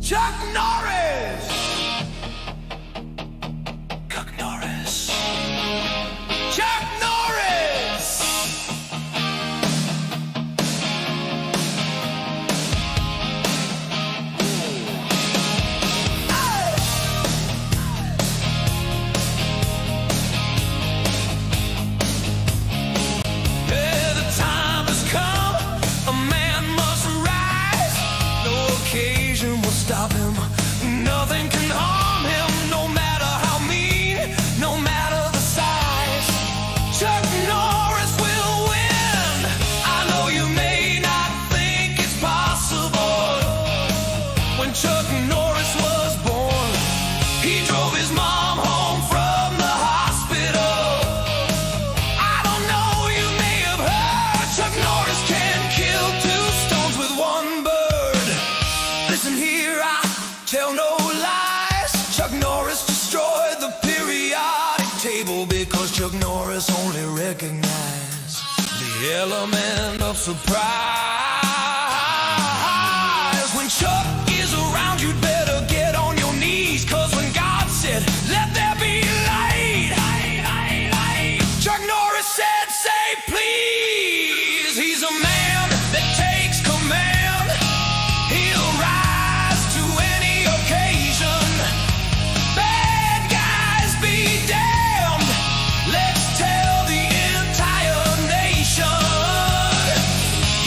Chuck Norris! Chuck Norris. Chuck Norris! Yeah, the time has come. A man must rise. No occasion will stop him. Nothing can harm him, no matter how mean, no matter the size. Chuck Norris will win. I know you may not think it's possible. When Chuck Norris was born, he drove his mom home from the hospital. I don't know, you may have heard, Chuck Norris can kill two stones with one bird. Listen here, I tell no lies. Chuck Norris destroyed the periodic table because Chuck Norris only recognized the element of surprise. When Chuck is around, you'd better get on your knees, cause when God said, let there be light, Chuck Norris said, say please. He's a man that takes command. He'll rise to any occasion. Bad guys be damned. Let's tell the entire nation.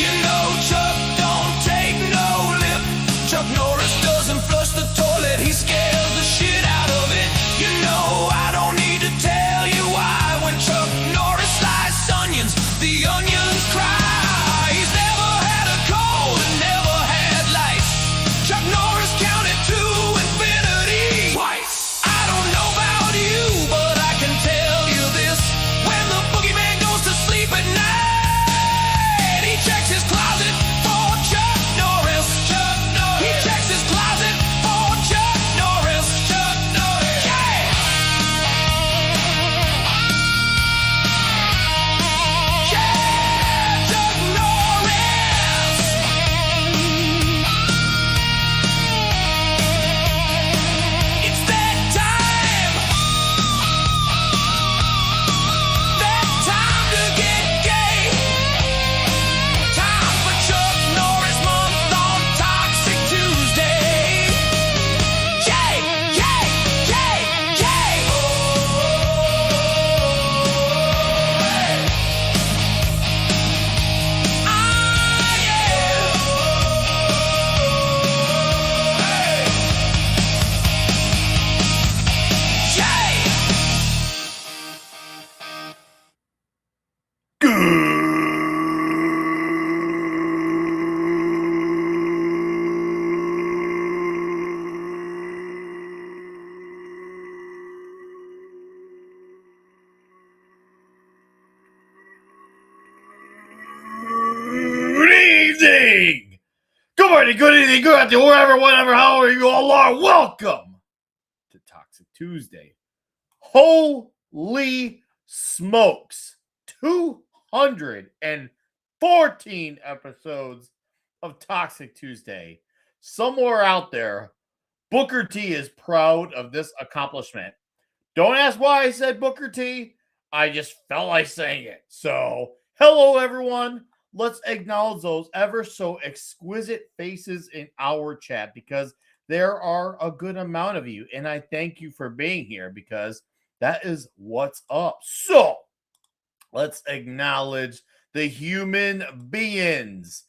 You know Chuck don't take no lip. Chuck Norris doesn't flush the toilet. He scares the shit out of it. You know I don't need to tell you why. When Chuck Norris slices onions, the onions cry. He's never had a cold and never had lice. Chuck Norris counted to infinity twice. I don't know about you, but I can tell you this. When the boogeyman goes to sleep at night, he checks his closet for Chuck Norris. Chuck Norris. He checks his closet for Chuck Norris. Chuck Norris. Yeah! Yeah! Chuck Norris! It's that time! That time to get gay! Time for Chuck Norris month on Toxic Tuesday! Yay! Yay! Yay! Yay! Good evening! Good morning, good evening, good afternoon, wherever, whatever, however you all are. Welcome to Toxic Tuesday. Holy smokes! 214 episodes of Toxic Tuesday. Somewhere out there, Booker T is proud of this accomplishment. Don't ask why I said Booker T. I just felt like saying it. So, hello everyone. Let's acknowledge those ever so exquisite faces in our chat, because there are a good amount of you, and I thank you for being here, because that is what's up. So, let's acknowledge the human beings.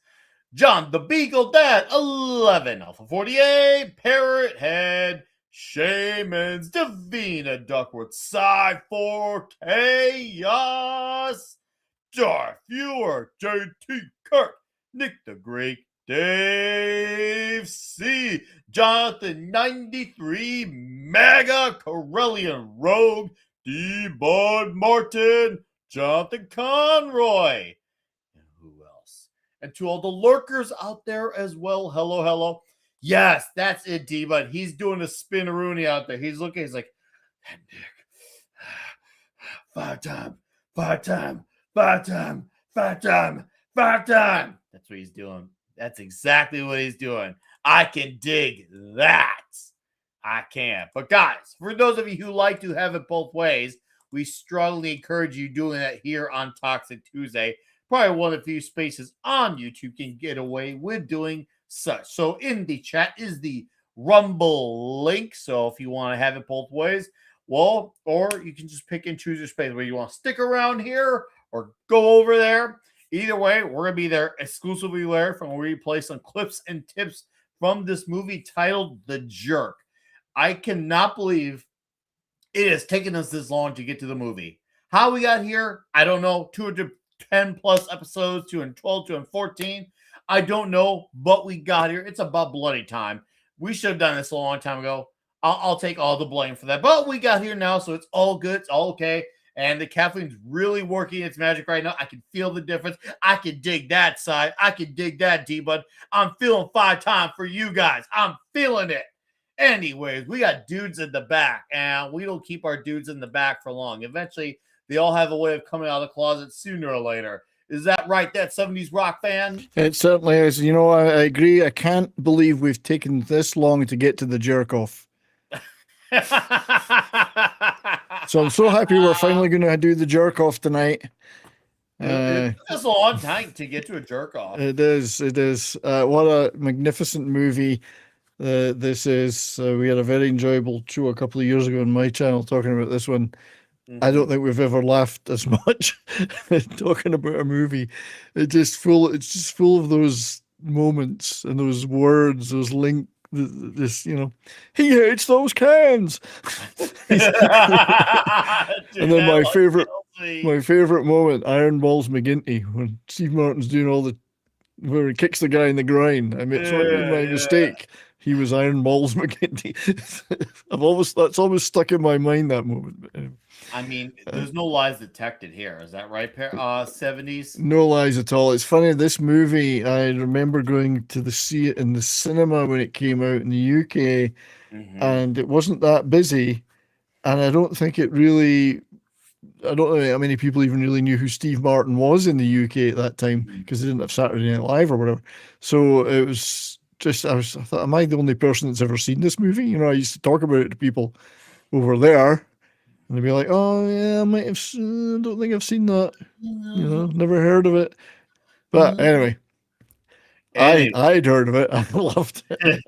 John the Beagle Dad 11, Alpha 48, Parrot Head, Shamans, Davina Duckworth, Side 4 Chaos, Darth Viewer, JT Kurt, Nick the Great, Dave C, Jonathan 93, Mega Corellian Rogue, D Bud Martin, Jonathan Conroy, and who else? And to all the lurkers out there as well, hello, hello. Yes, that's it, D Bud. He's doing a spinneroonie out there. He's looking, he's like, that Nick, five time. That's what he's doing. That's exactly what he's doing. I can dig that. I can. But guys, for those of you who like to have it both ways, we strongly encourage you doing that here on Toxic Tuesday. Probably one of the few spaces on YouTube can get away with doing such. So in the chat is the Rumble link. So if you want to have it both ways, well, or you can just pick and choose your space where you want to stick around here or go over there. Either way, we're going to be there exclusively there from where we play some clips and tips from this movie titled The Jerk. I cannot believe it has taken us this long to get to the movie. How we got here, I don't know. 210 plus episodes, 212, 214. I don't know, but we got here. It's about bloody time. We should have done this a long time ago. I'll take all the blame for that. But we got here now, so it's all good. It's all okay. And the caffeine's really working its magic right now. I can feel the difference. I can dig that side. I can dig that D-Bud. I'm feeling 5 times for you guys. I'm feeling it. Anyways, we got dudes in the back, and we don't keep our dudes in the back for long. Eventually, they all have a way of coming out of the closet sooner or later. Is that right, that 70s rock fan? It certainly is. You know, I agree. I can't believe we've taken this long to get to the jerk off. So I'm so happy we're finally going to do the jerk off tonight. It took us a long time to get to a jerk off. It is. It is. What a magnificent movie this is. We had a very enjoyable show a couple of years ago on my channel talking about this one. I don't think we've ever laughed as much talking about a movie. It's just full of those moments and those words, those this, you know, he hates those cans. Dude, And then my favorite moment, Iron Balls McGinty, when Steve Martin's doing where he kicks the guy in the groin. I mean, it's my mistake. He was Iron Balls McGinty. That's always stuck in my mind, that moment. I mean, there's no lies detected here. Is that right, 70s? No lies at all. It's funny, this movie, I remember going to see it in the cinema when it came out in the UK, and it wasn't that busy, and I don't think it really, I don't know how many people even really knew who Steve Martin was in the UK at that time, because they didn't have Saturday Night Live or whatever. So it was just, I thought, am I the only person that's ever seen this movie? You know, I used to talk about it to people over there, and they'd be like, "Oh yeah, I might have. I don't think I've seen that. You know, never heard of it." But anyway, I'd heard of it. I loved it.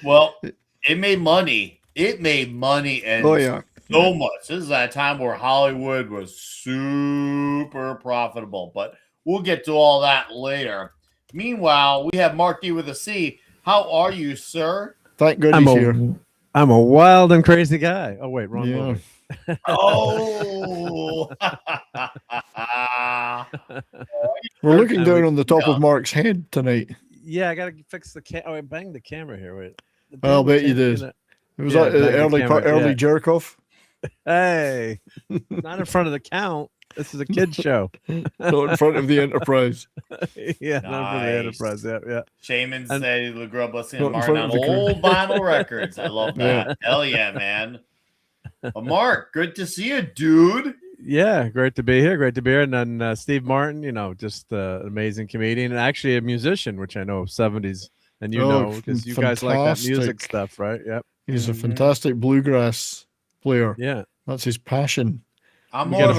Well, it made money. It made money, and so much. This is that time where Hollywood was super profitable. But we'll get to all that later. Meanwhile, we have Mark D with a C. How are you, sir? Thank goodness he's here. I'm a wild and crazy guy. Oh wait, wrong movie. Oh, we're looking down on the top of Mark's head tonight. Yeah, I gotta fix the I banged the camera here. Wait, I'll bet you did. It was like early jerk off. Hey, not in front of the count. This is a kid show. Not in front of the Enterprise. Yeah, not in front of the Enterprise. Yeah. Shaman said the girl blessing Martin on old vinyl records. I love that. Yeah. Hell yeah, man. Well, Mark, good to see you, dude. Yeah, great to be here. Great to be here. And then Steve Martin, you know, just an amazing comedian and actually a musician, which I know 70s. And you know, because you guys like that music stuff, right? Yep. He's a fantastic bluegrass player. Yeah. That's his passion. I'm more of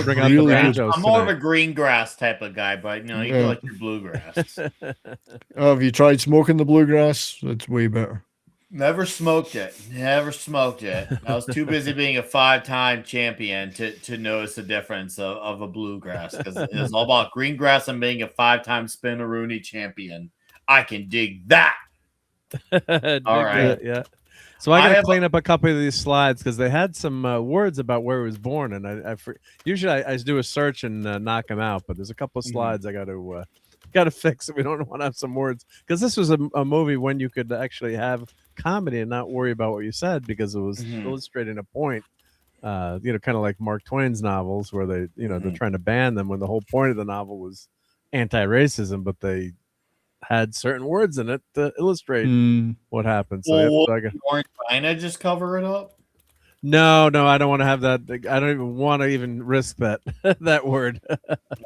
a green grass type of guy, but you know, you like your bluegrass. Have you tried smoking the bluegrass? It's way better. Never smoked it. Never smoked it. I was too busy being a 5-time champion to notice the difference of a bluegrass, because it's all about green grass and being a 5-time Spinaroonie champion. I can dig that. All right. Yeah. So I got to clean up a couple of these slides because they had some words about where he was born, and usually I do a search and knock them out, but there's a couple of slides I got to fix. We don't want to have some words because this was a movie when you could actually have comedy and not worry about what you said because it was illustrating a point. You know, kind of like Mark Twain's novels where they, you know, they're trying to ban them when the whole point of the novel was anti-racism, but they had certain words in it to illustrate what happened. So weren't trying to just cover it up? No, I don't want to have that. I don't even want to even risk that that word.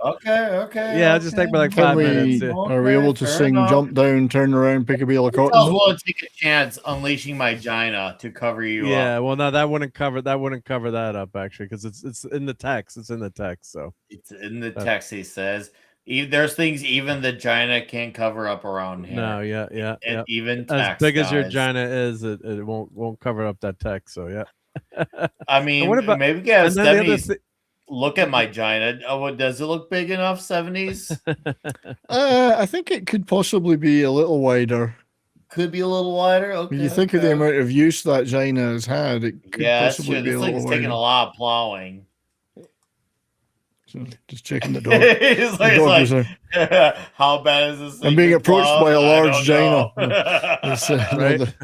Okay. Yeah, just take me like Can 5 we? minutes. Yeah. Are we able to Fair sing enough. "Jump Down, Turn Around, Pick a Bale of I was Cotton"? willing to take a chance unleashing my Gina to cover you Yeah, up. well, no, that wouldn't cover that up actually, because it's in the text. It's in the text. So It's in the text. He says there's things even the Gina can't cover up around here. no, yeah. And even As text, big as your guys. Gina is, it won't cover up that text. So yeah. I mean, what about- maybe get and then the other 70s. Look at my Gina. Oh, does it look big enough? 70s I think it could possibly be a little wider. could be a little wider. Okay. When you think of the amount of use that Gina has had, it could Yeah, that's possibly true. be This a little thing's taking a wider. lot of plowing. So just checking the dog. It's The dog was like, there. how bad is this? I'm being thing approached plowed? by a I large don't know. It's, Right?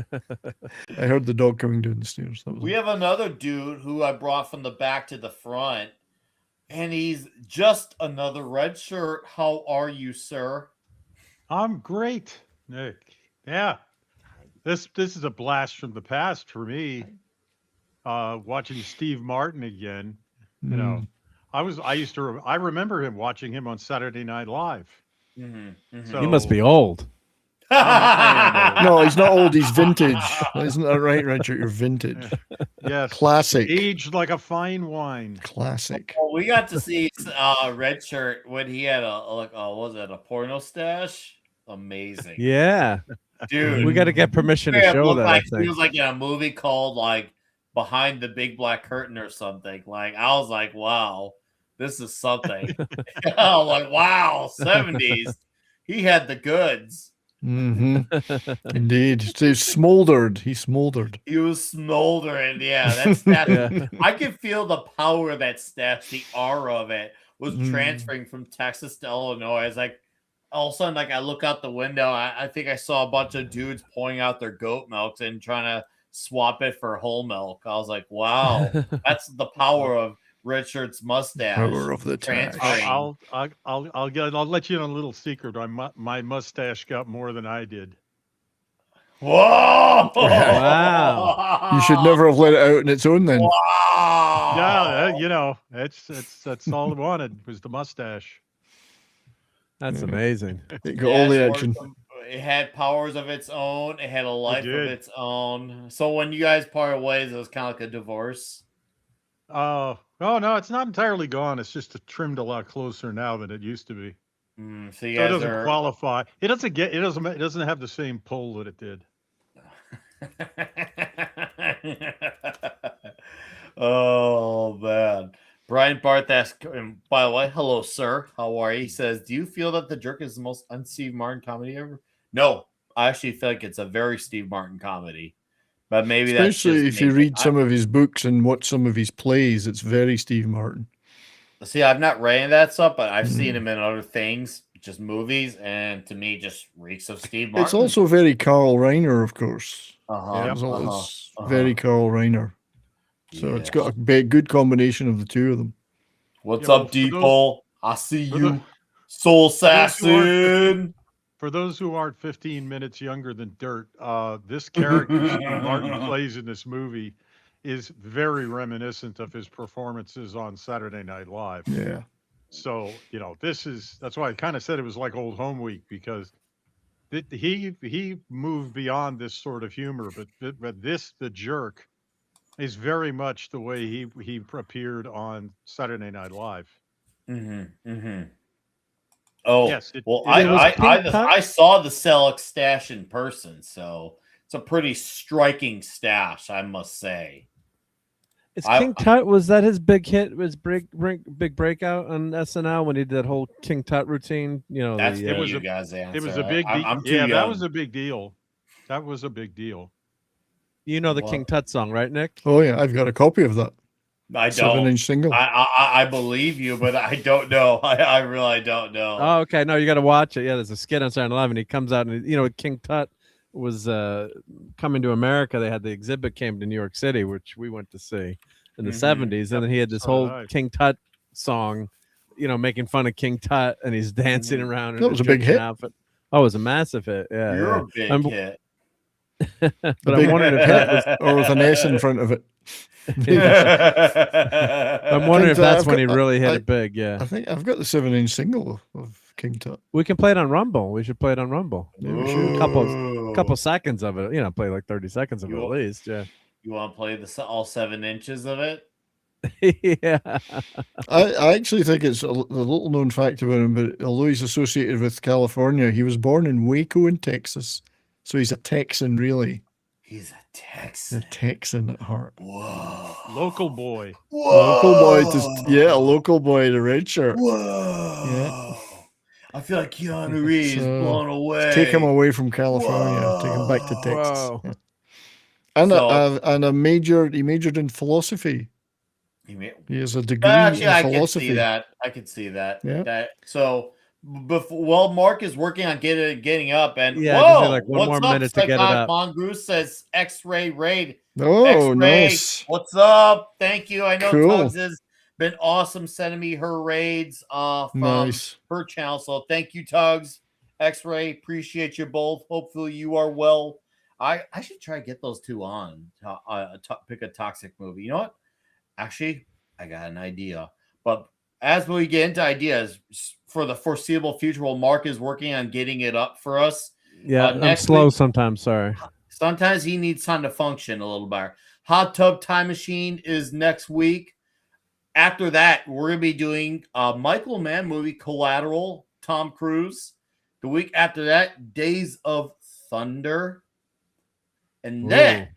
I heard the dog coming down the stairs. That was We have another dude who I brought from the back to the front, and he's just another red shirt. How are you, sir? I'm great, Nick. Yeah, this is a blast from the past for me. Watching Steve Martin again. You know, I remember him watching him on Saturday Night Live. So You must be old. No, he's not old. He's vintage. Isn't that right, Richard? You're vintage. yes, Classic. aged like a fine wine. Classic. Well, we got to see red shirt when he had what was it, a porno stash? Amazing. Yeah, Dude. we got to get permission to Yeah, it show looked that. like I he think. was like in a movie called like Behind the Big Black Curtain or something. Like I was like, wow, this is something. I was like, wow, 70s. He had the goods. Mm-hmm. Indeed. So he smoldered. He smoldered. He was smoldering. Yeah, that's that. Yeah. I could feel the power of that stash, the aura of it was Mm. transferring from Texas to Illinois. It's like all of a sudden, like I look out the window, I think I saw a bunch of dudes pouring out their goat milks and trying to swap it for whole milk. I was like, wow, that's the power of Richard's mustache. Power of the tash. Transferring. I'll let you in a little secret. My mustache got more than I did. Whoa! Wow. You should never have let it out on its own then. Wow! Yeah, you know, that's all I wanted was the mustache. That's amazing. It got all the Yes, action. It had powers of its own. It had a life of did. its own. So when you guys parted ways, it was kind of like a divorce. Oh no, it's not entirely gone. It's just trimmed a lot closer now than it used to be. So you So it guys doesn't are. qualify. It doesn't have the same pull that it did. Oh man. Brian Barth asked, and by the way, hello, sir. How are you? He says, do you feel that The Jerk is the most un-Steve Martin comedy ever? No, I actually feel like it's a very Steve Martin comedy. But maybe that's Especially just if you me. read some of his books and watch some of his plays, it's very Steve Martin. See, I've not read that stuff, but I've Mm. seen him in other things, just movies, and to me, just reeks of Steve Martin. It's also very Carl Reiner, of course. uh-huh, It's very Carl Reiner. So it's Yeah. got a good combination of the two of them. What's Yeah, up, well, for those- Depot? I see for you, the- Soul those who aren't Assassin. For those who aren't 15 minutes younger than Dirt, this character Steve Martin plays in this movie is very reminiscent of his performances on Saturday Night Live. Yeah. So, you know, that's why I kind of said it was like Old Home Week, because he moved beyond this sort of humor, but this, The Jerk, is very much the way he appeared on Saturday Night Live. Oh, Yes, well, it was Pink Tut? I saw the Selleck stash in person, so it's a pretty striking stash, I must say. Is I- King Tut, was that his big hit? Was big breakout on SNL when he did that whole King Tut routine? You know, That's the, for was you a- guys' answer. It was a big deal. I'm too Yeah, young. that was a big deal. That was a big deal. you know the Well- King Tut song, right, Nick? Oh yeah, I've got a copy of that I don't. 7-inch single. I believe you, but I don't know. I really don't know. Oh, okay. No, you got to watch it. Yeah, there's a skit on Saturday Night Live, and he comes out, and you know, King Tut was coming to America. They had the exhibit came to New York City, which we went to see in the Mhm. 70s, and then he had this So whole did I. King Tut song, you know, making fun of King Tut, and he's dancing Mhm. around. in That his was a big Egyptian hit. Outfit. Oh, it was a massive hit. Yeah, You're yeah. a big I'm- hit. But I'm wondering if that was or with an S in front of it. I'm wondering if King Tut, that's I've when he got- really hit I- it big. Yeah, I think I've got the 7-inch single of King Tut. we can play it on Rumble. We should play it on Rumble. Yeah, we should. Couple seconds of it. Play like 30 seconds of it You- at least. Yeah. You want to play all 7 inches of it? Yeah. I actually think it's a little known fact about him, but although he's associated with California, he was born in Waco in Texas. So he's a Texan, really. He's a A Texan. Texan at heart. Whoa. Local boy. Local boy a local boy to red shirt. Whoa. I feel like Keanu Reeves So, blown away. Take him away from California. Take him back to Whoa. Texas. Whoa. Yeah. And So- he majored in philosophy. He has a degree Actually, in I can philosophy. see that. I can see that. Yeah. So, Mark is working on getting up, and Yeah, just whoa, need, like, one what's more up? minute to get it up. Mongoose says X-ray raid. Oh, X-ray, nice. what's up? Thank you. I know Cool. Tugs has been awesome sending me her raids from Nice. her channel. So thank you, Tugs. X-ray, appreciate you both. Hopefully you are well. I should try to get those two on. Pick a toxic movie. You know what? Actually, I got an idea. But as we get into ideas for the foreseeable future, while Mark is working on getting it up for us, Yeah. I'm next slow week- sometimes. Sorry. sometimes he needs time to function a little better. Hot Tub Time Machine is next week. After that, we're going to be doing Michael Mann movie Collateral, Tom Cruise. The week after that, Days of Thunder. And then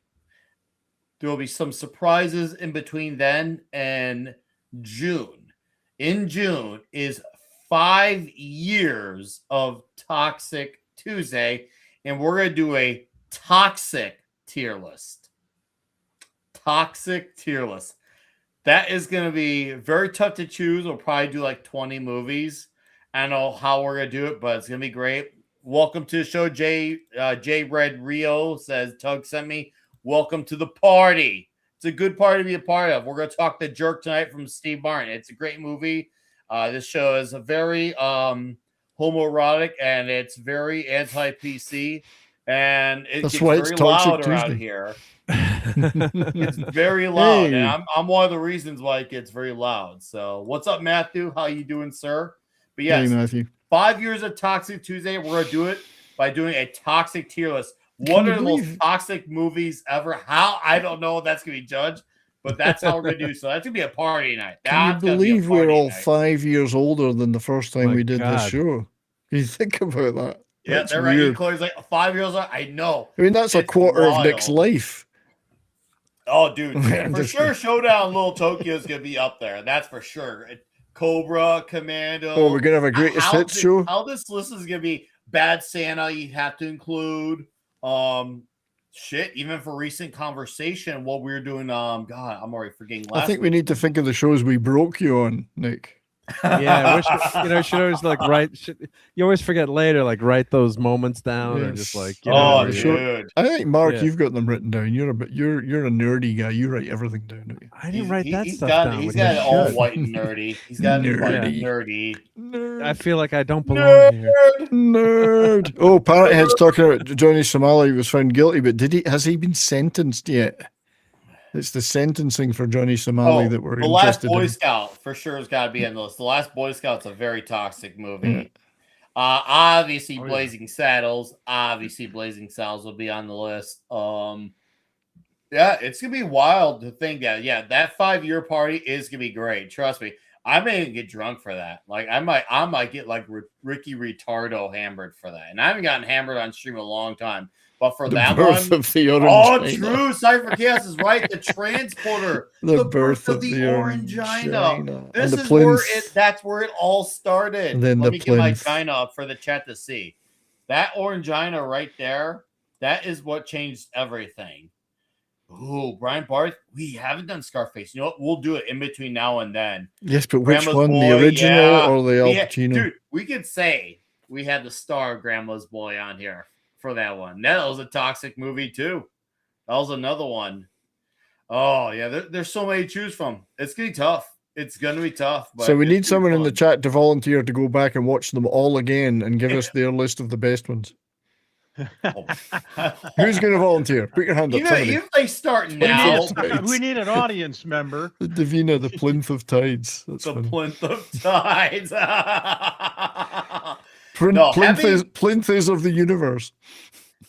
there will be some surprises in between then and June. In June is 5 years of Toxic Tuesday, and we're going to do a toxic tier list. Toxic tier list. That is going to be very tough to choose. We'll probably do like 20 movies. I don't know how we're going to do it, but it's going to be great. Welcome to the show. J Red Rio says, Tug sent me. Welcome to the party. It's a good party to be a part of. We're going to talk The Jerk tonight from Steve Martin. It's a great movie. This show is a very homoerotic, and it's very anti-PC. And it That's gets why it's very Toxic loud around Tuesday. here. It's very loud, Hey. and I'm one of the reasons why it gets very loud. So, what's up, Matthew? How you doing, sir? But yes, Hey, Matthew. 5 years of Toxic Tuesday. We're gonna do it by doing a toxic tier list. Can What you are the most believe- toxic movies ever? How? I don't know if that's gonna be judged, but that's how we're gonna do. So that's gonna be a party night. Can That's you gonna be a believe we're party all night. 5 years older than the first time My we did this God. show? Can you think about that? Yeah, That's they're right. weird. Chloe's like 5 years old. I know. I mean, that's a It's quarter of Nick's wild. life. Oh, dude, I'm for just sure, Showdown Little Tokyo is gonna be up there. That's for sure. Cobra, Commando. Oh, we're gonna have a greatest How hits thi- show. How this list is gonna be Bad Santa, you have to include. Shit, even for recent conversation, what we were doing. God, I'm already forgetting. I think we need to think of the shows we broke you on, Nick. Yeah, I wish, should always like you always forget later, like write those moments down and just Yes. like, Oh, Yeah, dude. sure. I think Mark, Yeah. you've got them written down. You're a nerdy guy. You write everything down. Don't you? I didn't write that he's stuff got, down. He's which got I it all should. white and nerdy. He's got it white and Nerdy. nerdy. I feel like I don't belong Nerd. here. Nerd. Oh, Parrothead's talking about Johnny Somali was found guilty, but has he been sentenced yet? It's the sentencing for Johnny Somali that we're The Last interested Boy in. Scout for sure has got to be on the list. The Last Boy Scout's a very toxic movie. Obviously, Oh, yeah. Blazing Saddles. Obviously, Blazing Saddles will be on the list. Yeah, it's gonna be wild to think that. Yeah, that 5 year party is gonna be great. Trust me. I may even get drunk for that. Like I might get like Ricky Ritardo hammered for that. And I haven't gotten hammered on stream in a long time. But for The that birth one, of the orange. oh, China. true. Cypher Chaos is right. The transporter. The, birth birth of the Orangina. Orangina. This And the is where plinth. that's where it all started. And then Let the me get my plinth. China up for the chat to see. That Orangina right there, that is what changed everything. Ooh, Brian Barth, we haven't done Scarface. You know what? We'll do it in between now and then. Yes, but which Grandma's one? Boy, The original yeah. or the Al Yeah, Pacino? dude, we could say we had the star Grandma's Boy on here for that one. That was a toxic movie too. That was another one. Oh yeah, there's so many to choose from. It's gonna be tough. It's gonna be tough. But So we it's need gonna be someone in the fun. chat to volunteer to go back and watch them all again and give us their list of the best ones. Who's going to volunteer? Put your hand up. Even Somebody. if they start We now, need We need an audience member. The Davina, the plinth of tides. That's the funny. plinth of tides. Plinth, No, plinth is of the universe.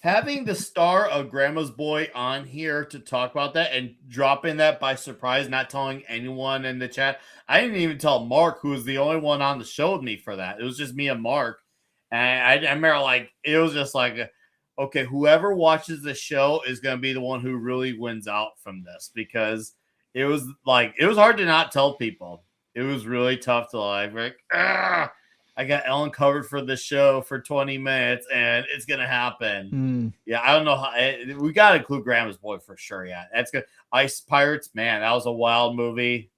Having the star of Grandma's Boy on here to talk about that and dropping that by surprise, not telling anyone in the chat. I didn't even tell Mark, who was the only one on the show with me for that. It was just me and Mark. And I remember, like, it was just like, okay, whoever watches the show is going to be the one who really wins out from this, because it was hard to not tell people. It was really tough to like, I got Ellen covered for the show for 20 minutes and it's going to happen. Yeah, I don't know how we got to include Grandma's Boy for sure. Yeah, that's good. Ice Pirates, man, that was a wild movie.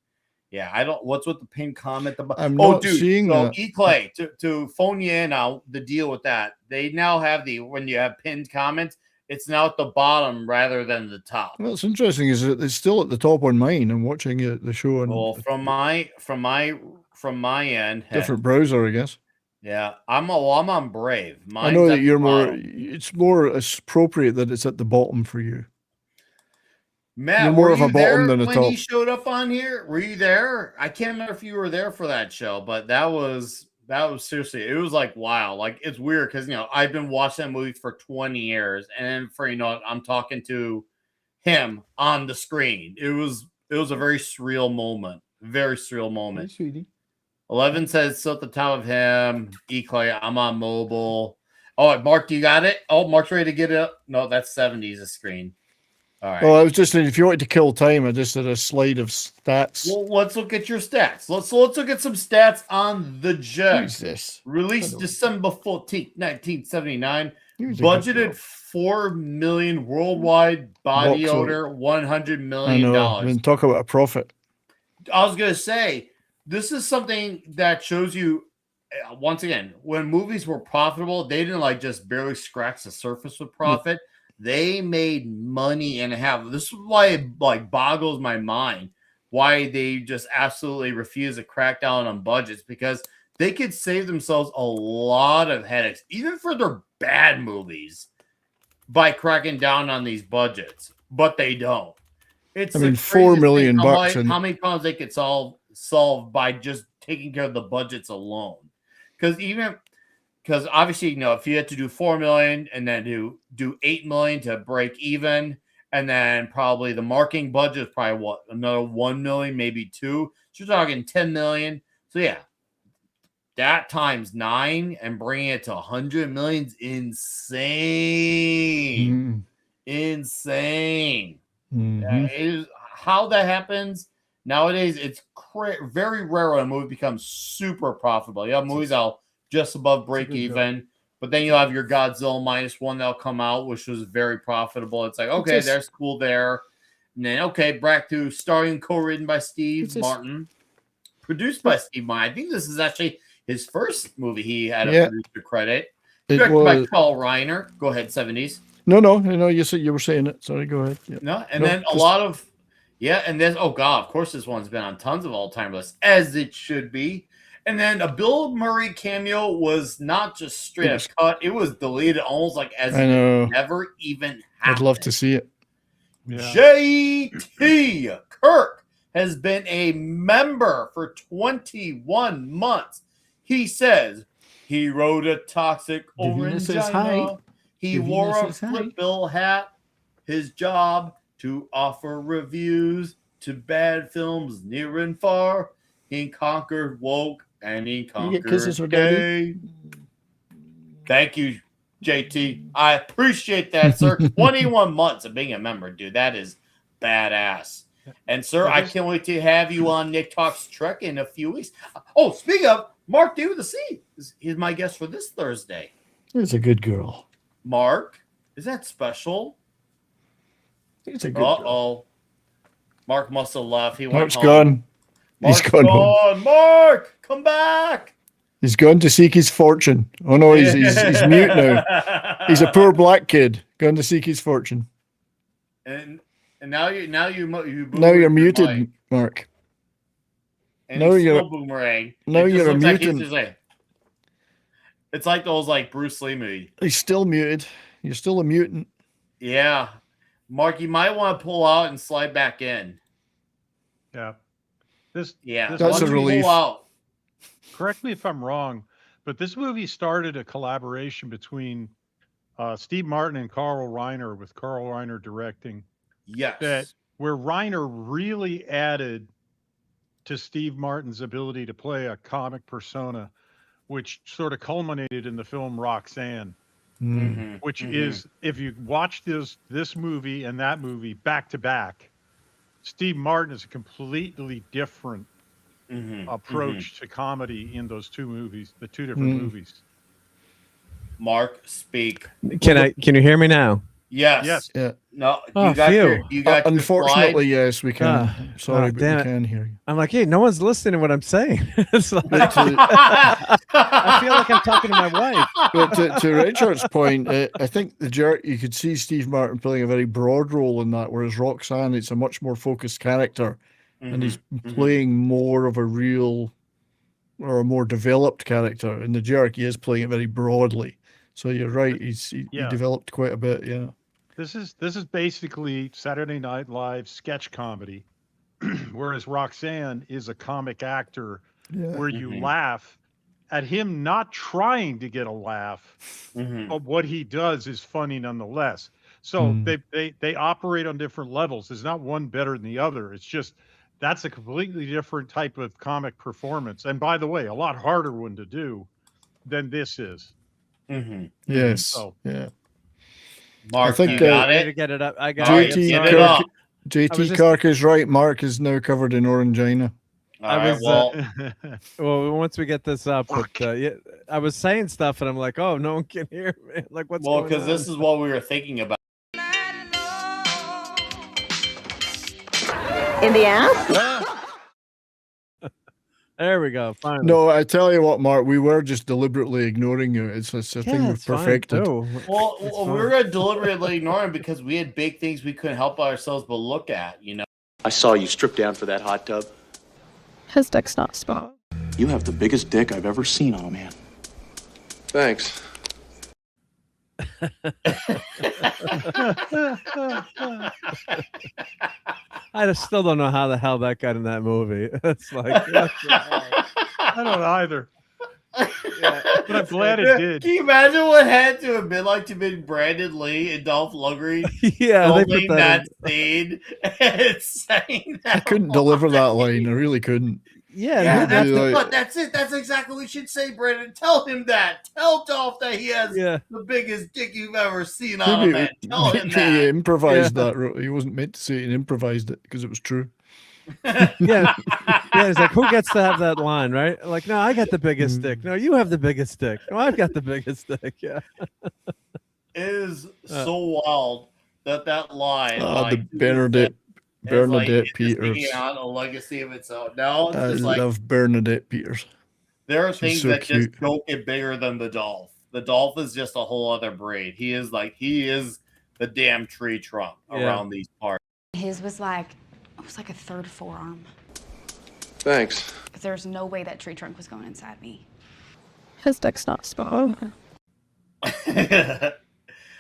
Yeah, I don't. What's with the pinned comment? I'm not seeing that. E-Clay, to phone you in on the deal with that. They now have when you have pinned comments, it's now at the bottom rather than the top. Well, it's interesting is that it's still at the top on mine. I'm watching the show on. Well, from my end, different browser, I guess. Yeah, I'm on Brave. I know that you're more. It's more appropriate that it's at the bottom for you. Matt, you're more of a bottom than a when top. He showed up on here. Were you there? I can't remember if you were there for that show, but that was seriously. It was like wow. Like it's weird because I've been watching that movie for 20 years, and for I'm talking to him on the screen. It was a very surreal moment. Very surreal moment. Hey, sweetie. 11 says still at the top of him. E-Clay, I'm on mobile. Oh, Mark, do you got it? Oh, Mark's ready to get it up. No, that's 70's a screen. All right. Well, I was just saying, if you wanted to kill time, I just did a slide of stats. Well, let's look at your stats. Let's look at some stats on The Jug. Who's this? Released December 14th, 1979. Budgeted $4 million worldwide. Body Box odor, $100 million. I know. I mean, talk about a profit. I was gonna say, this is something that shows you, once again, when movies were profitable, they didn't just barely scratch the surface with profit. They made money and this is why it boggles my mind why they just absolutely refuse to crack down on budgets, because they could save themselves a lot of headaches, even for their bad movies, by cracking down on these budgets. But they don't. It's $4 million bucks. How many problems they could solve by just taking care of the budgets alone? Because obviously, if you had to do $4 million and then do $8 million to break even, and then probably the marketing budget is probably another $1 million, maybe $2 million. So you're talking $10 million. So yeah, that times 9 and bringing it to $100 million is insane. Insane. How that happens nowadays, it's very rare when a movie becomes super profitable. You have movies out just above break even, but then you'll have your Godzilla -1 that'll come out, which was very profitable. It's like, okay, there's cool there. And then, back to starring, co-written by Steve Martin, produced by Steve Martin. I think this is actually his first movie he had a producer credit. Directed by Carl Reiner. Go ahead, 70s. No, you were saying it. Sorry, go ahead. Yep. No, and then a lot of, and then, oh God, of course this one's been on tons of all-time lists, as it should be. And then a Bill Murray cameo was not just straight up cut, it was deleted almost like as it never even happened. I'd love to see it. Yeah. J.T. Kirk has been a member for 21 months. He says he rode a toxic orange. He wore a flip bill hat. His job to offer reviews to bad films near and far. He conquered woke and he conquered gay. Thank you, JT. I appreciate that, sir. 21 months of being a member, dude. That is badass. And, sir, I can't wait to have you on Nick Talks Trek in a few weeks. Oh, speaking of, Mark David he's my guest for this Thursday. He's a good girl. Mark, is that special? He's a good girl. Mark must have left. Mark's gone. He's gone home. Mark, come back. He's gone to seek his fortune. Oh no, he's mute now. He's a poor black kid gone to seek his fortune. And now you're muted, mic. Mark. And no, you're boomerang. No, you're muted. It's like those Bruce Lee movie. He's still muted. You're still a mutant. Yeah. Mark, you might want to pull out and slide back in. Yeah. This Yeah. This That's Once a you relief. pull out. correct me if I'm wrong, but this movie started a collaboration between Steve Martin and Carl Reiner, with Carl Reiner directing, Yes. that where Reiner really added to Steve Martin's ability to play a comic persona, which sort of culminated in the film Roxanne, Mm. which is, if you watch this movie and that movie back to back, Steve Martin is a completely different approach to comedy in those two movies, the two different movies. Mark, speak. Can you hear me now? Yes. Yes. Yeah. No, Oh, you got phew. your slide. Unfortunately, yes, we can. Sorry, but damn we it. can hear you. I'm like, hey, no one's listening to what I'm saying. It's like, But to, I feel like I'm talking to my wife. but to Richard's point, I think the jerk, you could see Steve Martin playing a very broad role in that, whereas Roxanne, it's a much more focused character, and he's playing more of a real or a more developed character. In the jerk, he is playing it very broadly. So you're right, he developed quite a bit. Yeah. This is basically Saturday Night Live sketch comedy, whereas Roxanne is a comic actor where you laugh at him not trying to get a laugh, but what he does is funny nonetheless. So they operate on different levels. There's not one better than the other. It's just that's a completely different type of comic performance. And by the way, a lot harder one to do than this is. Yes. So, yeah. Mark, I think, you got To it. get it up. I got All right, it. give JT it up. Kirk, JT just- Kirk is right. Mark is now covered in orangina. All I right, was, well, once we get this up, but, yeah, I was saying stuff and I'm like, oh, no one can hear me. Like, what's well, going because on? this is what we were thinking about. In the ass? There we go. Finally. No, I tell you what, Mark, we were just deliberately ignoring you. It's a thing we've it's fine, perfected. too. Well, It's we fine. were going to deliberately ignore him because we had big things we couldn't help ourselves but look at, you know? I saw you strip down for that hot tub. His dick's not small. You have the biggest dick I've ever seen on a man. Thanks. I just still don't know how the hell that got in that movie. It's like, what the hell? I don't either. But I'm glad it Can did. you imagine what it had to have been like to be Brandon Lee and Dolph Lundgren Yeah, they put filming that. that scene and saying that? I couldn't deliver that line. I really couldn't. Yeah, Yeah, and that's, Like- but that's it. That's exactly what you should say, Brandon. Tell him that. Tell Dolph that he has yeah. the biggest dick you've ever seen on a Maybe, man. Tell him maybe he that. improvised Yeah. that. He wasn't meant to say it and improvised it because it was true. Yeah, yeah. It's like, who gets to have that line, right? Like, no, I got the biggest dick. No, you have the biggest dick. No, I've got the biggest dick. Yeah. It is so wild that line. Ah, like, the Bernadette it's Bernadette it's Peters. taking on a legacy of its own. No, it's I just like love Bernadette Peters. there are she's things so that cute. just don't get bigger than the Dolph. The Dolph is just a whole other breed. He is the damn tree trunk Yeah. around these parts. His was like, it was like a third forearm. Thanks. Because there's no way that tree trunk was going inside me. His dick's not small. I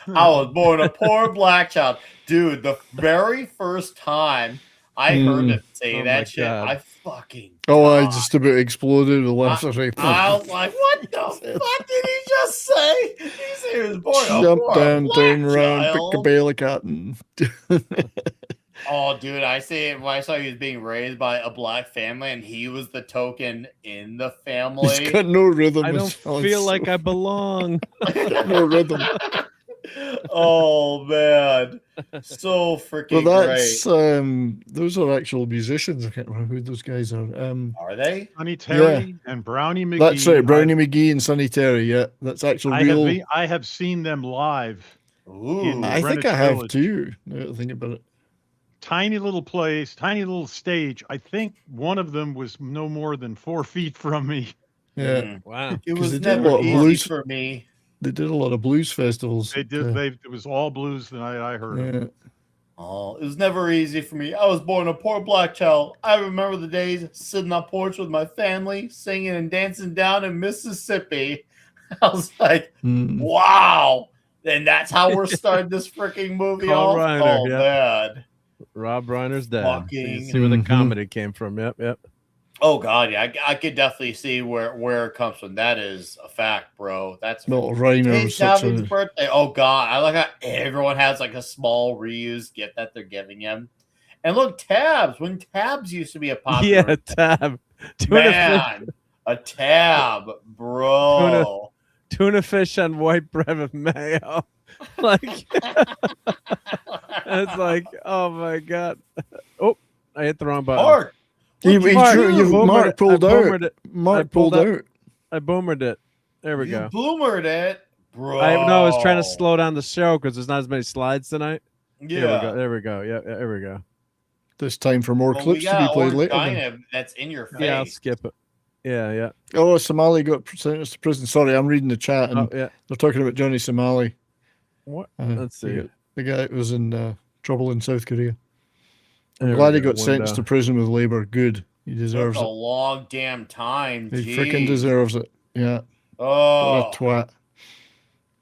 was born a poor black child. Dude, the very first time I heard him say Oh my that shit, God. I fucking Oh, I died. just about exploded with laughter. I was like, what the fuck did he just say? He said he was born a Jump poor down, black turn around, pick a child. belly cat, and Oh, dude, I say it when I saw he was being raised by a black family and he was the token in the he's family. got no rhythm. I don't as well. feel It's like I belong. he's got no rhythm. Oh man. So freaking Well, that's great. those are actual musicians. I can't remember who those guys are. Are they? Sonny Terry and Brownie McGee. That's right, Brownie McGee and Sonny Terry. Yeah, that's actual real. I have seen them live. Ooh. I think Greenwich I have Village. too. Now that I think about it. Tiny little place, tiny little stage. I think one of them was no more than 4 feet from me. Yeah, Mm. Wow. It 'Cause was they did a never lot of easy blues. for me. they did a lot of blues festivals. They did. It was all blues the night I heard it. Yeah. Oh, it was never easy for me. I was born a poor black child. I remember the days sitting on porch with my family, singing and dancing down in Mississippi. I was like, Mm. wow, And that's how we're starting this freaking movie Carl off. Reiner, Oh yeah. man. Rob Reiner's dad. You Fucking- see where the Mhm. comedy came from. Yep. Oh god, yeah. I could definitely see where it comes from. That is a fact, bro. That's Well, Reiner Hey, was such David's a birthday. Oh god, I like how everyone has like a small reused gift that they're giving him. And look, tabs. When tabs used to be a popular Yeah, tab. Tuna fish, man, a tab, bro. tuna fish on white bread with mayo. Like it's like, oh my god. Oh, I hit the wrong button. Mark, He Mark, drew- you- boomered Mark it. pulled I out. boomered it. Mark pulled pulled up. out. I boomered it. There we you go. boomered it, bro. I was trying to slow down the show because there's not as many slides tonight. Yeah. Here we go. There we go. Yeah, there we go. This time for more Well, clips we to be got played Orange later. then. Dynam that's in your face. Yeah, I'll skip it. Yeah. Oh, Somali got sentenced to prison. Sorry, I'm reading the chat and Oh, yeah. they're talking about Johnny Somali. What? Uh, Let's see. The guy that was in trouble in South Korea. I'm There glad we he go, got sentenced to window. prison with labor. Good. He Took deserves a it. long damn time. He Jeez. freaking deserves it. Yeah. Oh, What a twat.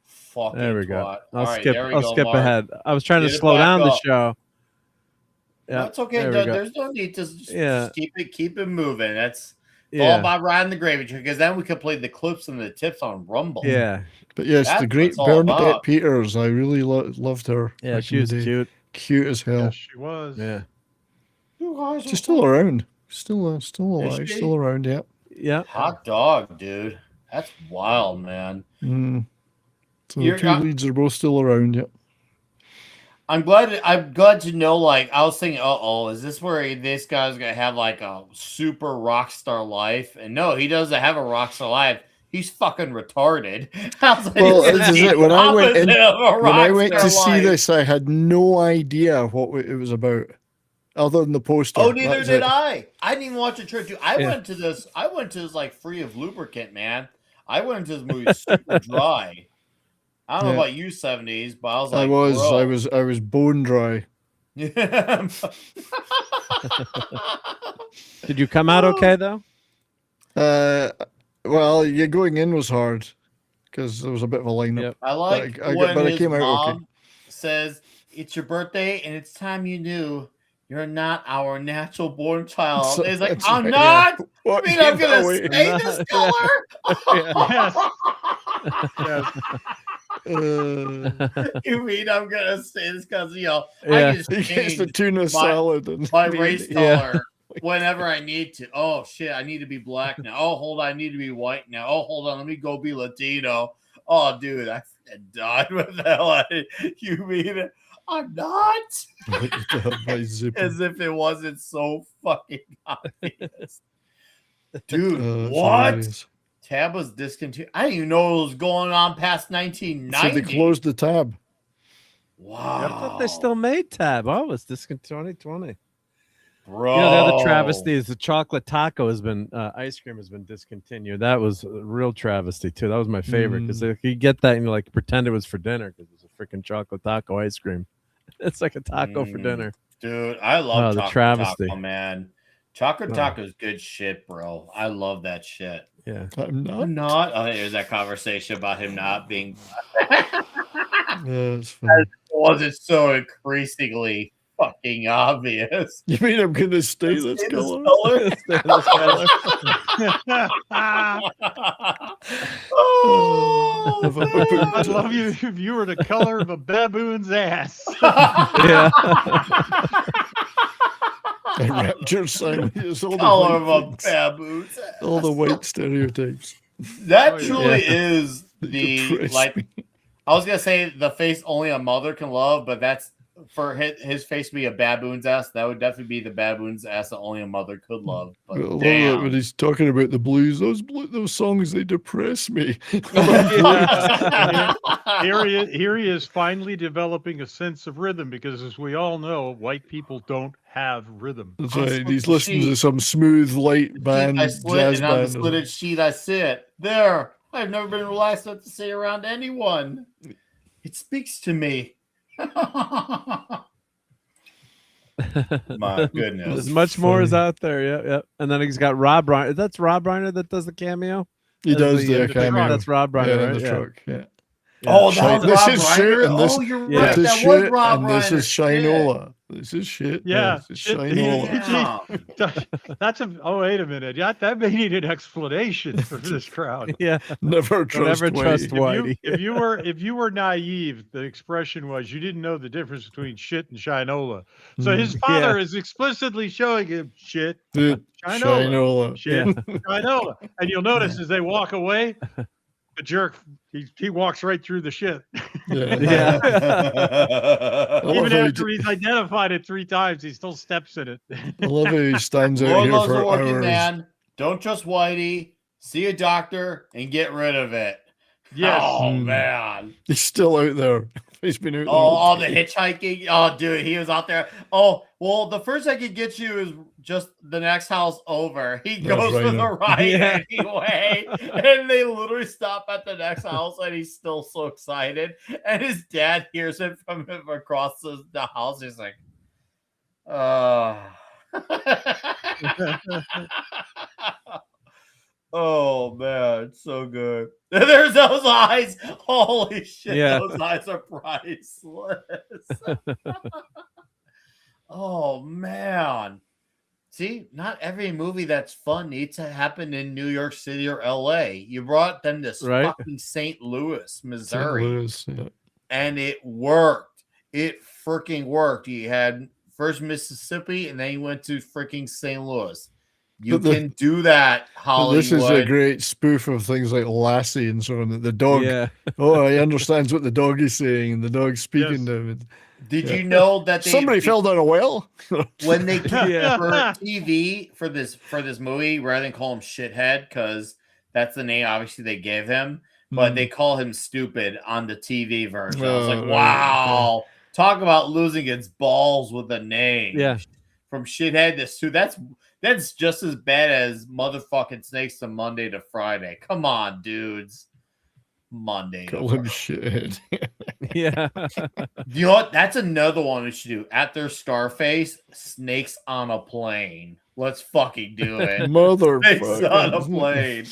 fucking There we go. twat. I'll All right, skip. there we I'll go, skip Mark. ahead. I was trying to Get it slow back down the up. show. Yeah, That's okay. there we go. There's no need to just Yeah. keep it moving. That's all Yeah, about riding the gravy train because then we could play the clips and the tips on Rumble. yeah, But yes, That's the what great it's all Bernadette about. Peters. I really loved her. yeah. back She in was the day. cute. Cute as hell. Yes, she was. Yeah, You guys are She's still around. Still Is alive. she? Still around. Yeah. yeah. hot dog, dude. That's wild, man. Mm. So You're the two not- leads are both still around. Yeah. I'm glad to know. Like I was thinking, is this where this guy's gonna have like a super rock star life? And no, he doesn't have a rock star life. He's fucking retarded. I was like, Well, this this is the it. When I went in- opposite of a When I went rock to star see life. this, I had no idea what it was about, other than the poster. Oh, neither That's did it. I. I didn't even watch the church. I Yeah. went to this. I went to this like free of lubricant, man. I went to this movie super dry. I don't know Yeah. about you 70s, but I was like, I was bone dry. Yeah. Did you come out okay though? Well, yeah, going in was hard because there was a bit of a lineup. Yep. I like I when but I his came out okay. mom says, "It's your birthday, and it's time you knew you're not our natural born child." So- He's like, that's "I'm right, not. What? I mean, I'm Yeah, gonna wait. stay Not- this color." Yes. Yes. You mean I'm gonna say this because Yeah. I just He gets the change tuna salad and my mayonnaise. race Yeah. color whenever I need to. Oh shit, I need to be black now. Oh hold on, I need to be white now. Oh hold on, let me go be Latino. Oh dude, I died with that. Like, you mean I'm not? My zipper. As if it wasn't so fucking obvious. Dude, It's what? hilarious. Tab was discontinued. I didn't even know it was going on past 1990. So they closed the tab. Wow. I thought they still made Tab. Oh, it's this 2020. Bro. You know, the other travesty is the chocolate taco has been ice cream has been discontinued. That was a real travesty too. That was my favorite because you get that and you like pretend it was for dinner because it's a freaking chocolate taco ice cream. It's like a taco for dinner. Dude, I Oh, love the chocolate travesty. taco, man. Chocolate Oh. taco is good shit, bro. I love that shit. Yeah. I'm not. I'm not. Oh, there's that conversation about him not being. Yeah, it's fine. Wasn't so increasingly fucking obvious. You mean I'm gonna stay this Stay this color? color? Oh, I'd love you if you were the color of a baboon's ass. Yeah. I rapture silence. All the color white of a things. baboon's All the white stereotypes. That Oh, yeah. truly is the Depress like. me. I was gonna say the face only a mother can love, but that's for his face to be a baboon's ass. That would definitely be the baboon's ass that only a mother could love. I But love that when damn. he's talking about the blues. Those songs, they depress me. Here he is finally developing a sense of rhythm because, as we all know, white people don't have rhythm. That's That's right. what He's the listening to sheet- some smooth, light band, I slit, jazz and on the band. slitted sheet I sit. There, I've never been relaxed enough to say around anyone. It speaks to me. My goodness. There's much more is funny. out there. Yeah. And then he's got Rob Reiner. That's Rob Reiner that does the cameo. He As does the, the cameo. That's Rob Reiner, Yeah, in right? the Yeah. truck. Yeah. Oh, Shi- that was this Rob is Reiner. shit, and this- Oh, you're Yeah. right. This is That was shit, Rob and this is Reiner. Shit. Shinola. This is shit. Yeah, This is shit, Shinola. Yeah. That's a. Oh, wait a minute. Yeah, that may need an explanation for this crowd. Yeah. Never Don't trust ever trust Whitey. Whitey. If you were naive, the expression was you didn't know the difference between shit and Shinola. So his father is explicitly showing him shit, Dude, Shinola, Shinola. shit, Shinola. And you'll notice as they walk away, the jerk he walks right through the shit. Yeah. Yeah. I love Even how he after he's identified it 3 times, he still steps in it. I love how he stands out Lord here loves for the working hours. man. Don't trust Whitey. See a doctor and get rid of it. Yes. Oh Hmm. man. He's still out there. He's been out there. Oh, all the day. hitchhiking. Oh, dude, he was out there. Oh, well, the first I could get you is just the next house over. He That's goes to right. the right Yeah. anyway. And they literally stop at the next house and he's still so excited. And his dad hears it from him across the house. He's like, oh man, it's so good. There's those eyes. Holy shit, Yeah. those eyes are priceless. Oh man. See, not every movie that's fun needs to happen in New York City or LA. You brought them to Right. fucking St. Louis, St. Missouri, Louis, yeah. and it worked. It freaking worked. You had first Mississippi, and then you went to freaking St. Louis. You But the- can do that, But Hollywood. this is a great spoof of things like Lassie and so on. That the dog, Yeah. oh, he understands what the dog is saying, and the dog's speaking Yes. to him. Did Yeah. you know that Somebody fell down a well. when they came Yeah. for TV for this movie, rather than call him shithead, because that's the name obviously they gave him, but they call him stupid on the TV version. I was Oh, like, right, wow, talk about losing its balls with a name. Yeah. From shithead to Stu. That's just as bad as motherfucking Snakes to Monday to Friday. Come on, dudes. Monday. to Call him shit. Yeah. You know what? That's another one we should do. After Scarface, Snakes on a Plane. Let's fucking do it. Snakes on a Motherfucker. plane.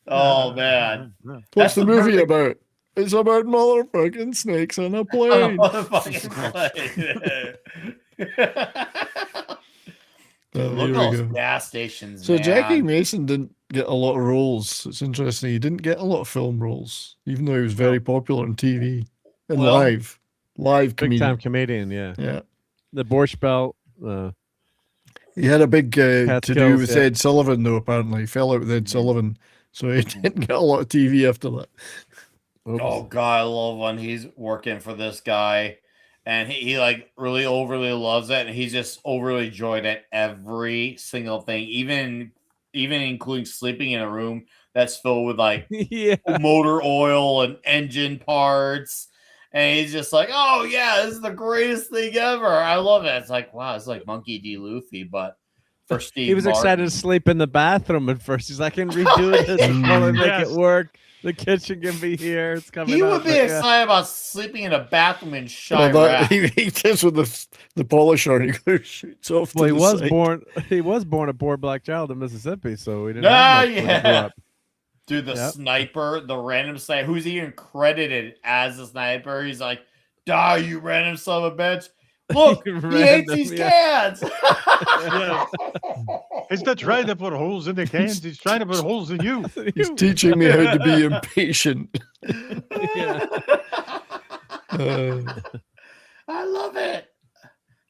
Oh man. What's That's the the movie perfect- about? It's about motherfucking snakes on a On a plane. motherfucking plane. Oh, Look here at we those go. gas stations. So man. Jackie Mason didn't get a lot of roles. It's interesting. He didn't get a lot of film roles, even though he was very popular on TV and Well- live Big comedian. time comedian. Yeah. Yeah, The Borscht Belt. he had a big to do Catskills, with yeah. Ed Sullivan, though. Apparently, he fell out with Ed Sullivan, so he didn't get a lot of TV after that. Oh god, I love when he's working for this guy and he like really overly loves it and he's just overly joyed at every single thing, even including sleeping in a room that's filled with like Yeah. motor oil and engine parts. And he's just like, oh yeah, this is the greatest thing ever. I love it. It's like, wow, it's like Monkey D. Luffy, but for Steve. He was excited to sleep in the bathroom at first. He's like, I can redo this while I make Yes. it work. The kitchen can be here. It's coming He up. would be Like, excited about sleeping in a bathroom in Well, Chirac. he does with the polisher and he goes shoots off. To Well, he the was side. born. He was born a poor black child in Mississippi, so he didn't. Ah, have much when he grew yeah. up. Dude, the Yep. sniper, the random sniper, who's even credited as a sniper. He's like, die, you random son of a bitch. Look, he hates Random, these yeah. cans. Yeah. He's not trying to put holes in the cans. He's trying to put holes in you. He's teaching me how to be impatient. Yeah. I love it.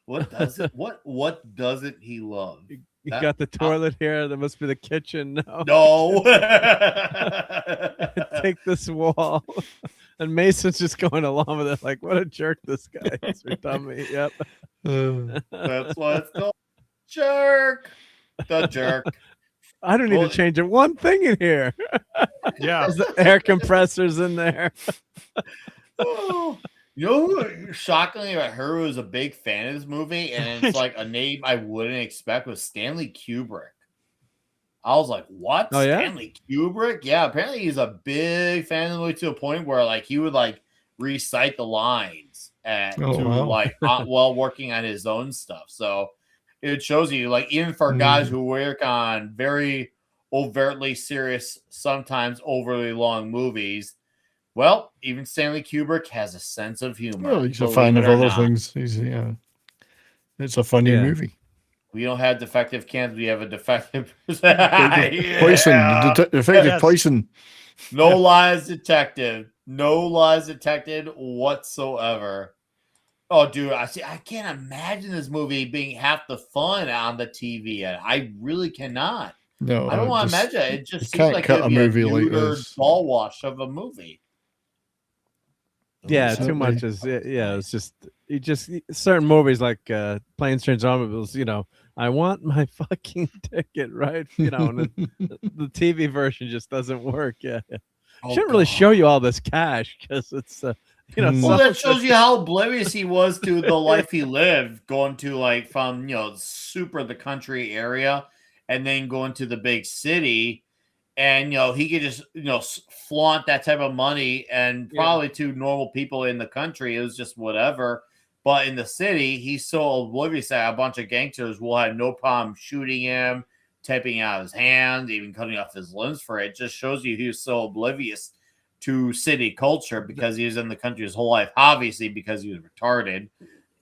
What does it? What doesn't he love? You That- got the toilet here. That must be the kitchen. No. No. Take this wall. And Mason's just going along with it, like, what a jerk this guy is. For dummy. Yep. That's what it's called. Jerk. The jerk. I don't need Well- to change it. One thing in here. Yeah. There's the air compressors in there. Oh. You know who shockingly I heard was a big fan of this movie, and it's like a name I wouldn't expect was Stanley Kubrick. I was like, what? Oh, yeah? Stanley Kubrick? Yeah, apparently he's a big fan of the movie to a point where like he would like recite the lines while working on his own stuff. So it shows you like even for guys who work on very overtly serious, sometimes overly long movies, Well, even Stanley Kubrick has a sense of humor. Well, he's a believe fan it of or other not. things. It's a funny Yeah. movie. We don't have defective cans. We have a defective Poison, Yeah. effective Yes. poison. No lies detected. No lies detected whatsoever. Oh, dude, I can't imagine this movie being half the fun on the TV. I really cannot. No, I don't want to just- imagine it. It you just seems can't like cut it'd a be movie a like neutered this. ball wash of a movie. Yeah, Certainly. too much is yeah. It's just certain movies like Planes, Trains, Automobiles. I want my fucking ticket, right? And the TV version just doesn't work. Yeah, Oh, shouldn't really God. show you all this cash because it's Mm. Well, so- that shows you how oblivious he was to the life he lived, going to like from super the country area, and then going to the big city, and he could just flaunt that type of money, and probably to normal people in the country it was just whatever, but in the city he's so oblivious that a bunch of gangsters will have no problem shooting him, tapping out his hands, even cutting off his limbs for it. It just shows you he was so oblivious to city culture because he was in the country his whole life, obviously because he was retarded.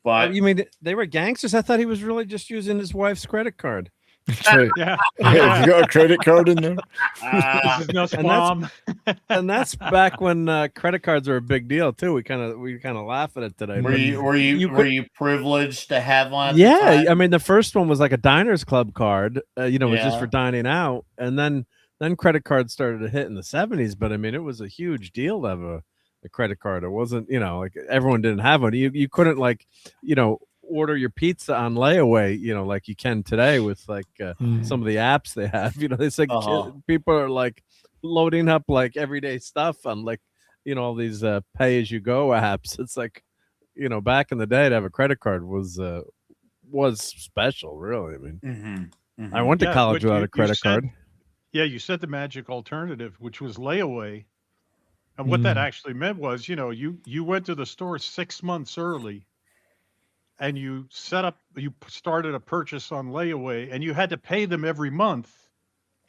But you mean they were gangsters? I thought he was really just using his wife's credit card. That's right. Yeah. Have you got a credit card in there? ah, This is no And that's- spam. And that's back when credit cards were a big deal too. We kind of laugh at it today. were but you could- privileged to have one? At the Yeah, time? I mean the first one was like a diners club card. It was just Yeah. for dining out, and then credit cards started to hit in the 70s. But I mean, it was a huge deal to have a credit card. It wasn't like everyone didn't have one. You couldn't order your pizza on layaway, like you can today with like some of the apps they have. It's like people are like loading up like everyday stuff on like all these pay as you go apps. It's like back in the day to have a credit card was special, really. I mean, Mhm, I mhm. went to Yeah, college but without you- a credit you said- card. Yeah, you said the magic alternative, which was layaway. And what that actually meant was, you went to the store 6 months early and you started a purchase on layaway and you had to pay them every month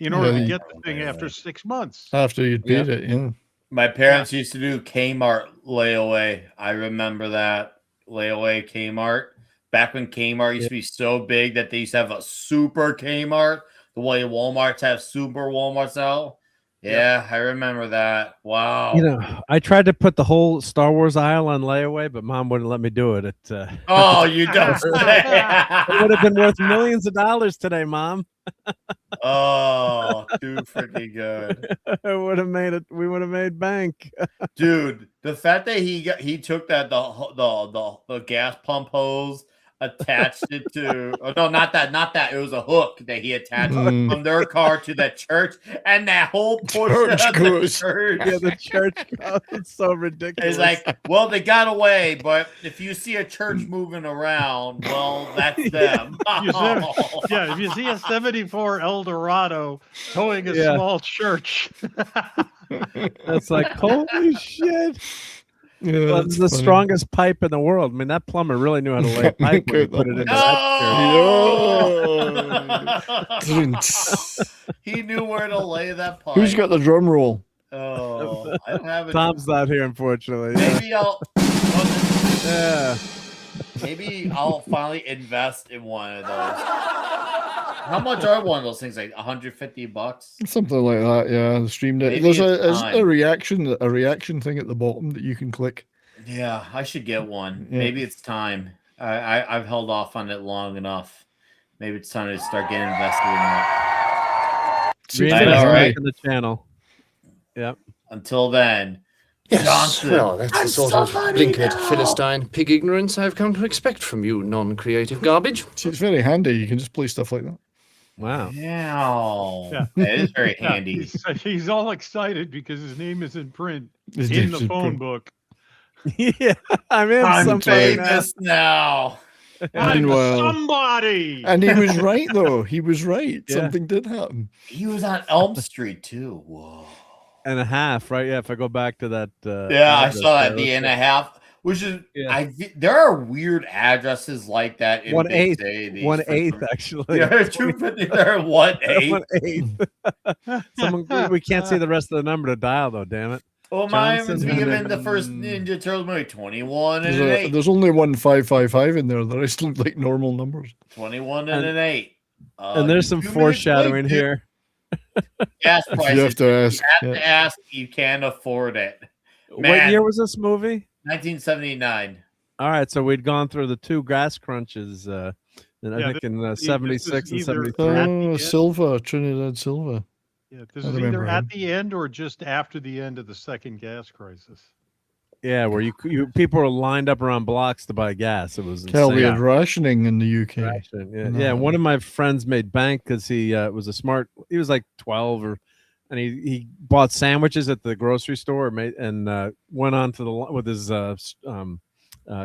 in order to Yeah. get the thing after 6 months. After you'd paid it, yeah. My parents used to do Kmart layaway. I remember that layaway Kmart. Back when Kmart used to be so big that they used to have a super Kmart, the way Walmarts have super Walmarts now. Yeah, I remember that. Wow. I tried to put the whole Star Wars aisle on layaway, but Mom wouldn't let me do it. It Oh, you don't say. would have been worth millions of dollars today, Mom. Oh, too freaking good. It would have made it. We would have made bank. Dude, the fact that he took that the gas pump hose, attached it to no, not that it was a hook that he attached from their car to that church, and that whole portion Church of the goes. church. Yeah, the church. It's so ridiculous. It's like, well, they got away, but if you see a church moving around, well, that's them. Yeah, if you see a 74 Eldorado towing a Yeah. small church. it's like holy shit. Yeah, Well, that's it's the funny. strongest pipe in the world. I mean, that plumber really knew how to lay a pipe when he put it into that church. He knew where to lay that pipe. Who's got the drum roll? Oh, I don't have it. Tom's not here, unfortunately. Maybe Yeah. maybe I'll finally invest in one of those. How much are one of those things? Like $150? Something like that, yeah. The stream deck. Maybe There's it's a time. reaction thing at the bottom that you can click. Yeah, I should get one. Yeah. Maybe it's time. I've held off on it long enough. Maybe it's time to start getting invested in that. Seems I very know, handy. right? In the channel. Yep. Until then, Yes, Johnson. well, that's the I'm sort of somebody blinkered now. Philistine pig ignorance I've come to expect from you non-creative garbage. See, it's very handy. You can just play stuff like that. Wow. Yeah, it is very Yeah, handy. he's all excited because his name is in print His in name's the in phone print. book. Yeah, I'm in I'm somebody now. famous now. I'm Meanwhile- somebody. And he was right, though. He was right. Yeah. Something did happen. He was on Elm Street too. Whoa. And a half, right? Yeah, if I go back to that. Yeah, I address saw there, that the let's and see. a half, which is Yeah. there are weird addresses like that in 1/8, big cities. 1/8 actually. Yeah, 250. They're 1/8. 1/8. Someone, we can't see the rest of the number to dial though. Damn it. Well, mine was Johnson given the first and- Ninja Turtles movie 21 and an 8. There's only one 555 in there. The rest look like normal numbers. 21 and an 8. And there's some 2 minutes foreshadowing late, here. Gas prices. You have to ask. You have yeah. to ask. You can't afford it. What Man. year was this movie? 1979. All right, so we'd gone through the 2 Grass Crunches, and I Yeah, think in this is 76 and either- 73. At the Oh, end. Silva, Trinidad Silva. Yeah, this I is remember either at him. the end or just after the end of the second gas crisis. Yeah, where you people were lined up around blocks to buy gas. It was Hell, we insane. had rationing in the UK. Ration, yeah, No. yeah. One of my friends made bank because he was a smart. He was like 12 and he bought sandwiches at the grocery store and went on to the with his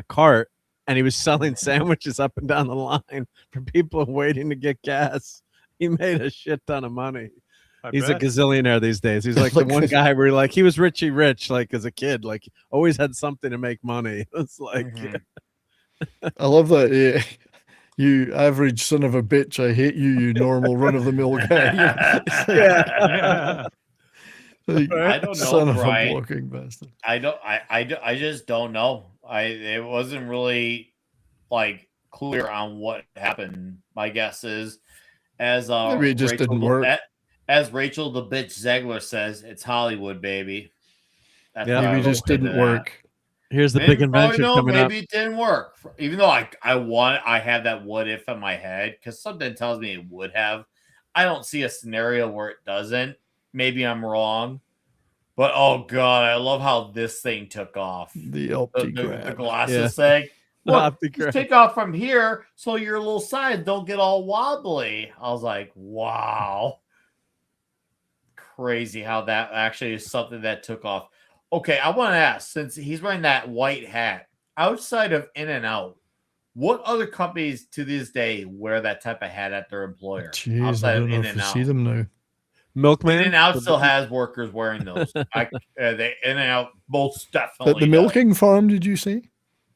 cart, and he was selling sandwiches up and down the line for people waiting to get gas. He made a shit ton of money. He's bet. a gazillionaire these days. He's like the one guy where like he was Richie Rich, like as a kid, like always had something to make money. It's like I love that. You average son of a bitch. I hate you, you normal run of the mill guy. Yeah. Like, I don't know, son of Brian. a blocking bastard. I just don't know. It wasn't really like clear on what happened. My guess is as Maybe it just Rachel didn't the- work. As Rachel the bitch Zegler says, it's Hollywood, baby. That's Yeah. how I Maybe it look just didn't into that. work. here's the Maybe, big invention coming up. maybe it didn't work. Even though I have that what if in my head because something tells me it would have. I don't see a scenario where it doesn't. Maybe I'm wrong, but oh god, I love how this thing took off. The The opti glasses thing. The Look, OptiGrab. just take off from here so your little sides don't get all wobbly. I was like, wow. Crazy how that actually is something that took off. Okay, I want to ask, since he's wearing that white hat, outside of In-N-Out, what other companies to this day wear that type of hat at their employer? Jeez, I outside of don't know if I see them now. Milkman. In-N-Out still has workers wearing those. They In-N-Out most definitely. But the does. milking farm, did you say?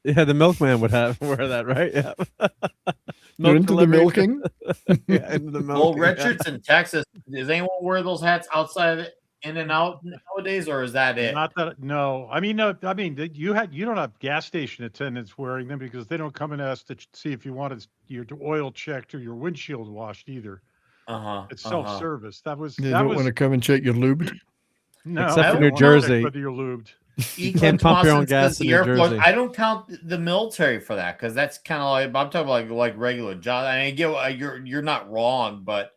Yeah, the milkman would have wear that, right? Yeah. You're Milk into the delivery. milking? Yeah, into the Well, milking. Richardson, Texas. Does anyone wear those hats outside of it, In-N-Out nowadays, or is that it? Not that no. I mean, no. I mean, you don't have gas station attendants wearing them because they don't come and ask to see if you wanted your oil checked or your windshield washed either. It's self-service. That was They that don't was want to come and check your lubed. no. Except I for don't New wanna check Jersey. whether you're lubed. You can't pump your own gas in New Jersey. I don't count the military for that because that's kind of like I'm talking about like regular job. I mean, you're not wrong, but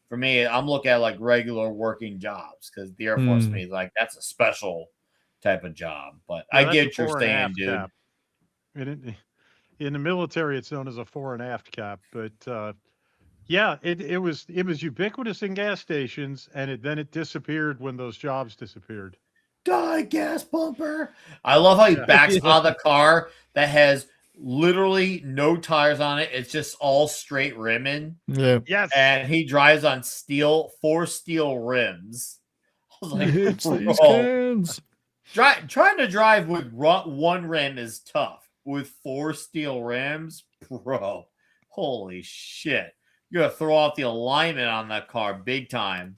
for me, I'm looking at like regular working jobs because the Air Force to me is like that's a special type of job. But Yeah, I that's get a what you're fore and saying, aft dude. cap. In the military, it's known as a fore and aft cap, but yeah, it was ubiquitous in gas stations, and then it disappeared when those jobs disappeared. Die gas bumper. I love how he backs out of the car that has literally no tires on it. It's just all straight rimming. Yeah. Yes, And he drives on four steel rims. I was like, He hits these bro, cans. trying to drive with one rim is tough. With 4 steel rims, bro, holy shit. You're going to throw off the alignment on that car big time.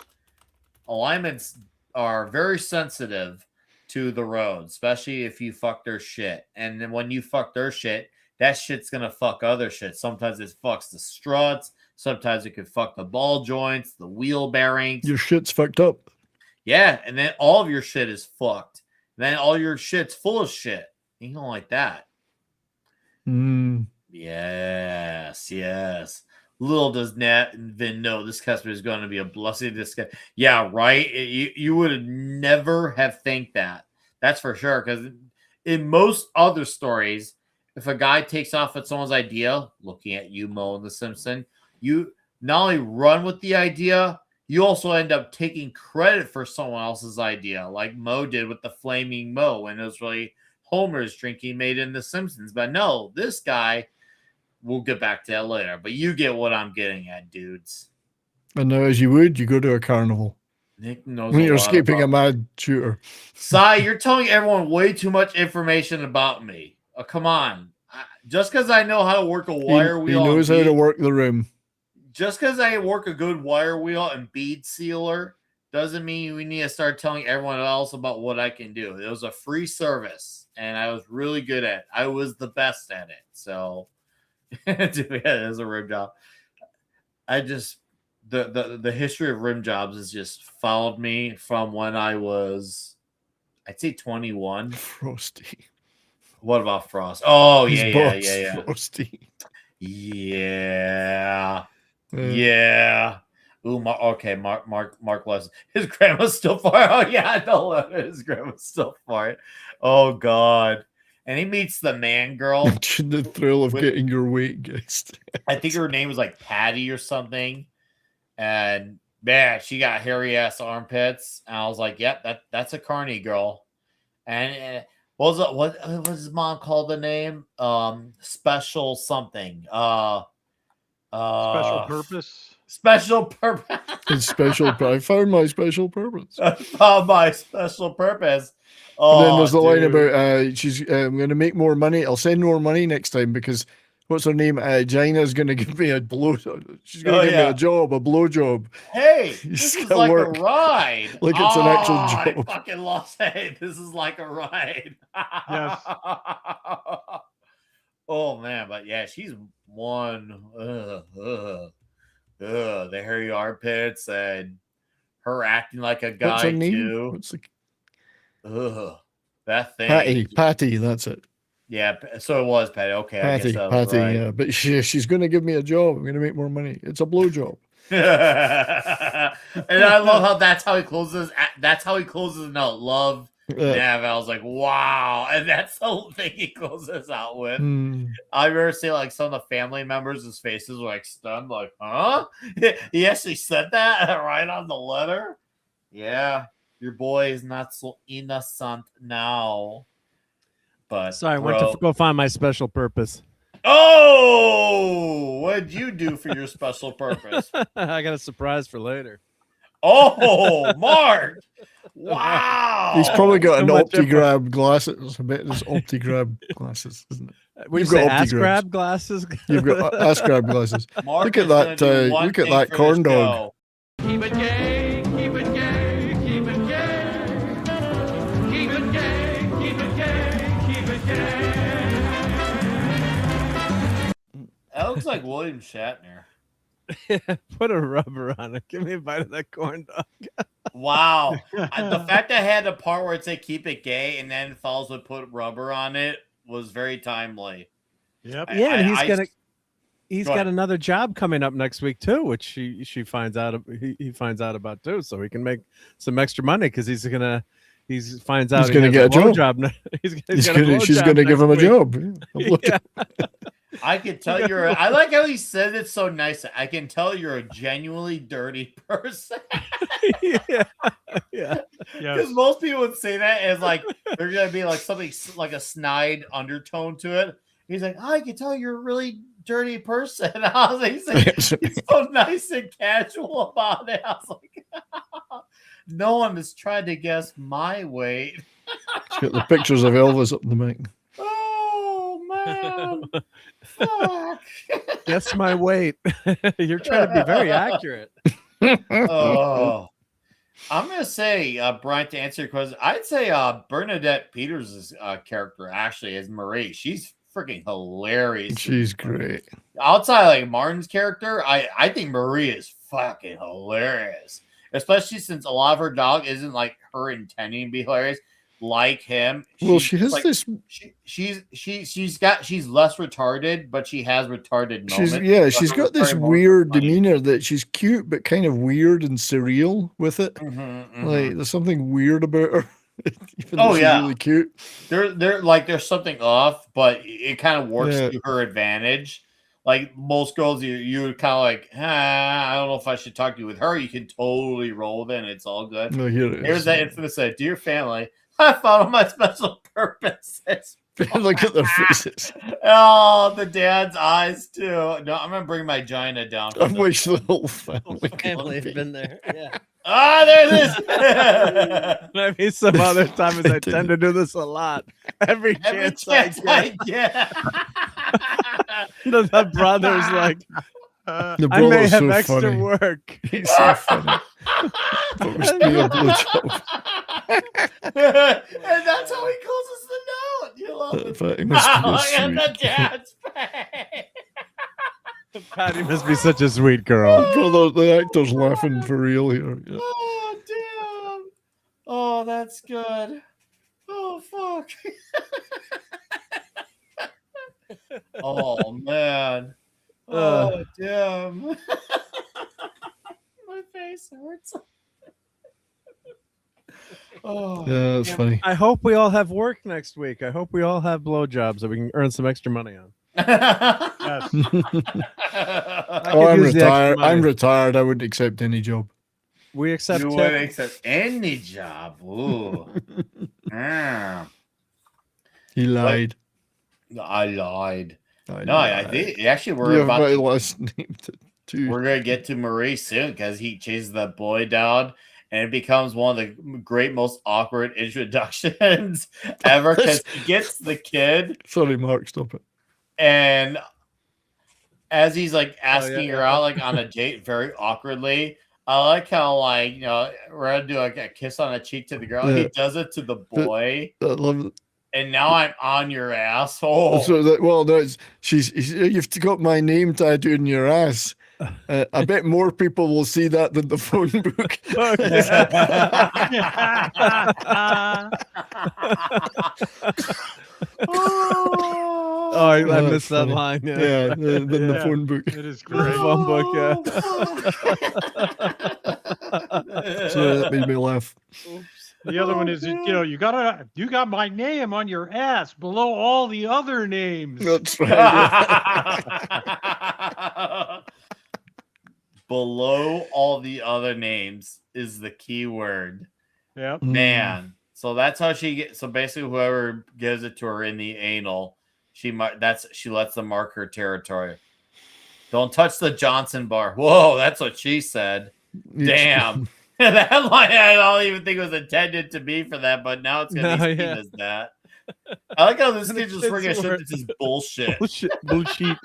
Alignments are very sensitive to the road, especially if you fuck their shit. And then when you fuck their shit, that shit's going to fuck other shit. Sometimes it fucks the struts. Sometimes it could fuck the ball joints, the wheel bearings. Your shit's fucked up. Yeah, and then all of your shit is fucked. Then all your shit's full of shit. You don't like that. Mm. Yes. Little does Nat and Vin know this customer is going to be a blessing. This guy, yeah, right. You would never have think that. That's for sure. Because in most other stories, if a guy takes off with someone's idea, looking at you, Mo, and The Simpsons, you not only run with the idea, you also end up taking credit for someone else's idea, like Mo did with the Flaming Mo, and it was really Homer's drink he made in The Simpsons. But no, this guy. We'll get back to that later, but you get what I'm getting at, dudes. And now, as you would, you go to a carnival. Nick knows When a you're lot escaping a about mad shooter. Sai, you're telling everyone way too much information about me. Come on. Just because I know how to work a wire He wheel. knows and how to work the room. Just because I work a good wire wheel and bead sealer doesn't mean we need to start telling everyone else about what I can do. It was a free service, and I was really good at it. I was the best at it. So, yeah, it was a rim job. I just the history of rim jobs has just followed me from when I was, I'd say 21. Frosty. What about Frost? Oh, His yeah. boss, Frosty. Yeah. Ooh, Mark Leslie. His grandma's still far. Oh, yeah, I know his grandma's still far. Oh, God. And he meets the man girl. The thrill of getting your weight guessed. I think her name was like Patty or something. And man, she got hairy ass armpits. And I was like, yep, that's a carny girl. And what was his mom called the name? Special something. Special purpose. His I found my special purpose. I found my special purpose. And then there's the line dude. about she's I'm going to make more money. I'll send more money next time because what's her name? Gina's going to give me a blow. She's going to give me a job, a blow job. Hey, this is like a ride. Like it's an actual I job. fucking lost it. This is like a ride. Yes. Oh man, but yeah, she's one. The hairy armpits and her acting like a What's guy her name? too. What's the That thing. Patty, that's it. Yeah, so it was Patty. Okay, I guess that was Patty, right. yeah. But she's going to give me a job. I'm going to make more money. It's a blow job. And I love how that's how he closes. That's how he closes a note. Love. Nav. I was like, wow, and that's the whole thing he closes out with. I remember seeing like some of the family members' his faces were like stunned, like, huh? He actually said that right on the letter. Yeah, your boy is not so innocent now. But sorry, I went to go find my special purpose. Oh, what did you do for your special purpose? I got a surprise for later. Oh, Mark! Wow, he's probably got an OptiGrab glasses. I bet it's OptiGrab glasses, isn't it? You've got AskGrab glasses. You've got AskGrab glasses. Look at that! Look at that corn dog. Keep it gay, keep it gay, keep it gay, keep it gay, keep it gay, keep it gay. That looks like William Shatner. Put a rubber on it. Give me a bite of that corn dog. Wow. The fact that I had a part where it said keep it gay and then follows with put rubber on it was very timely. Yep. Yeah, and he's got another job coming up next week too, which she finds out he finds out about too, so he can make some extra money because he finds out he's gonna get a job. She's gonna give him a job. Yeah. I can tell I like how he said it so nice. I can tell you're a genuinely dirty person. Yeah. Because most people would say that as like they're gonna be like something like a snide undertone to it. He's like, I can tell you're a really dirty person. I was like, he's so nice and casual about it. I was like, no one has tried to guess my weight. He's got the pictures of Elvis up in the mic. Oh man. Fuck. Guess my weight. You're trying to be very accurate. Oh, I'm gonna say, Brian, to answer your question, I'd say Bernadette Peters' character actually is Marie. She's freaking hilarious. She's great. Outside like Martin's character, I think Marie is fucking hilarious. Especially since a lot of her dog isn't like her intending to be hilarious. Like him, well, she has like, this. She's less retarded, but she has retarded moments. She's got this weird demeanor that she's cute, but kind of weird and surreal with it. Like there's something weird about her. Even though she's really cute. There's something off, but it kind of works to her advantage. Like most girls, you kind of like, I don't know if I should talk to you. With her, you can totally roll with it, and it's all good. No, Here's that infamous dear family. I found my special purposes. Look at their faces. Oh, the dad's eyes too. No, I'm gonna bring my Gina down. I wish the whole family had been there. Yeah. Ah, there it is. I mean, some other times I tend to do this a lot. Every chance I get. Yeah. The brother's like, The I may brother's have so extra funny. work. He's so funny. But we stay a blowjob. And that's how he closes the note. You love it. But he must be a Look at the sweet kid. dad's face. Patty must be such a sweet girl. The brother, the actor's laughing for real here. Yeah. Oh, damn. Oh, that's good. Oh, fuck. Oh, man. Oh, damn. My face hurts. Oh, Yeah, that's damn. funny. I hope we all have work next week. I hope we all have blowjobs that we can earn some extra money on. Yes. I Oh, could I'm use the extra retired. money. I'm retired. I wouldn't accept any job. We accept You tip. would accept any job. Ooh. Ah. He lied. I lied. I No, I lied. think actually You we're have about my to, last name too. we're gonna get to Marie soon because he chases the boy down and it becomes one of the great, most awkward introductions ever because he gets the kid Sorry, Mark. Stop it. and as he's like asking yeah, her yeah. out like on a date very awkwardly. I like how like we're gonna do like a kiss on the cheek to the girl. Yeah. He does it to the boy, I love it. and now I'm on your asshole. So that, well, no, it's, you've got my name tattooed in your ass. I bet more people will see that than the phone book. Oh, I that's missed that funny. line. Yeah. Yeah, than the Yeah. phone book. It is The great. phone book, yeah. So that made me laugh. The other one is, you got my name on your ass below all the other names. That's right. Below all the other names is the key word. Yeah. Man. So that's how she gets. So basically, whoever gives it to her in the anal, she lets them mark her territory. Don't touch the Johnson bar. Whoa, that's what she said. Damn. That line I don't even think was intended to be for that, but now it's gonna be seen as that. I like how this And the kid just kids freaking were- shit. This is bullshit. Bullshit.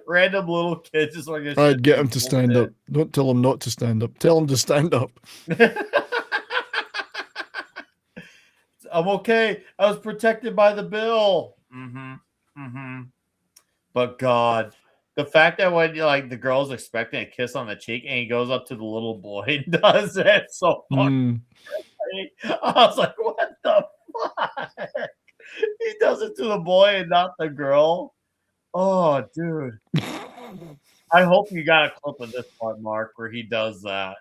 Random little kids just freaking. I'd get him to stand up. Don't tell him not to stand up. Tell him to stand up. I'm okay. I was protected by the bill. But God, the fact that when the girl's expecting a kiss on the cheek and he goes up to the little boy and does it so fucking funny. I was like, what the fuck? He does it to the boy and not the girl. Oh, dude. I hope you got a clip of this part, Mark, where he does that.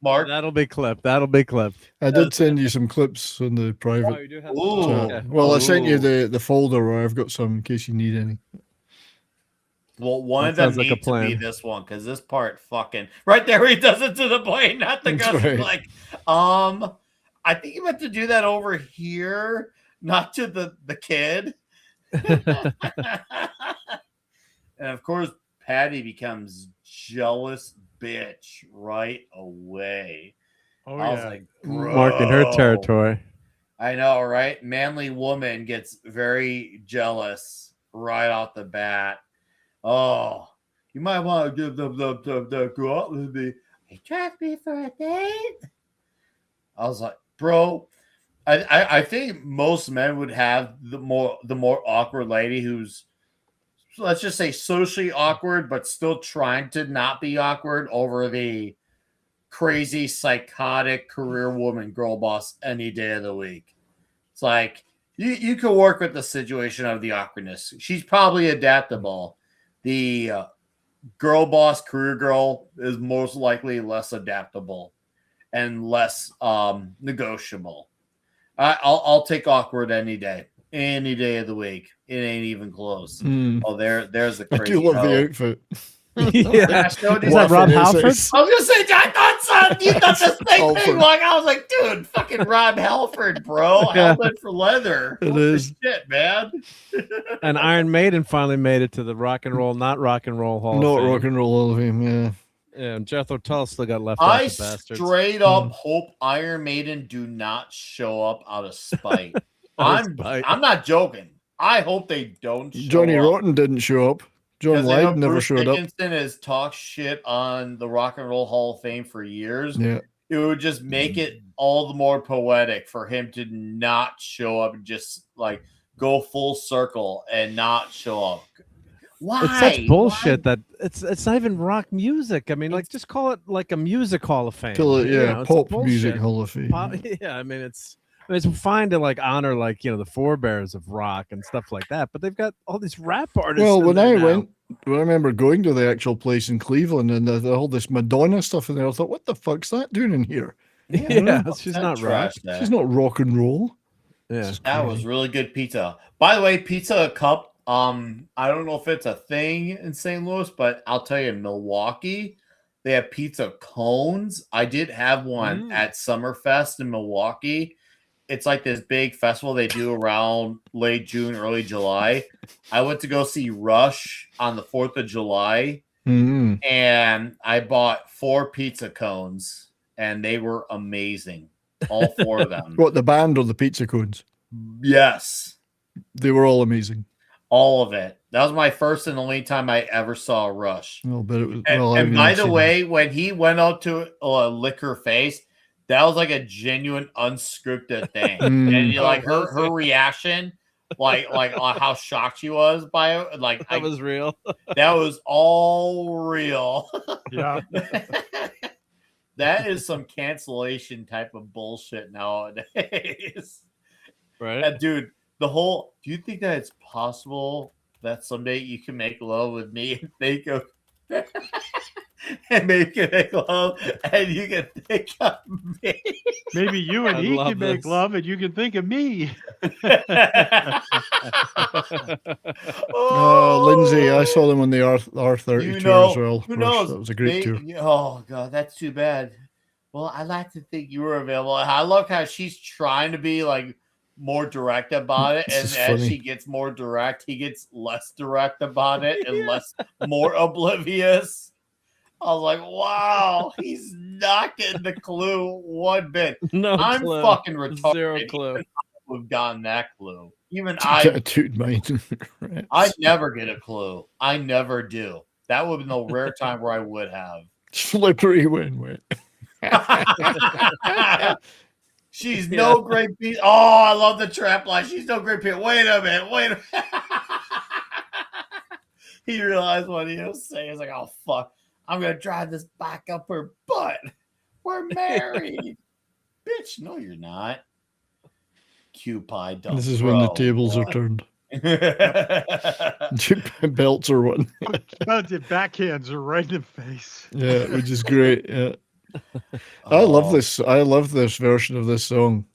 Mark, That'll be clipped. That'll be clipped. I did send you some clips on the private. you do have Ooh. chat. Well, I sent you Ooh. the folder where I've got some in case you need any. well, one That of them sounds like a needs to be plan. this one because this part fucking right there where he does it to the boy, not the That's girl. right. Like, I think you meant to do that over here, not to the kid. And of course, Patty becomes jealous bitch right away. Oh, I was yeah. like, Marking her "Bro." territory. I know, right? Manly woman gets very jealous right off the bat. Oh, you might want to give them the go out with me. He dragged me for a date. I was like, bro, I think most men would have the more awkward lady who's, let's just say, socially awkward, but still trying to not be awkward over the crazy, psychotic career woman girl boss any day of the week. It's like you could work with the situation of the awkwardness. She's probably adaptable. The girl boss career girl is most likely less adaptable and less negotiable. I'll take awkward any day of the week. It ain't even close. Oh, there's the I crazy. do love hoe. the outfit. Yeah. Is that Is that Rob Halford? I was gonna say, I thought so. You thought the same Halford. thing. Like I was like, dude, fucking Rob Halford, bro. Yeah. Helmet for leather. It Holy is. shit, man. And Iron Maiden finally made it to the Rock and Roll Hall Not of Fame. rock and roll Hall of Fame, yeah. Yeah, and Jethro Tull still got left I off the bastards. straight up hope Iron Maiden do not show up out of spite. Out of spite. I'm not joking. I hope they don't. Show Johnny up. Rotten didn't show up. John Because I know Lydon never Bruce showed up. Dickinson has talked shit on the Rock and Roll Hall of Fame for years. Yeah. It would just make it all the more poetic for him to not show up and just like go full circle and not show up. Why? It's such bullshit that it's not even rock music. I mean, like, just call it like a music hall of fame. Till it, You yeah, know, it's pop bullshit. music hall of fame. Yeah, I mean, it's fine to like honor, like, you know, the forebears of rock and stuff like that, but they've got all these rap artists. Well, in when there I now. went, I remember going to the actual place in Cleveland and all this Madonna stuff in there. I thought, what the fuck's that doing in here? yeah, she's not rock. She's not rock and roll. Yeah, That was really good pizza. By the way, Pizza Cup. I don't know if it's a thing in St. Louis, but I'll tell you, in Milwaukee, they have pizza cones. I did have one at Summerfest in Milwaukee. It's like this big festival they do around late June, early July. I went to go see Rush on the 4th of July, and I bought 4 pizza cones, and they were amazing. All 4 of them. What, the band or the pizza cones? Yes. They were all amazing. All of it. That was my first and only time I ever saw Rush. Well, but it was. And, well, and by the way, when he went out to lick her face, that was like a genuine unscripted thing. And you like her reaction, like on how shocked she was by it. Like that was real. That was all real. Yeah. That is some cancellation type of bullshit nowadays. Right. Dude, do you think that it's possible that someday you can make love with me and think of and maybe you can make love and you can think of me? Maybe you and I he love can make this. love and you can think of me. Lindsay, I saw them on the R32 as well. Who Rush. knows? That was a great tour. Oh god, that's too bad. Well, I like to think you were available. I love how she's trying to be like more direct about it, This and is as funny. she gets more direct, he gets less direct about it and more oblivious. I was like, wow, he's not getting the clue one bit. No I'm clue. fucking retarded. Zero clue. We've gotten that clue. Even Dude, mine. Right. I never get a clue. I never do. That would have been the rare time where I would have. Slippery when wet. She's no great piece. Oh, I love the trap line. She's no great piece. Wait a minute. He realized what he was saying. He's like, oh, fuck. I'm going to drive this back up her butt. We're married. Bitch, no, you're not. Cupid. This is when the tables are turned. Belts are one. The backhands are right in the face. Yeah, which is great. Yeah. I love this. I love this version of this song.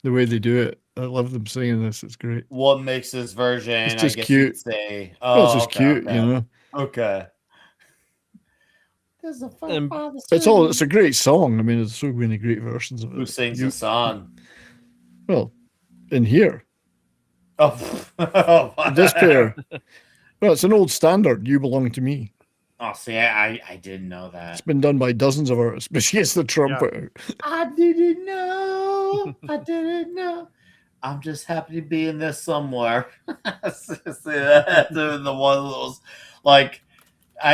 The way they do it. I love them singing this. It's great. What makes this version? It's just I guess cute. you'd say. Well, it's just okay, cute, okay. you know. Okay. There's a fun It's a great song. I mean, there's so many great versions of it. Who sings the song? Well, in here. Oh, This pair. Well, it's an old standard. You Belong to Me. Oh, see, I didn't know that. It's been done by dozens of artists, but she gets the trumpet out. I didn't know. I didn't know. I'm just happy to be in this somewhere. See, that's the one of those, like,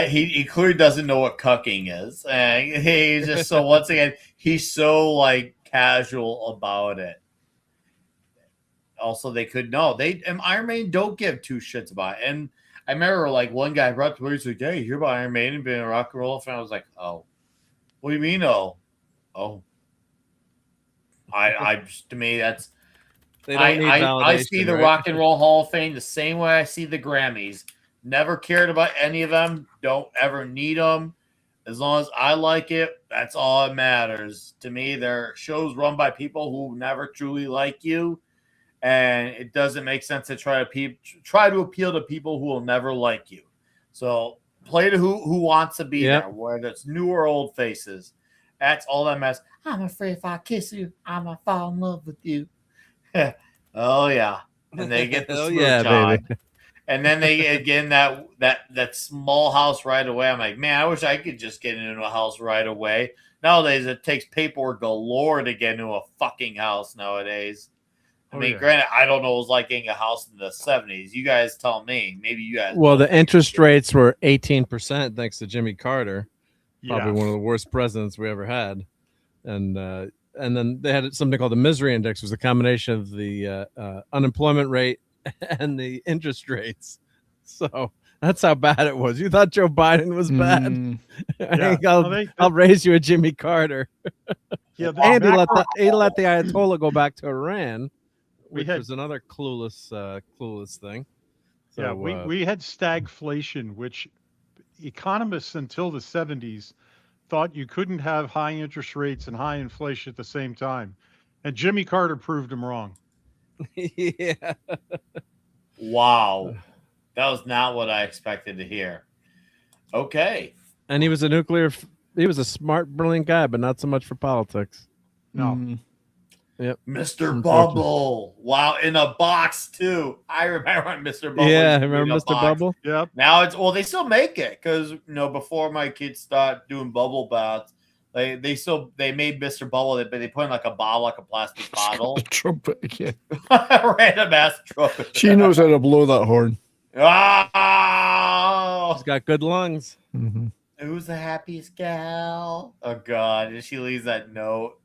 he clearly doesn't know what cucking is. And he's just so, once again, he's so, like, casual about it. Also, they could know. Iron Maiden don't give two shits about it. And I remember, like, one guy brought to me, he's like, hey, you hear about Iron Maiden being a rock and roll fan? I was like, oh. What do you mean, oh? Oh. To me, that's... They don't need I see validation, the right? Rock and Roll Hall of Fame the same way I see the Grammys. Never cared about any of them. Don't ever need them. As long as I like it, that's all that matters. To me, they're shows run by people who never truly like you. And it doesn't make sense to try to appeal to people who will never like you. So play to who wants to be there, whether it's new or old faces. That's all that matters. I'm afraid if I kiss you, I'm gonna fall in love with you. Oh yeah, and they get the smooch on. baby. And then they again that small house right away. I'm like, man, I wish I could just get into a house right away. Nowadays, it takes paperwork galore to get into a fucking house. Nowadays, I mean, granted, I don't know what it was like getting a house in the 70s. You guys tell me. Maybe you guys. Well, the interest rates were 18% thanks to Jimmy Carter, probably one of the worst presidents we ever had, and then they had something called the misery index, which was a combination of the unemployment rate and the interest rates. So that's how bad it was. You thought Joe Biden was bad? I'll raise you a Jimmy Carter. And he let the Ayatollah go back to Iran, which was another clueless thing. So, we had stagflation, which economists until the 70s thought you couldn't have high interest rates and high inflation at the same time. And Jimmy Carter proved them wrong. Yeah. Wow. That was not what I expected to hear. Okay. And he was a smart, brilliant guy, but not so much for politics. No. Yep. Mr. Bubble. Wow, in a box too. I remember when Mr. Bubble. Yeah, remember Mr. Bubble? Yep. Now they still make it because before my kids start doing bubble baths, they made Mr. Bubble, but they put in like a bottle, like a plastic bottle. The trumpet again. Random ass trumpet. She knows how to blow that horn. Oh, She's got good lungs. Mm-hmm. Who's the happiest gal? Oh God, and she leaves that note.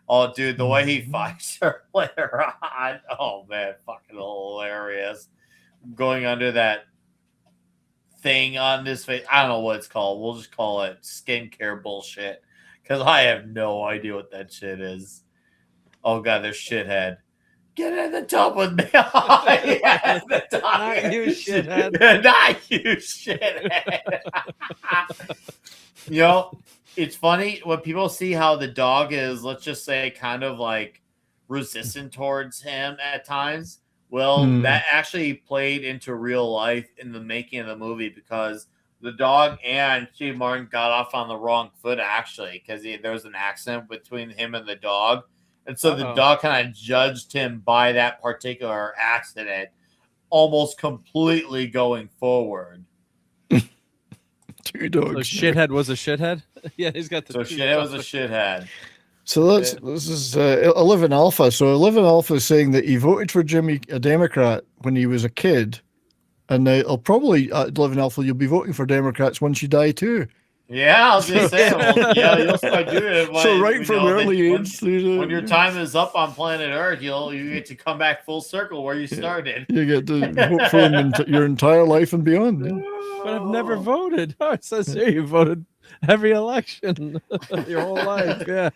Oh, dude, the way he fights her later on. Oh man, fucking hilarious. Going under that thing on this face. I don't know what it's called. We'll just call it skincare bullshit. Because I have no idea what that shit is. Oh God, there's shithead. Get in the tub with me. Yes, Not you, shithead. Not you, shithead. It's funny when people see how the dog is, let's just say, kind of like resistant towards him at times. Well, that actually played into real life in the making of the movie because the dog and Steve Martin got off on the wrong foot, actually, because there was an accident between him and the dog. And so the dog kind of judged him by that particular accident, almost completely going forward. Two dogs. So shithead was a shithead? Yeah, he's got the. So shithead was a shithead. So this is 11 Alpha. So 11 Alpha is saying that he voted for Jimmy, a Democrat, when he was a kid. And now it'll probably, at 11 Alpha, you'll be voting for Democrats once you die too. Yeah, I was going to say, you'll start doing it. So right from early age. When your time is up on planet Earth, you get to come back full circle where you started. You get to vote for them your entire life and beyond. Yeah. But I've never voted. Oh, it says here you voted every election your whole life. Yeah.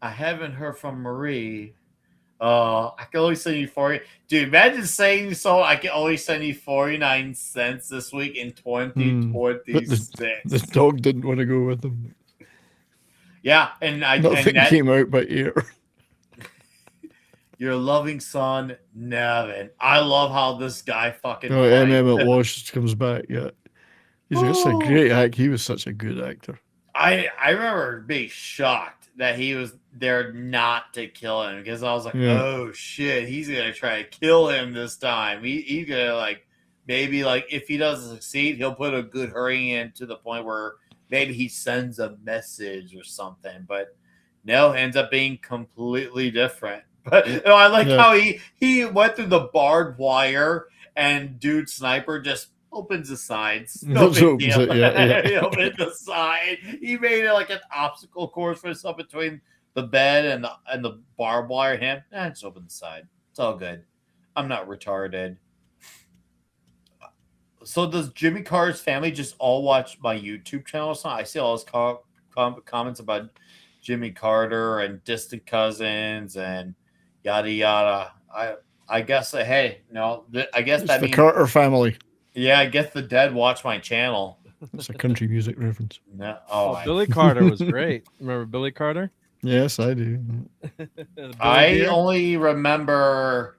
I haven't heard from Marie. I can only send you 40. Dude, imagine saying so. I can only send you 49 cents this week in 2026. The dog didn't want to go with them. Yeah, and nothing came out by ear. Your loving son, Nevin. I love how this guy fucking. Oh, Emmett Walsh comes back. Yeah, he's a great act. He was such a good actor. I remember being shocked that he was there not to kill him because I was like, oh shit, he's gonna try to kill him this time. He's gonna maybe if he doesn't succeed, he'll put a good hurry in to the point where maybe he sends a message or something. But no, ends up being completely different. But I like how he went through the barbed wire and dude sniper just opens the sides. No big deal. He opened the side. He made it like an obstacle course for himself between the bed and the barbed wire. Him, just open the side. It's all good. I'm not retarded. So does Jimmy Carter's family just all watch my YouTube channel or something? I see all his comments about Jimmy Carter and distant cousins and yada yada. I guess I guess it's that the means Carter family. Yeah, I guess the dead watch my channel. That's a country music reference. No. Billy Carter was great. Remember Billy Carter? Yes, I do. I only remember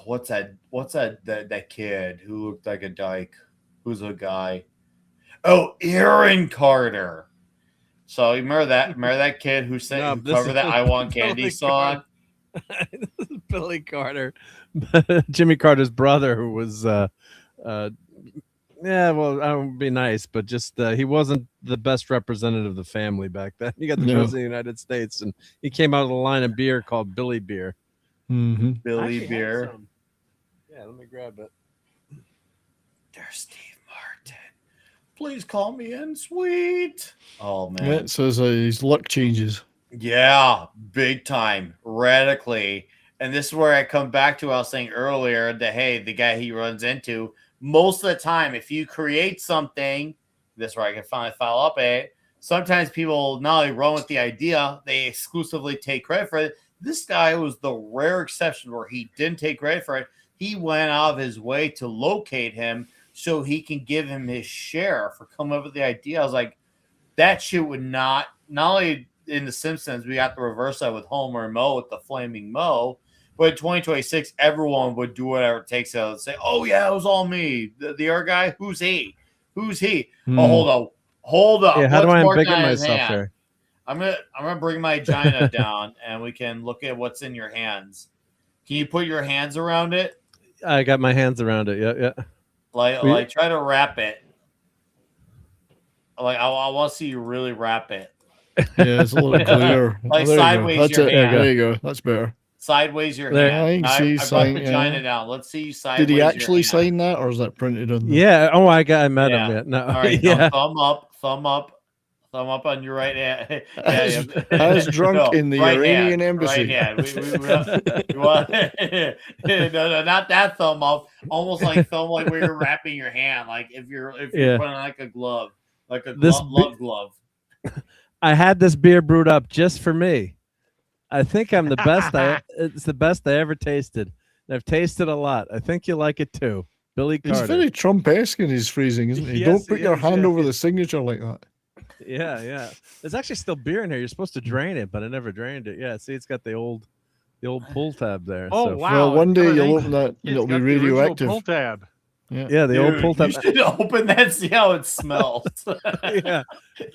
what's that kid who looked like a dyke? Who's a guy? Oh, Aaron Carter. So you remember that kid who covered that I Want Candy song? This is Billy Carter, Jimmy Carter's brother, who was I would be nice, but just he wasn't the best representative of the family back then. You got the president of the United States, and he came out of the line of beer called Billy Beer. Mm-hmm. Billy Actually, Beer. have some. Yeah, let me grab it. There's Steve Martin. Please call me in, sweet. Oh man. Yeah, it says his luck changes. Yeah, big time, radically. And this is where I come back to what I was saying earlier that, hey, the guy he runs into, most of the time, if you create something, this is where I can finally follow up at it. Sometimes people not only run with the idea, they exclusively take credit for it. This guy was the rare exception where he didn't take credit for it. He went out of his way to locate him so he can give him his share for coming up with the idea. I was like, that shit would not only in The Simpsons, we got the reverse of with Homer and Moe with the flaming Moe, but in 2026, everyone would do whatever it takes to say, oh, yeah, it was all me. The other guy, who's he? Who's he? Oh, hold up. Yeah, how do Let's I mark embiggen down his myself hand. here? I'm gonna bring my vagina down and we can look at what's in your hands. Can you put your hands around it? I got my hands around it. Yeah, yeah. Like try to wrap it. Like I want to see you really wrap it. Yeah, it's a little clearer. Like There you go. sideways That's your it. hand. There you go. That's better. Sideways your There. hand. I can see I brought sign- vagina yeah. down. Let's see you sideways. Did he your actually hand. sign that, or is that printed on? The... Yeah. Oh, I met Yeah. him. Yeah. No. All right. Yeah. Thumb up on your right hand. As drunk in the Iranian embassy. Right hand. We want, no, not that thumb up. Almost like thumb, like where you're wrapping your hand, like if you're Yeah. putting like a glove, like a This glove. I had this beer brewed up just for me. I think I'm the best. It's the best I ever tasted. And I've tasted a lot. I think you like it too, Billy He's Carter. very Trump-esque in his phrasing, isn't he? Yes, Don't put he your is, hand yeah. over the signature like that. Yeah, yeah. There's actually still beer in here. You're supposed to drain it, but I never drained it. Yeah, see, it's got the old pull tab there. Oh, so. wow. Well, one day Everything- you'll open that, and It's it'll be got the original radioactive. Pull tab. Yeah, the old Dude, pull tab. You should open that and see how it smells. yeah,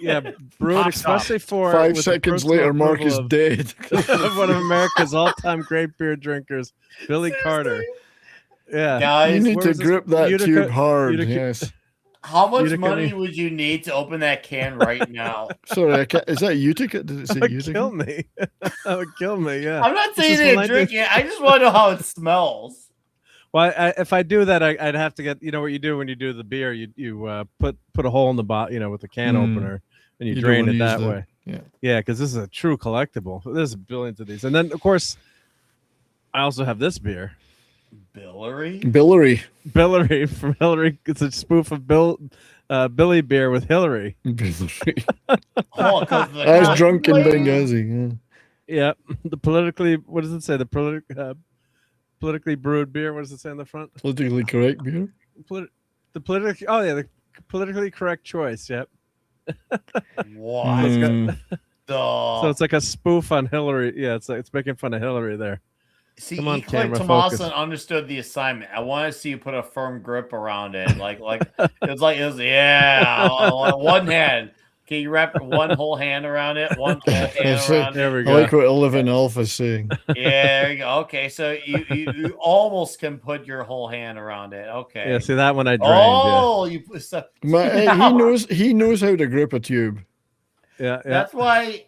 yeah. Brewed Pop top. especially for 5 with the seconds personal later, Mark is approval of- dead. of one of America's all-time great beer drinkers, Billy Carter. Yeah, Guys, You need where to was this? grip that Utica- tube hard. Utica- Yes. how much Utica- money would you need to open that can right now? Sorry, I can't, is that Utica? Did it say That would Utica? kill me. That would kill me. Yeah. I'm not This saying is they when I drink did- it. I just want to know how it smells. Well, if I do that, I'd have to get. You know what you do when you do the beer? You put a hole in the bottle, with a can opener, and you You drain don't it wanna that use the- way. Yeah. Yeah, because this is a true collectible. There's billions of these, and then of course, I also have this beer, Billery? Billery. Billery from Hillary. It's a spoof of Billy beer with Hillary. Billery. Oh, 'cause the As con- drunk in Benghazi. Yeah, the politically. What does it say? The politically brewed beer. What does it say on the front? Yeah. Politically correct beer. The politically. Oh yeah, the politically correct choice. Yep. What Mm. the? So it's like a spoof on Hillary. Yeah, it's making fun of Hillary there. See, Come on, Equate camera, Tomasin focus. understood the assignment. I want to see you put a firm grip around it. Like it was yeah, on one hand. Can you wrap one whole hand around it? One whole hand That's it. around it. There we I go. like what 11 Alpha is saying. Yeah, there you go. Okay, so you almost can put your whole hand around it. Okay. Yeah, see that one I drained. Oh, you put stuff. He knows how to grip a tube. Yeah, yeah. That's why,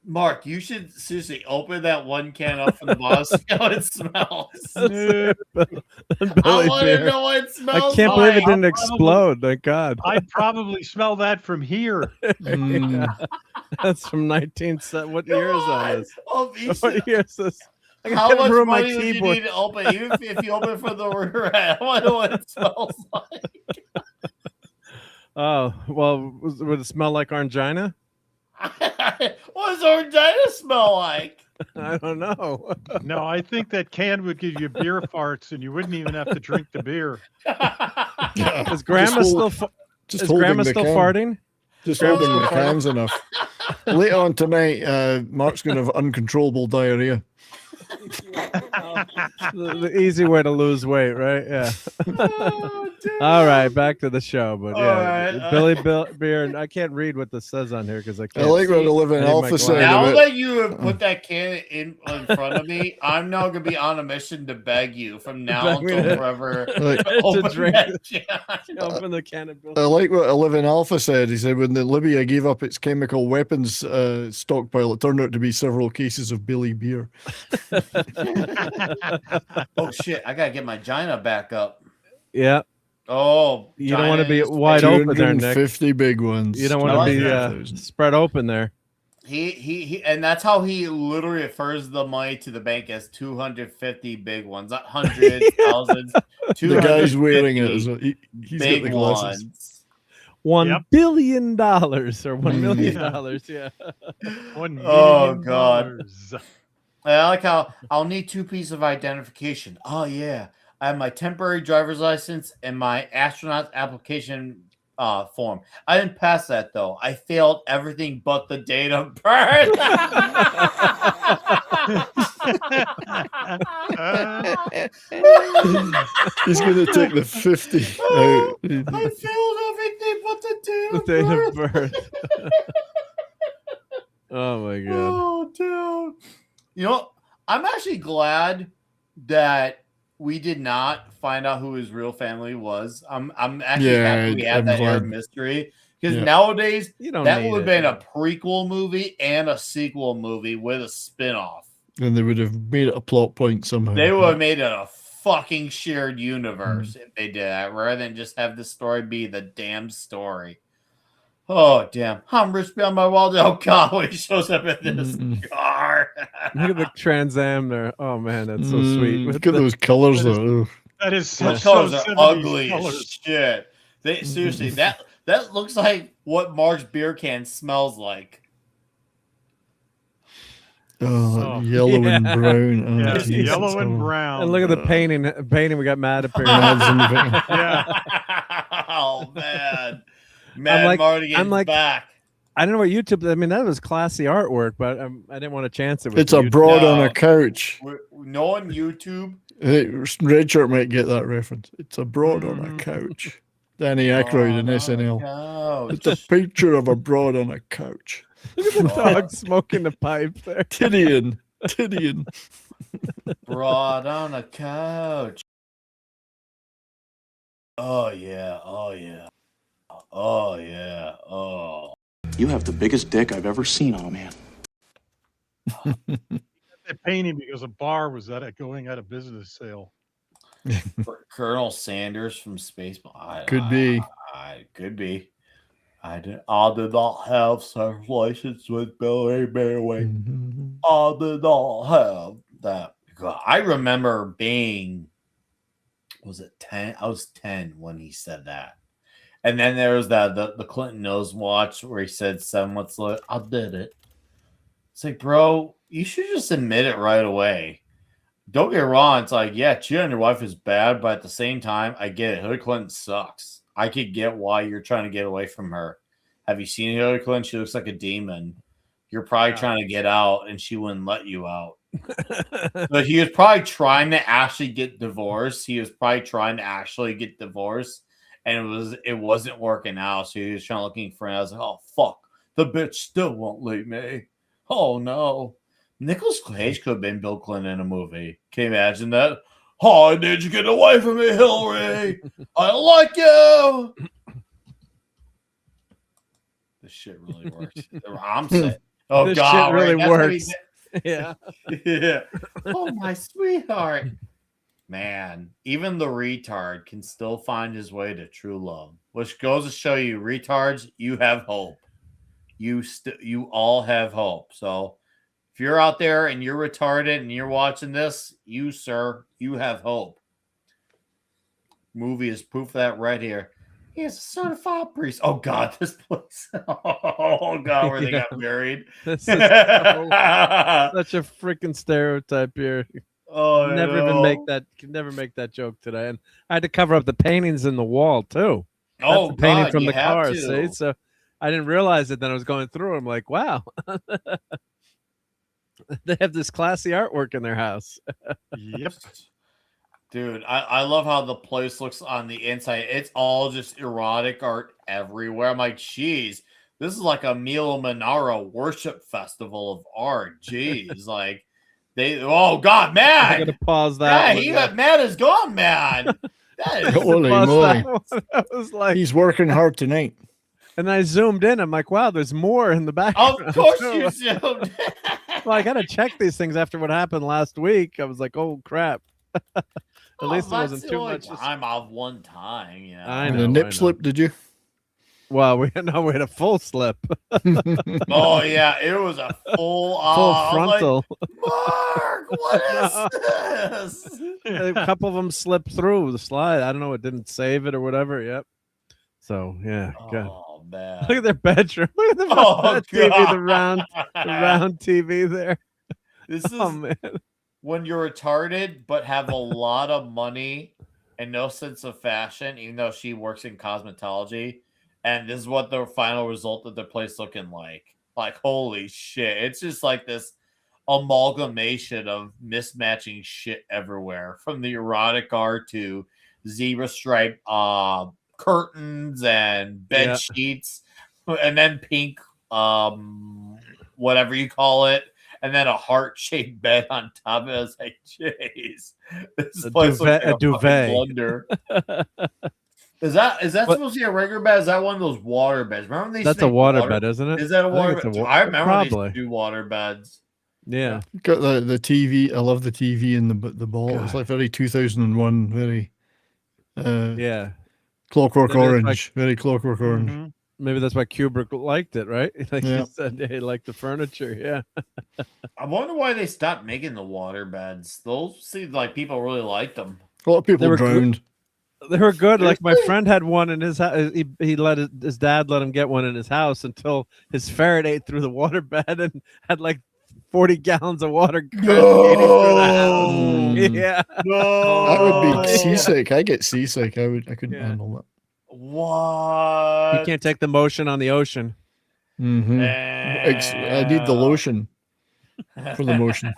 Mark, you should seriously open that one can up from the bottom, see how it smells. I Billy want to beer. know what it I smells can't believe it like. didn't explode. Thank God. I'd probably smell that from here. Mm. That's from 19. What Come year is on. that? Oh, you should- What year is this? I how gotta much ruin my money would you keyboard. need to open? Even if you open from the right, I want to know what it smells like. Oh, well, would it smell like Orangina? What does Orangina smell like? I don't know. No, I think that can would give you beer farts, and you wouldn't even have to drink the beer. Yeah. Is Grandma Just still hold- fa- Just is holding Grandma the still can. farting? Just Grandma's holding the still farting? cans enough. Later on tonight, Mark's going to have uncontrollable diarrhea. The easy way to lose weight, right? Yeah. Oh, All right, back to the show. But All yeah, right, Billy Beer, and I can't read what this says on here because I I can't. like what see. 11 I need my Alpha said glasses. Now about that you have put that can in front of me, I'm now gonna be on a mission to beg you from now Beg me until to- forever Like, to open drink that it. can. Open the can of Billy. I like what 11 Alpha said. He said when the Libya gave up its chemical weapons stockpile, it turned out to be several cases of Billy beer. Oh shit! I gotta get my Gina back up. Yeah, Oh, you don't want to be Gina is wide big. open there, Nick. 250 big ones. You don't want I to be like that. 250,000. spread open there. He, and that's how he literally refers the money to the bank as 250 big ones, not hundreds, thousands. The guy's wearing it 250 as well. He's got big the glasses. ones. $1 billion or $1 million. Yeah. Yeah. $1 million. Oh, God. I like how I'll need 2 pieces of identification. Oh yeah, I have my temporary driver's license and my astronaut application form. I didn't pass that though. I failed everything but the date of birth. He's going to take the 50 out. I failed everything but the date The of date of birth. birth. Oh my god. Oh, dude. You know, I'm actually glad that we did not find out who his real family was. I'm actually Yeah, happy we had I'm that air glad. mystery because Yeah. nowadays You don't that need would have it. been a prequel movie and a sequel movie with a spin-off. And they would have made it a plot point somehow. They would have made it a fucking shared universe Mm. if they did that, rather than just have the story be the damn story. Oh damn! I'm rich beyond my wildest. Oh god, when he shows up in this Mm-mm. car. Look at the Trans Am there. Oh man, that's so sweet. With Look at the- those colors That is- though. That is Those so colors are 70s ugly as colors. shit. They seriously that looks like what Mark's beer can smells like. Oh, Oh. yellow and Yeah. brown. Oh, Yeah, Jesus. yellow and Oh. brown. and look at the painting. We got Mad up here. Mads in the back. Yeah. Oh man, Mad like- Mardigan's I'm like- back. I don't know what YouTube. I mean, that was classy artwork, but I didn't want to chance it. With It's a YouTube. broad on No. a couch. No on YouTube. Red Shirt might get that reference. It's a broad on a couch. Danny Aykroyd in SNL. SNL. It's a picture of a broad on a couch. Look at the dog smoking the pipe there. Tyrion. Tyrion. Broad on a couch. Oh yeah. Oh yeah. Oh yeah. Oh. You have the biggest dick I've ever seen on a man. They're painting because a bar was going out of business sale. Colonel Sanders from Spaceball. Could be. Could be. I did not have sex relations with Billy Beerway. Mhm. I did not have that. God, I remember being, was it 10? I was 10 when he said that. And then there was the Clinton Knows watch where he said 7 months later, I did it. It's like, bro, you should just admit it right away. Don't get me wrong. It's like, yeah, cheating on your wife is bad, but at the same time, I get it. Hillary Clinton sucks. I could get why you're trying to get away from her. Have you seen Hillary Clinton? She looks like a demon. You're probably Yeah. trying to get out, and she wouldn't let you out. But he was probably trying to actually get divorced. And it wasn't working out. So he was trying looking for it. I was like, oh fuck, the bitch still won't leave me. Oh no. Nicolas Cage could have been Bill Clinton in a movie. Can you imagine that? Oh, did you get away from me, Hillary? I don't like you. This shit really works. I'm saying, oh This god, shit really right? That's what he works. Yeah. yeah. Oh, my sweetheart. Man, even the retard can still find his way to true love, which goes to show you, retards, you have hope. You all have hope. So if you're out there and you're retarded and you're watching this, you, sir, you have hope. Movie is proof of that right here. He is a certified priest. Oh, God, this place. Oh, God, where they got married. This is such a freaking stereotype here. Oh, Never even could never make that joke today. And I had to cover up the paintings in the wall too. Oh, That's the painting God, from you the have car. to. See, so I didn't realize it. Then I was going through. I'm like, wow, they have this classy artwork in their house. Yep. Dude, I love how the place looks on the inside. It's all just erotic art everywhere. I'm like, geez, this is like a Milo Manara worship festival of art. Jeez, like oh God, I man. gotta pause that. Man is gone, man. That is Holy Pause moly. that one. I was like, He's working hard tonight. and I zoomed in. I'm like, wow, there's more in the background. of course too. you zoomed. Well, I gotta check these things after what happened last weat. I was like, oh crap. At least it wasn't too much. I'm off one time, you know. I And know, a I nip know. slip, did you? Well, we had a full slip, Oh yeah, it was a full full frontal. Mark, what is this? A couple of them slipped through the slide. I don't know. It didn't save it or whatever. Yep. So yeah, good. Oh man. Look at their bedroom. Look at the Oh, TV, the God. round TV there. This is Oh man. when you're retarded but have a lot of money and no sense of fashion, even though she works in cosmetology. And this is what the final result of the place looking like. Like, holy shit. It's just like this amalgamation of mismatching shit everywhere. From the erotic art to zebra stripe curtains and bed Yeah. sheets. And then pink whatever you call it. And then a heart-shaped bed on top of it. I was like, jeez. This A place looks duvet- like a duvet. blunder. Is that What- supposed to be a regular bed? Is that one of those water beds? Remember when they used That's to a make water bed, isn't it? Is that a I think water it's a bed? wa- I remember when they probably. used to do water beds. Yeah. Got the TV. I love the TV and the ball. It's God. like very 2001, very Yeah. Clockwork It is like- Orange, very Clockwork Orange. Mhm. Maybe that's why Kubrick liked it, right? Like Yeah. he said, he liked the furniture. Yeah. I wonder why they stopped making the water beds. Those seem like people really liked them. A lot of people were drowned. They were good. Like my Seriously? friend had one in his house. He let his dad let him get one in his house until his ferret ate through the water bed and had like 40 gallons of water cascading through the house. Mm. Yeah. No, I would be seasick. I get seasick. I couldn't Yeah. handle that. What? You can't take the motion on the ocean. Hmm I need the lotion for the motion.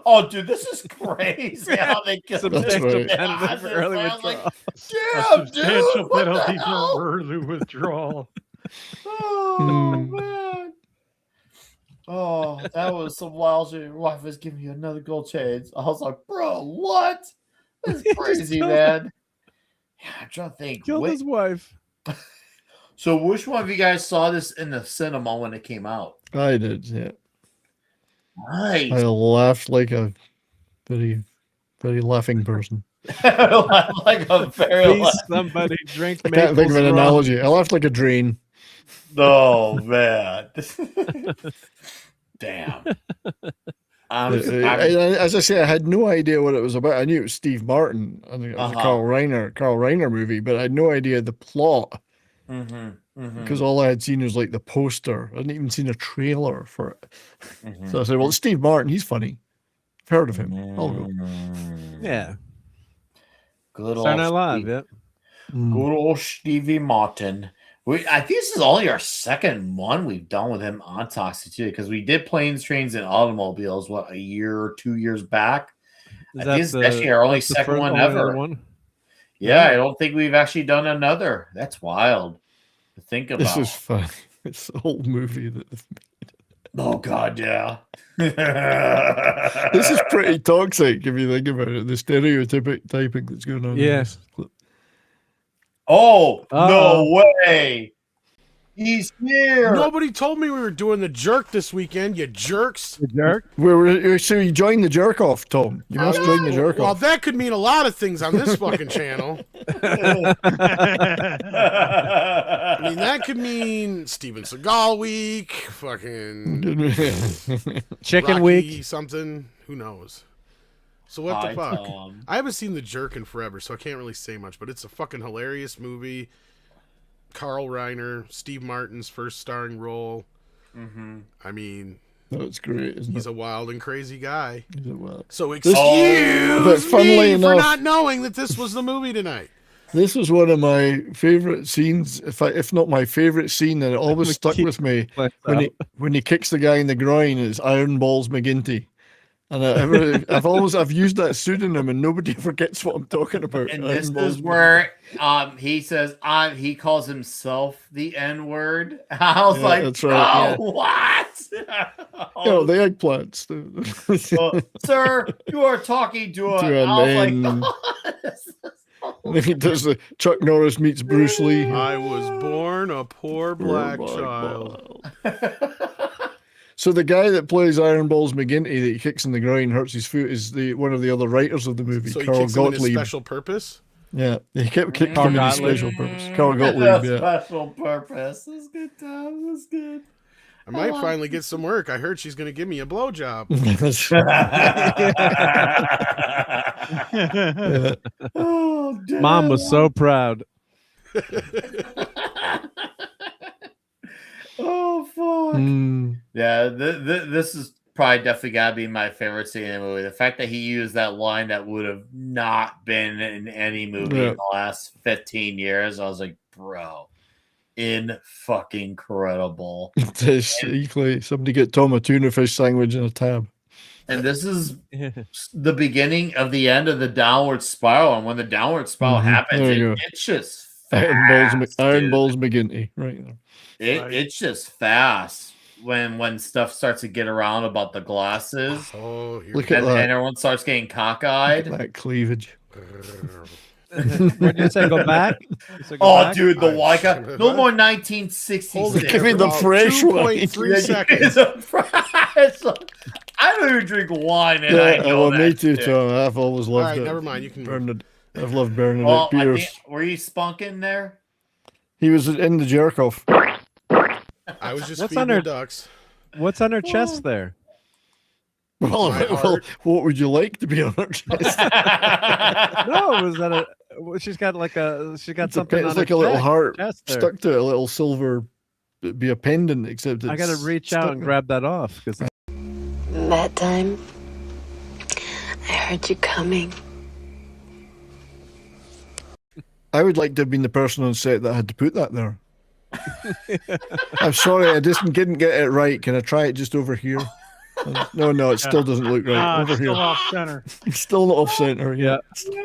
Oh, dude, this is crazy how they killed Substantial right. penalty for early I was like, withdrawal. A damn, dude, substantial what the penalty hell? for early withdrawal. Oh Hmm. man. Oh, that was some wild shit. Your wife is giving you another gold chain. I was like, bro, what? That's crazy, killed man. Yeah, I'm trying to think. Killed his wife. So which one of you guys saw this in the cinema when it came out? I did. Yeah, Nice. I laughed like a very, very laughing person. Like a very Please, somebody drink I can't think of an maple straw. analogy. I laughed like a drain. Oh man. Damn. As I say, I had no idea what it was about. I knew it was Steve Martin. I think it was a Carl Reiner movie, but I had no idea the plot because all I had seen was like the poster. I hadn't even seen a trailer for it. So I said, "Well, it's Steve Martin. He's funny. I've heard of him. I'll go." Yeah. Good old Saturday Night Live. Steve- Yeah. Good old Stevie Martin. I think this is only our second one we've done with him on Toxic Tuesday because we did Planes, Trains, and Automobiles, what, a year or 2 years back? I think this is actually our only the second first- one only other ever. one? Yeah, I don't think we've actually done another. That's wild to think about. This is fun. It's the whole movie that Oh, God, yeah. this is pretty toxic if you think about it. The stereotyping that's going on. in Yeah. this clip. Oh, Uh-oh. no way. He's here. Nobody told me we were doing the jerk this weekend, you jerks. The jerk. So you joined the jerk off, Tom. You must join the jerk Well, off. that could mean a lot of things on this fucking channel. I mean, that could mean Steven Seagal week, fucking Chicken Rocky week. something. Who knows? So what the Hi, fuck? Tom. I haven't seen The Jerk in forever, so I can't really say much. But it's a fucking hilarious movie. Carl Reiner, Steve Martin's first starring role. I mean, That's great, isn't he's it? a wild and crazy guy. Is it well? So But excuse funnily me for enough- not knowing that this was the movie tonight. This was one of my favorite scenes, if not my favorite scene, and it always stuck with me when he kicks the guy in the groin. It's Iron Balls McGinty, And I've used that pseudonym, and nobody forgets what I'm talking about. And Iron this Balls is where he says he calls himself the N-word. I was Yeah, like, that's right, oh, what? Oh, the eggplants. Sir, you are talking to a. To a I was man. like, oh, this is so He does the Chuck Norris meets Bruce Lee. I was born a poor black Poor child. So the guy that plays Iron Balls McGinty that he kicks in the groin, hurts his foot, is one of the other writers of the movie, So he Carl kicks him in his Gottlieb. special purpose? Yeah, he kept kicking Carl him in his Gottlieb. special purpose. Carl That's Gottlieb, yeah. special purpose. This is good time. This is good. I might finally get some work. I heard she's going to give me a blowjob. Yeah. Oh, damn. Mom was so proud. Oh, fuck. Mm. Yeah, this is probably definitely got to be my favorite scene in the movie. The fact that he used that line that would have not been in any movie Yeah. in the last 15 years. I was like, bro, fucking incredible. It is. Somebody get Tom a tuna fish sandwich and a tab. And this is the beginning of the end of the downward spiral. And when the downward spiral Mhm. happens, There you go. it's just Iron fast, dude. Balls McGinty, right there. It's just fast when stuff starts to get around about the glasses. Oh, here Look we at And, that. and everyone starts getting cockeyed. That cleavage. go. What did you say? Go back? You said go Oh, back? dude, the I- Waka. No more Hold 1966. it Give me for the about fresh one. 2.3 seconds. I don't even drink wine, and I Yeah, know well, that me too, shit. Tom. I've always All loved right, it. never mind. You can. Bernard, I've loved Bernadette Well, I Pierce. think, were you spunking there? He was in the jerk off. I was just What's feeding on her- the ducks. What's on her chest there? Well, My well, heart. what would you like to be on her chest? No, was that a? She's got like a. She got It's, something. it's on like her a little chest- heart chest there. stuck to a little silver, it'd be a pendant, except it's I gotta reach out stuck and there. grab that off because That time, I heard you coming. I would like to have been the person on set that had to put that there. I'm sorry, I just didn't get it right. Can I try it just over here? No, it still doesn't look right. Over Still here. off center. It's still not off center. Yeah. Yeah.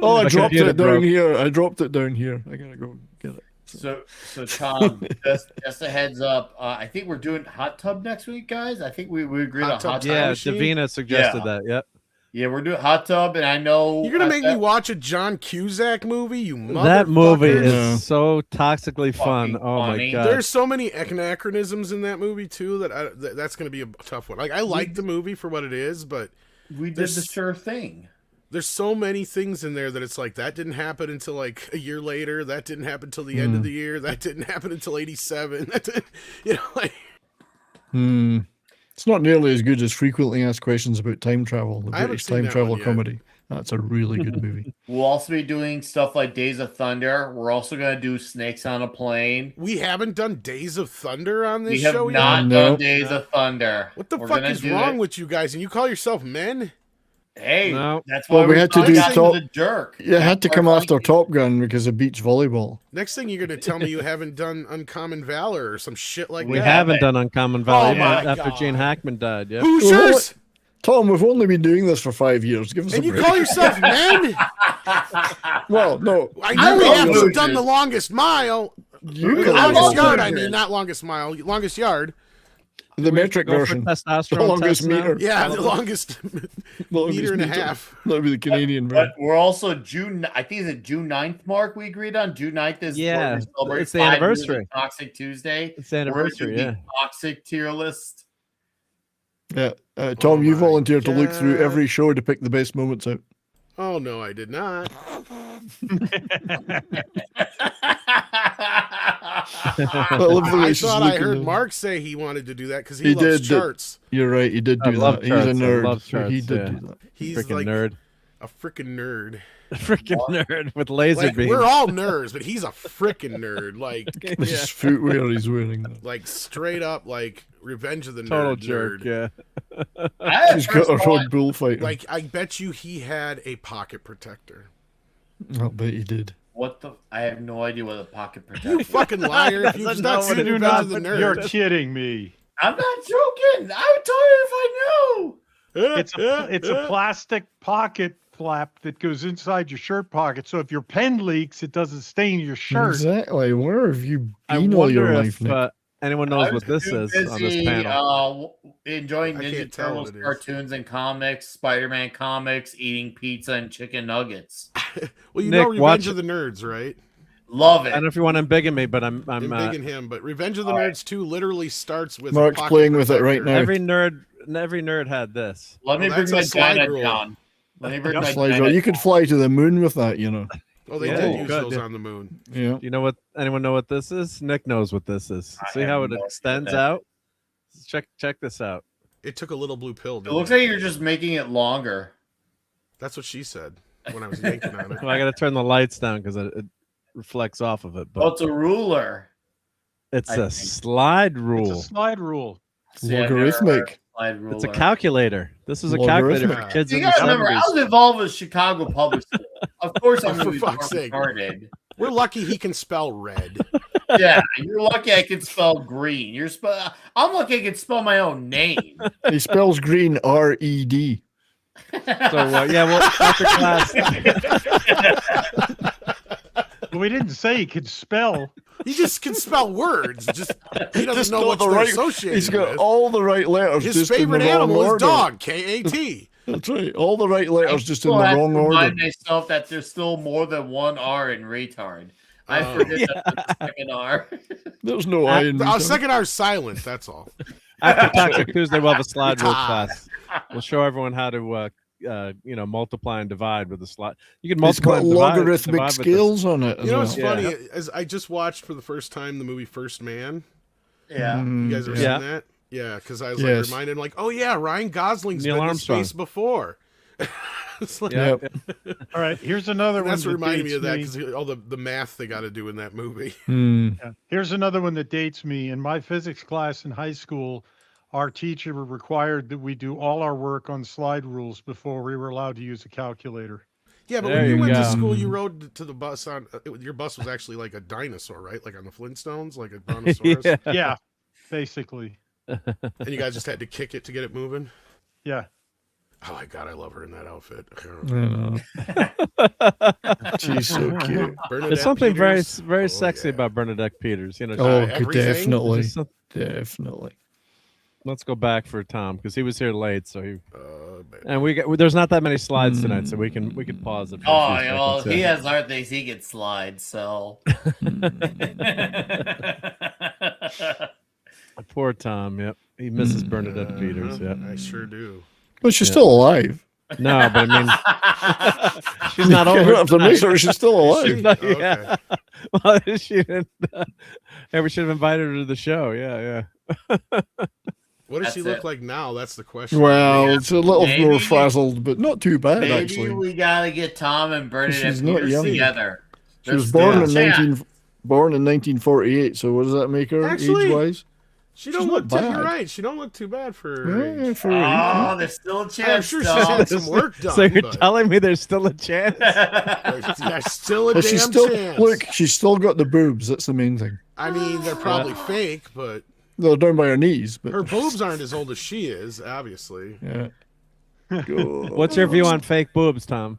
Oh, I My dropped computer it down broke. here. I dropped it down here. I gotta go get it. So Tom, just a heads up. I think we're doing hot tub next week, guys. I think we agreed Hot on tub hot tub. yeah, machine? Davina suggested Yeah. that. Yep. Yeah, we're doing hot tub, and I know You're gonna make me that- watch a John Cusack movie, you motherfucker. That movie is Yeah. so toxically fun. Fucking Oh my funny. god. There's so many anachronisms in that movie too that's gonna be a tough one. Like I like the movie for what it is, but we did there's- the sure thing. there's so many things in there that it's like that didn't happen until like a year later. That didn't happen until the end of the year. That didn't happen until '87. That didn't, like It's not nearly as good as Frequently Asked Questions About Time Travel, the I haven't British seen time that travel one yet. comedy. That's a really good movie. We'll also be doing stuff like Days of Thunder. We're also going to do Snakes on a Plane. we haven't done Days of Thunder on this We have show not yet. No. done Days of Thunder. What the We're fuck gonna is do wrong it. with you guys? And you call yourself men? Hey, No. that's why Well, we had to do got Top- the jerk. You had to That's come why- after Top Gun because of beach volleyball. Next thing you're gonna tell me you haven't done Uncommon Valor or some shit like we that. haven't done Uncommon Valley my after God. Gene Hackman died. Yeah. Hoosiers! Tom, we've only been doing this for 5 years. Give us And a you break. call yourself men? Well, no. I know we love haven't Hoosiers. done the longest mile. You I Longest love yard, I Hoosiers. mean, not longest mile, longest yard. the metric Go for version. testosterone The longest tests now? meter. Yeah, the longest Longest meter and a meter. half. That'd be the Canadian But version. we're also June. I think it's June 9th, Mark. We agreed on June 9th is Yeah, where we celebrate it's the 5 years of anniversary. Toxic Tuesday. It's the We're gonna do anniversary. the Yeah. Toxic tier list. Yeah. Tom, you my volunteered to look through God. every show to pick the best moments out. Oh no, I did not. I love the way I she's thought I looking heard at- Mark say he wanted to do that because He he loves did, charts. You're right. He did I do love that. He's a charts, I nerd. love so he charts, did yeah. do that. He's Freaking like nerd. a freaking nerd. Freaking nerd with laser Like, beams. we're all nerds, but he's a freaking nerd. Like, This footwear he's wearing. like straight up, like Revenge of the Total Nerd. jerk. nerd. Yeah. He's got a road bullfighter. Like, I bet you he had a pocket protector. I'll bet he did. What the? I have no idea what a pocket You protector. fucking liar! If you've Doesn't not know seen what it Revenge You're of the not. You're Nerd, kidding me. I'm not joking. I would tell you if I knew. It's a plastic pocket flap that goes inside your shirt pocket. So if your pen leaks, it doesn't stain your shirt. Exactly. Where have you I been all your wonder life, if Nick? anyone I knows was what this too is on this busy, panel. enjoying I Ninja can't tell Turtles what it is. cartoons and comics, Spider-Man comics, eating pizza and chicken nuggets. Well, you Nick, know Revenge watch of the Nerds, right? Love I it. don't know if you want to embiggen me, but I'm Embiggen him, but Revenge of the all right. Nerds 2 literally starts with a Mark's pocket playing with it right protector. now. every nerd had this. Let me Well, bring that's my a slide China rule. down. Let me bring my Slide China rule. You could fly to the moon with that, you know. Oh, they Yeah, did you use could, those yeah. on the moon. Yeah. You know what? Anyone know what this is? Nick knows what this is. I See have how it no idea extends that. out? Check this out. It took a little blue pill. It Didn't looks like you're just making it longer. That's what she said when I was yanking on it. Well, I got to turn the lights down because it reflects off of it. Oh, But it's a ruler. it's I a think. slide rule. It's a slide rule. See, I've never heard of Logarithmic. slide ruler. It's a calculator. This is a calculator for Logarithmic. kids You in the gotta remember, I 70s. was involved with Chicago Public School. Of course, I'm For going to be fuck's sake. retarded. We're lucky he can spell red. Yeah, you're lucky I can spell green. I'm lucky I can spell my own name. He spells green R-E-D. So yeah, well, after class, But we didn't say he could spell. He just can spell words. Just he doesn't Just know got what the they're right- associated He's got with. all the right letters. His just favorite in the wrong animal is order. dog. K-A-T. That's right. All the right letters just in Still the have to wrong order. remind myself that there's still more than one R in retard. I forget that there's a second R. There's no I in Our retard. second R is silent. That's all. after Toxic Tuesday, we'll have a slide rule Retard. class. We'll show everyone how to multiply and divide with the slide. You can It's multiply got and divide logarithmic with this. scales on it. You know what's as well. funny? As I just watched for the first time the movie First Man. Yeah. You guys ever Yeah. seen that? Yeah, because I was Yes. like reminded, like, oh yeah, Ryan Gosling's Neil been Armstrong. to space before. It's like, Yeah, Yep. yeah. All right, here's another and one. that's what reminded me dates of that because all the math they got to do in that movie. Yeah. Here's another one that dates me. In my physics class in high school, our teacher required that we do all our work on slide rules before we were allowed to use a calculator. Yeah, but There when you you went to go. school, you rode to the bus on your bus was actually like a dinosaur, right? Like on the Flintstones, like a brontosaurus. Yeah. Yeah, basically. And you guys just had to kick it to get it moving. Yeah. Oh my god, I love her in that outfit. She's so cute. Bernadette There's something Peters. very Oh, sexy yeah. about Bernadette Peters. You know, Oh, everything? definitely. just some- Definitely. let's go back for Tom because he was here late. So he Man. and there's not that many slides tonight, so we can pause it. For Oh, a few well, seconds, he yeah. has other things he can slide, so. Poor Tom. Yep, he misses Bernadette Peters. Yep. I sure do. But she's still alive. No, but I mean, she's not You don't over. have to miss her. She's still alive. No, Okay. yeah. Well, she didn't. Yeah, we should have invited her to the show. Yeah, yeah. What does That's she look it. like now? That's the question. Well, it's a little Maybe- more frazzled, but not too bad, Maybe actually. we gotta get Tom and Bernadette She's not Peters young. together. She was There's born still in a chance. 1948, so what does that make her Actually, age-wise? She don't She's look not too. You're bad. right. She don't look too bad for her Yeah, age. for Oh, there's still a I'm chance. sure she's Tom. had some work done. So you're but telling me there's still a chance? there's still a But damn she's still chance. look. She's still got the boobs. That's the main thing. I mean, they're probably fake, but They're down by her knees, but her boobs aren't as old as she is. Obviously, yeah. What's your view on fake boobs, Tom?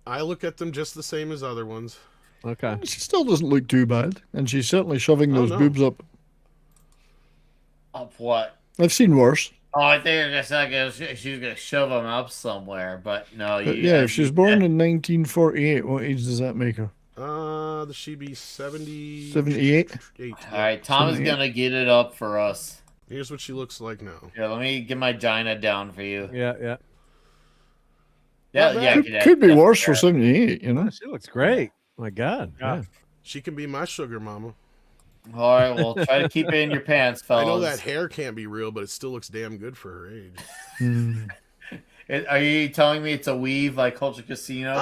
I look at them just the same as other ones. Okay. She still doesn't look too bad, and she's certainly shoving Oh, those no. boobs up. Up what? I've seen worse. Oh, I think it's like she's gonna shove him up somewhere, but no. But yeah, if she was born in 1948, what age does that make her? She'd be 78. 78. All right, Tom is 78. gonna get it up for us. Here's what she looks like now. Here, let me get my Gina down for you. Yeah, yeah. Yeah, Not yeah. bad. Could be yeah, worse for yeah. 78, you know. She looks great. My God. Yeah. She can be my sugar mama. All right, well, try to keep it in your pants, I fellas. know that hair can't be real, but it still looks damn good for her age. Are you telling me it's a weave like Culture Casino?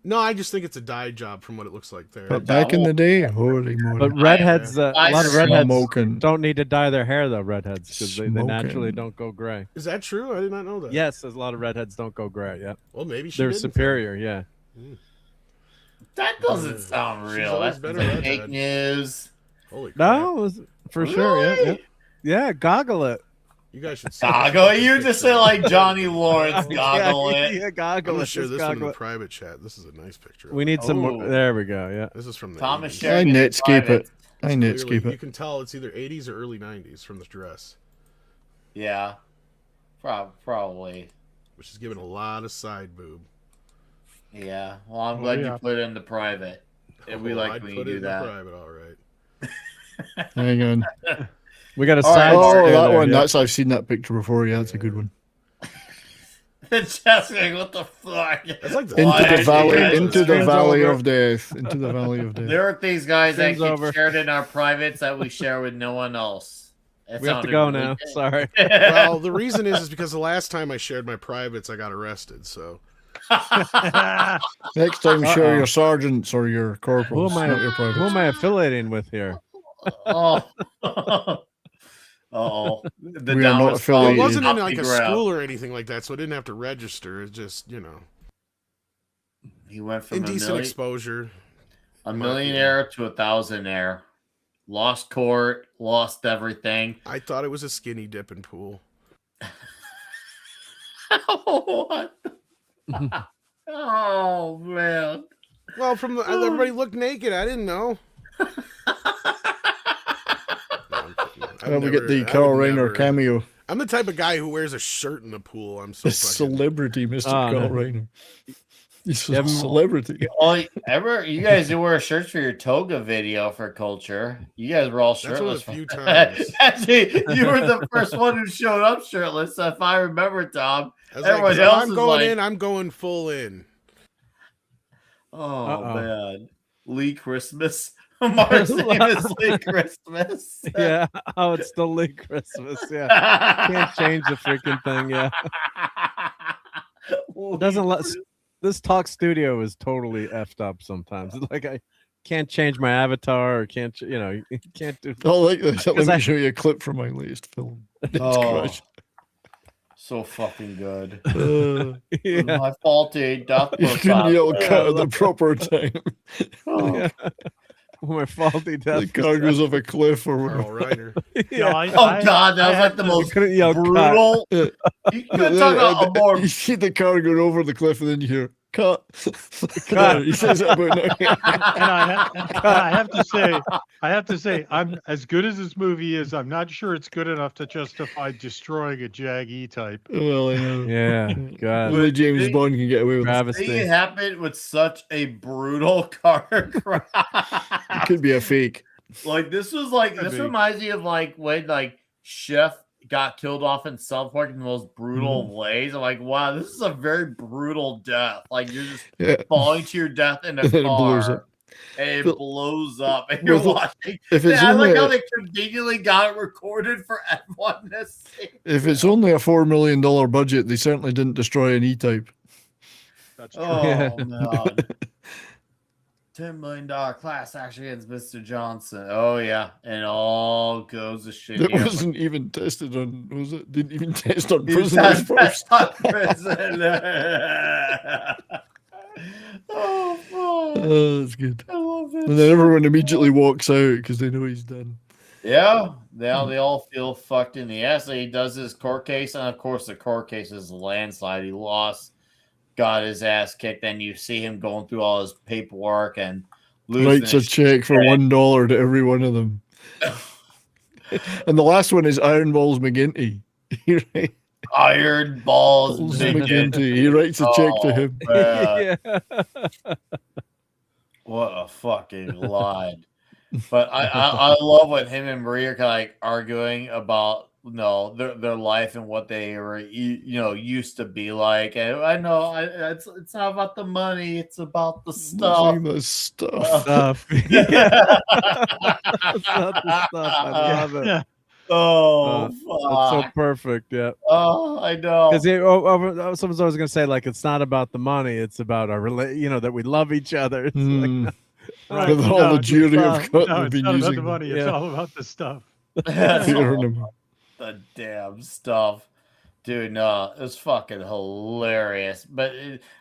No, I just think it's a dye job from what it looks like there. But back in the day, holy moly. But redheads, a lot of redheads Smoking. don't need to dye their hair though. Redheads because they naturally Smoking. don't go gray. Is that true? I did not know that. Yes, there's a lot of redheads don't go gray. Yeah, Well, maybe she they're didn't. superior. Yeah. That doesn't sound She's real. always That's been a like redhead. fake news. Holy crap. No, for sure. Yeah, yeah. Yeah, goggle it. You guys should see Goggle. You just say like Johnny Lawrence goggle it. Yeah, I'm goggle gonna it. share just this one in goggle the it. private chat. This is a nice picture. We need some more. Oh. There we go. Yeah. This is from the Thomas 80s. sharing I it in Netscape private. it. I Netscape Clearly, you it. can tell it's either 80s or early 90s from the dress, Yeah, probably. which is giving a lot of side boob. Yeah. Well, I'm glad you put it in the private. And we like I'd when you put it do in that. the private, all right. Hang on. We got a All right. side. Oh, stare that there, one. yeah. That's I've seen that picture before. Yeah, that's a good one. Just like, what the fuck? That's like the Into Why the did valley, you guys- into the Stream's valley over. of death. Into the valley of death. There are things, guys, that Stream's get over. shared in our privates that we share with no one else. That We have to sounded go really now. good. Sorry. Well, the reason is because the last time I shared my privates, I got arrested. So Next time, share Uh-oh. your sergeants or your corporals, Who am I? not your Who am privates. I affiliating with here? Oh. Uh-oh. The We are not downward spiral well, it affiliated. wasn't in off like the a ground. school or anything like that, so I didn't have to register. It's just He went from indecent exposure. a millionaire to a thousandaire. Lost court, lost everything. I thought it was a skinny dipping pool. What? Oh, man. Well, from the everybody looked naked. I didn't know. No, I'm kidding. I've We get the I would Carl Reiner never- cameo. I'm the type of guy who wears a shirt in the pool. I'm so The fucking. celebrity, Mr. Oh, Carl no. Reiner. He's Yeah, a celebrity. Oh, you guys do wear shirts for your toga video for culture. You guys were all That's one shirtless. of the few for- times. Actually, you were the first one who showed up shirtless, if I remember, Tom. I was like, Everyone if else I'm is going like- in. I'm going full in. Oh, Uh-oh. man. Lee Christmas. Mark's name is Lee Christmas. Yeah. Oh, it's still late Christmas. Yeah. Can't change the freaking thing. Yeah. It doesn't let this talk studio is totally effed up sometimes. It's like I can't change my avatar or can't you can't do. I like this. Let 'Cause me I- show you a clip from my latest film. It's Oh, crushed. so fucking good. Yeah. My faulty death You can yell profile. cut at the proper time. Oh, My faulty The death. car goes off a cliff or Carl whatever. Reiner. No, I, oh God, that was like the You most couldn't yell cut. brutal. Yeah. You could talk about a more You see the car going over the cliff, and then you hear cut. Cut. He says it about now. and I have to say, I'm as good as this movie is. I'm not sure it's good enough to justify destroying a Jag E-type. Well, I know. Yeah. God. Only James They- Bond can get away with it. thing Travesty. happened with such a brutal car crash. It could be a fake. Like this was like Could this be. reminds me of like when like Chef got killed off in South Park in the most brutal Mm-hmm. ways. I'm like, wow, this is a very brutal death. Like you're just Yeah. falling to your death in a And then it blows car. up. And it But- blows up. And you're With- watching. If it's I like only how a, they conveniently got it recorded for everyone to see. if it's only a $4 million budget, they certainly didn't destroy an E-type. That's true. Oh Yeah. man. $10 million class action against Mr. Johnson. Oh yeah. And all goes to shit. It here. wasn't even tested on. Was it? Didn't even test on You prisoners test first. on prisoner. Oh fuck. Oh, that's good. I love it. And then everyone immediately walks out because they know he's done. Yeah, they all feel fucked in the ass. He does his court case, and of course, the court case is a landslide. He lost, got his ass kicked. Then you see him going through all his paperwork and losing Writes a his check for $1 to every one of them. And the last one is Iron Balls McGinty. He writes Iron Balls McGinty. He writes a check to him. man. Yeah. What a fucking lie. But I love when him and Marie are kind of like arguing about their life and what they were used to be like. And I know it's not about the money, it's about the stuff. Doing the stuff. Stuff. Yeah. That's not the stuff. I love it. Yeah. Oh, That's so fuck. perfect. Yeah. Oh, I know. Because someone's always going to say, like, it's not about the money, it's about our that we love each other. It's Hmm. like, Right. With all No, the it's jury not- of cut no, we've it's been not about using. the money. It's Yeah. all about the stuff. That's Hearing all him. the damn stuff. Dude, no, it was fucking hilarious. But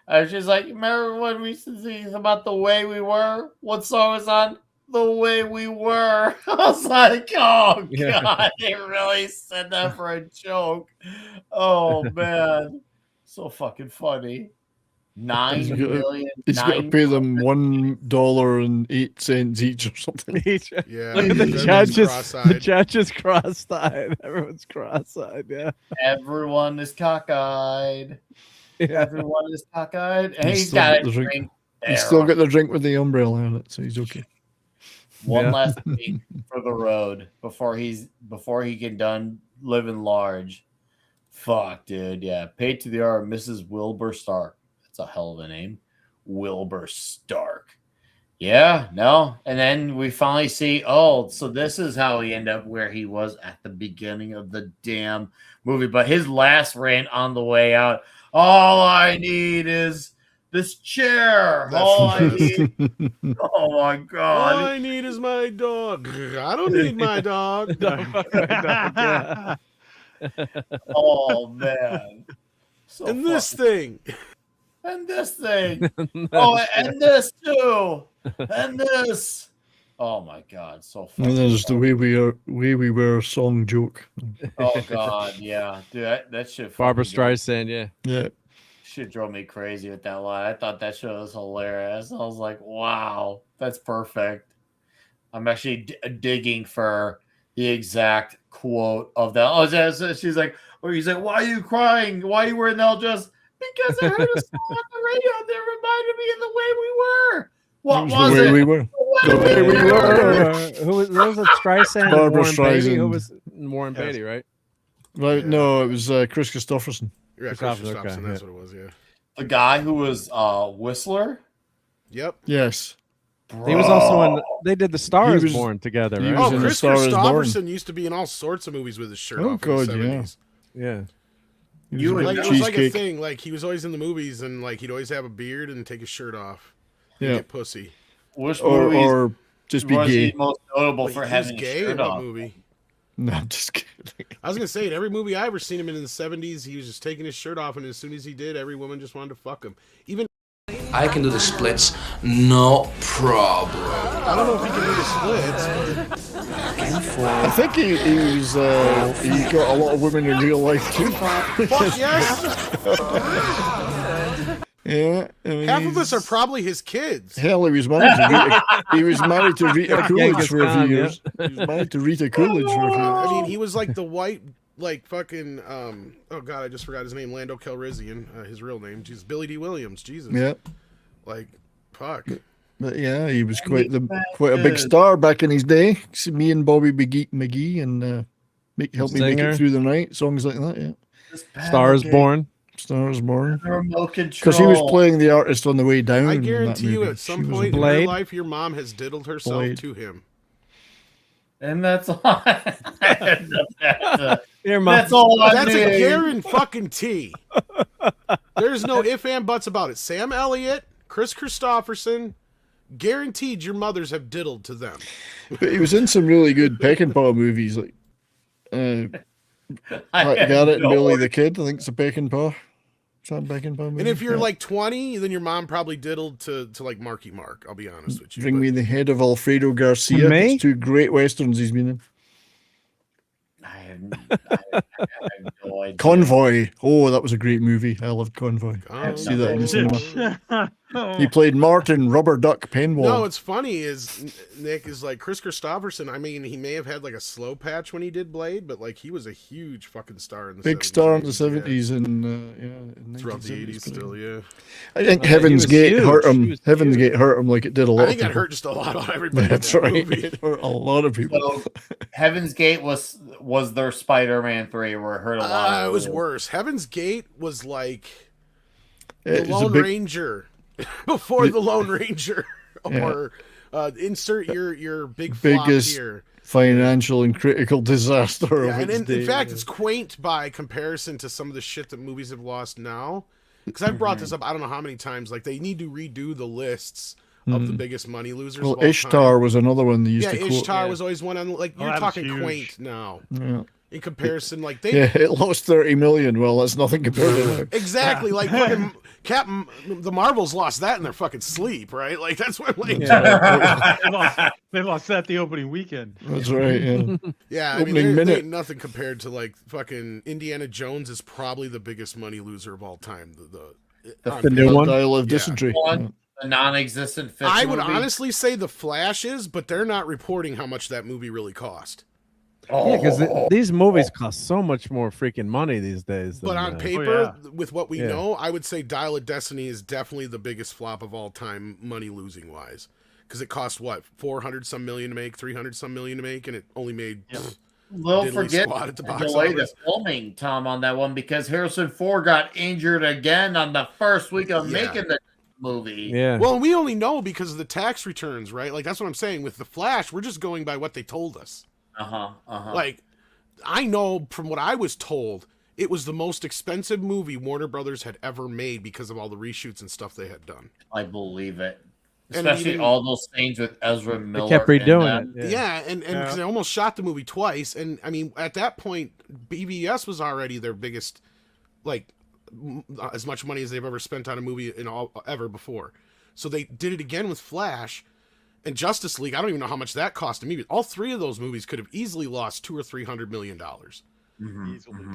I was just like, remember when we used to sing about the way we were? What song was on? the way we were. I was like, oh Yeah. god, they really said that for a joke. Oh man, so fucking funny. He's 9 got- million. He's got to 9 pay them $1.08 each or something. Each- Yeah, Look at the everyone's judges. The cross-eyed. judges cross-eyed. Everyone's cross-eyed. Yeah. Everyone is cockeyed. Yeah. Everyone is cockeyed. And He's he's still got got a the drink. drink. He's still there. got the drink with the umbrella on it, so he's okay. One Yeah. last week for the road before he can done living large. Fuck, dude. Yeah. Paid to the R, Mrs. Wilbur Stark. That's a hell of a name. Wilbur Stark. Yeah, no. And then we finally see, oh, so this is how he ended up where he was at the beginning of the damn movie. But his last rant on the way out, all I need is this chair. That's All the I best. need. Oh my All god. I need is my dog. I don't need my dog. Yeah. Oh man. So And this fucking- thing. and this thing. Oh, and this too. And this. Oh my god, so And funny. there's the way we were song joke. Oh god, yeah. Dude, that shit Barbara fucking drove- Streisand. Yeah. Yeah. shit drove me crazy with that line. I thought that shit was hilarious. I was like, wow, that's perfect. I'm actually digging for the exact quote of that. Oh, she's like, or he's like, why are you crying? Why are you wearing that dress? Because I heard a song on the radio that reminded me of the way we were. What It was the way it? we were. The way we were. Who was it? Streisand and Barbara Warren Beatty? Who Streisand. was Warren Yes. Beatty, right? Right? No, it was Chris Christopherson. Yeah, Christopher, Christopher okay, Thompson, that's yeah. what it was, yeah. The guy who was Whistler. Yep. Yes. He was also in. Bro. They did the Stars was- Born together, he right? was Oh, in A Chris Star Is Born. Christopherson used to be in all sorts of movies with his shirt Oh, off God, in the yeah. 70s. Yeah. He was You in would Like, know. it was like a Cheesecake. thing. Like, he was always in the movies, and, like, he'd always have a beard and take his shirt off. And Yeah. get pussy. Which Or movies or just be was he gay. most notable Wait, for he was having his gay in shirt what off? movie? No, I'm just kidding. I was going to say, in every movie I ever seen him in the 70s, he was just taking his shirt off, and as soon as he did, every woman just wanted to fuck him. Even, I can do the splits, no problem. I don't know if he can do the splits, but I think he was he got a lot of women in real life too. fuck yes! Yeah, I mean, Half of us are he's- probably his kids. Hell, he was married to Rita. He was married to Rita Coolidge Genghis for a few Khan, yeah. years. He was married to Rita Coolidge for a few years. I mean, he was like the white, like fucking, oh god, I just forgot his name, Lando Calrissian, his real name, Jesus, Billy D. Williams, Jesus. Yeah, Like, fuck. but yeah, he was quite a big star back in his day. See, me and Bobby McGee and help me make Singer. it through the night. Songs like that. Yeah, Stars Born. Stars Born. Remote Because he was control. playing the artist on the way down. I in that guarantee you movie. at some She was a point in Blade. your life, your mom has diddled herself Blade. to him. And that's all. that's Your mom. all I That's need. a guarantee. There's no if and buts about it. Sam Elliott, Chris Christopherson, guaranteed your mothers have diddled to them. But he was in some really good Peckinpah movies, like I Pat have Garrett and no Billy idea. the Kid. I think it's a Peckinpah. Sam Peckinpah movie. And if you're Yeah. like 20, then your mom probably diddled to like Marky Mark. I'll be honest with you. Bring but- Me the Head of Alfredo Garcia. Me? It's two great westerns he's been in. I have no idea. Convoy. Oh, that was a great movie. I loved Convoy. See that in the cinema. He played Martin Rubber Duck Penwall. No, what's funny is Nick is like Chris Christopherson. I mean, he may have had like a slow patch when he did Blade, but like he was a huge fucking star in the Big 70s, star in the 80s, 70s and yeah. Throughout the 80s still, yeah. I think Yeah, Heaven's he was Gate huge. hurt He him. was Heaven's huge. Gate hurt him like it did a lot I of think that people. hurt just a lot on everybody. in That's that right. movie. It hurt a lot of people. So, Heaven's Gate was their Spider-Man 3 where it hurt a lot. It of was people. worse. Heaven's Gate was like It the was a Lone big- Ranger before the Lone Ranger, or insert your big flop Biggest here. financial and critical disaster Yeah, of and its in day. fact, it's quaint by comparison to some of the shit that movies have lost now. Because I've brought this up, I don't know how many times. Like they need to redo the lists of the biggest money losers. Well, of all Ishtar time. was another one they used Yeah, to quote. Ishtar was always one on. Like Oh, you're that was talking huge. quaint now Yeah. in comparison. Like they Yeah, it lost 30 million. Well, that's nothing compared to that. exactly like fucking the Marvels lost that in their fucking sleep, right? Like that's what like they lost that the opening weekend. That's right. Yeah. yeah, I mean, Opening they minute. ain't nothing compared to like fucking Indiana Jones is probably the biggest money loser of all time. On The new paper. one? Dial of Yeah. Dysentery. One, the non-existent fish I would movie. honestly say The Flash is, but they're not reporting how much that movie really cost. Yeah, because these movies cost so much more freaking money these days. But than, on paper, with what we yeah. know, I would say Dial of Destiny is definitely the biggest flop of all time, money losing wise, because it cost what 400 some million to make, 300 some million to make, and it only made. We'll diddly forget squat at the box delay the office. filming, Tom, on that one because Harrison Ford got injured again on the first week of Yeah. making the movie. Yeah. Well, we only know because of the tax returns, right? Like that's what I'm saying. With The Flash, we're just going by what they told us. Like, I know from what I was told, it was the most expensive movie Warner Brothers had ever made because of all the reshoots and stuff they had done. I believe it. And Especially even- all those scenes with Ezra Miller. kept redoing and it. Yeah, and because they almost shot the movie twice, and I mean at that point, BVS was already their biggest, like, as much money as they've ever spent on a movie ever before. So they did it again with Flash. And Justice League, I don't even know how much that cost a movie. All three of those movies could have easily lost $200 or $300 million.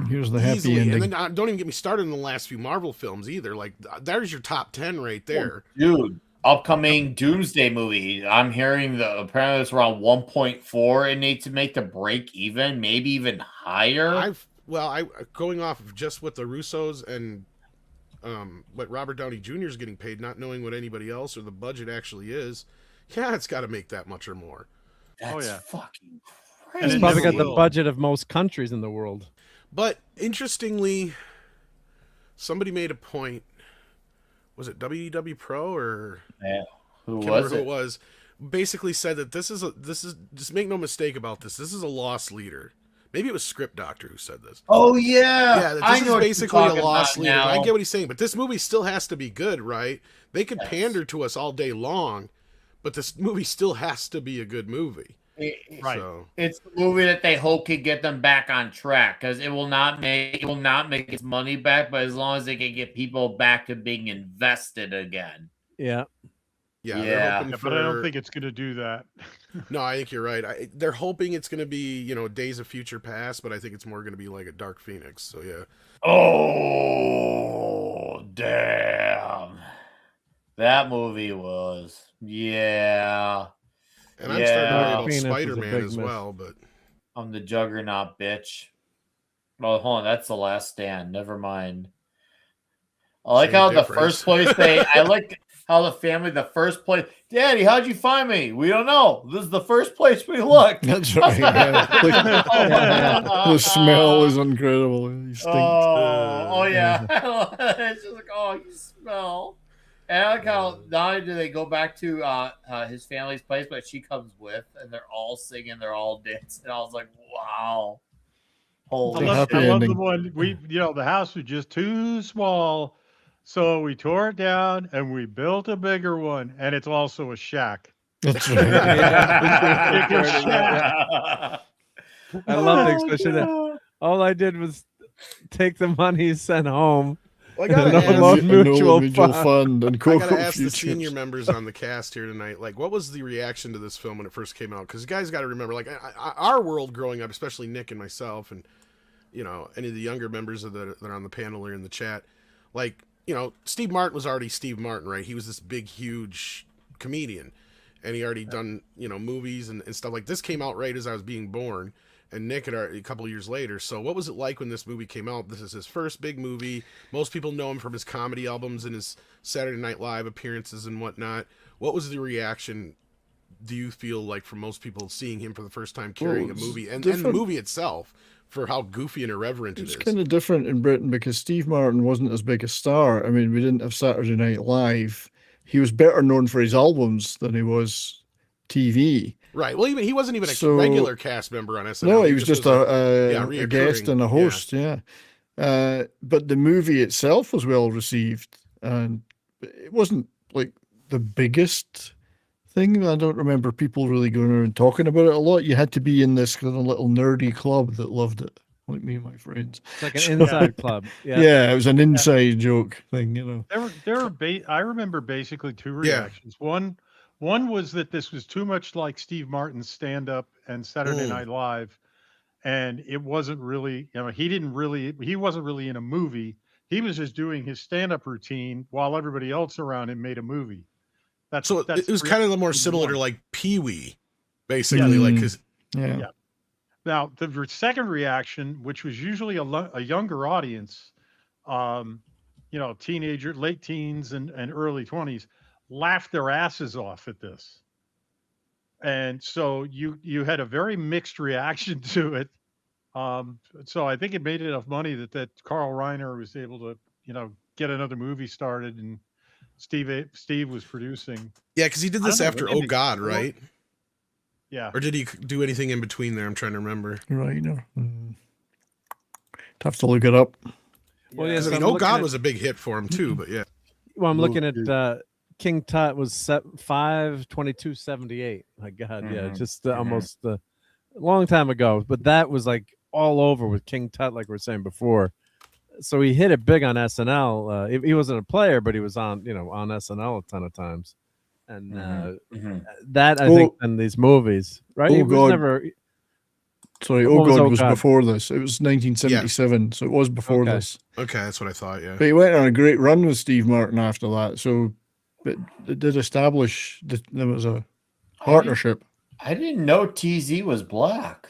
Here's the happy Easily. ending. And then don't even get me started in the last few Marvel films either. Like there's your top 10 right there. Dude, upcoming Doomsday movie. I'm hearing apparently it's around 1.4. It needs to make the break even, maybe even higher. Going off of just what the Russos and what Robert Downey Jr. is getting paid, not knowing what anybody else or the budget actually is. Yeah, it's got to make that much or more. That's fucking crazy. And It's probably got never the will. budget of most countries in the world. But interestingly, somebody made a point. Was it WDW Pro or Yeah. Who can't was remember who it? it was? Basically said that this is just make no mistake about this. This is a lost leader. Maybe it was Script Doctor who said this. Oh yeah, Yeah, that I this know is basically what a you're lost talking leader. about I now. get what he's saying, but this movie still has to be good, right? They could pander to us all day long, but this movie still has to be a good movie. Right. So, It's the movie that they hope can get them back on track because it will not make its money back, but as long as they can get people back to being invested again. Yeah. yeah, Yeah. they're hoping But I don't for- think it's going to do that. No, I think you're right. They're hoping it's going to be, Days of Future Past, but I think it's more going to be like a Dark Phoenix. So yeah. Oh damn! That movie was yeah. And I'm starting to worry about Phoenix was a Spider-Man big as miss. well, but I'm the Juggernaut, bitch. Oh, hold on, that's The Last Stand. Never mind. I like Same how difference. the first place I like how the family, the first place. Daddy, how'd you find me? We don't know. This is the first place we looked. That's right. Yeah. The smell is incredible. He stinks. Oh yeah. It's just like, oh, you smell. And I like how not only do they go back to his family's place, but she comes with, and they're all singing, they're all dancing. And I was like, wow. I Holy love, happy I love the ending. one the house was just too small, so we tore it down and we built a bigger one, and it's also a shack. That's right. I love the expression that all I did was take the money he sent home. I gotta No ask- loan Nolan mutual Fund and I Coco gotta ask the Futures. senior members on the cast here tonight, like, what was the reaction to this film when it first came out? Because you guys got to remember, like, our world growing up, especially Nick and myself, and any of the younger members that are on the panel or in the chat, like, Steve Martin was already Steve Martin, right? He was this big, huge comedian, and he already done movies and stuff. Like this came out right as I was being born, and Nick had already, a couple of years later. So what was it like when this movie came out? This is his first big movie. Most people know him from his comedy albums and his Saturday Night Live appearances and whatnot. What was the reaction, do you feel like, from most people seeing him for the first time carrying a it's movie and the different. movie itself for how goofy and irreverent It's it is? kind of different in Britain because Steve Martin wasn't as big a star. I mean, we didn't have Saturday Night Live. He was better known for his albums than he was TV. Right. Well, he wasn't even a So- regular cast member on SNL. No, he was just a reoccurring, guest and a yeah. host. Yeah. But the movie itself was well received, and it wasn't like the biggest thing. I don't remember people really going around talking about it a lot. You had to be in this kind of little nerdy club that loved it. like me and my friends. It's like an inside club. Yeah. Yeah, it was an inside joke thing, you know. I remember basically two reactions. One was that this was too much like Steve Martin's stand-up and Saturday Night Live, and it wasn't really, he wasn't really in a movie. He was just doing his stand-up routine while everybody else around him made a movie. It was kind of more similar to like Pee-wee, basically, like because yeah. Now the second reaction, which was usually a younger audience, teenager, late teens and early 20s, laughed their asses off at this. And so you had a very mixed reaction to it. So I think it made enough money that Carl Reiner was able to, get another movie started, and Steve was producing. Yeah, because he did this after Oh God, right? Yeah. Or did he do anything in between there? I'm trying to remember. Reiner. Have to look it up. Well, yes, Oh God was a big hit for him too, but yeah. Well, I'm looking at King Tut was 5/22/78. My God, yeah, just almost a long time ago. But that was like all over with King Tut, like we were saying before. So he hit it big on SNL. He wasn't a player, but he was on, on SNL a ton of times. And that I think in these movies, right? Oh he was God! Never. Sorry, Oh God was before this. It was 1977, so it was before this. Okay, that's what I thought. Yeah, but he went on a great run with Steve Martin after that. So it did establish that there was a partnership. I didn't know TZ was black.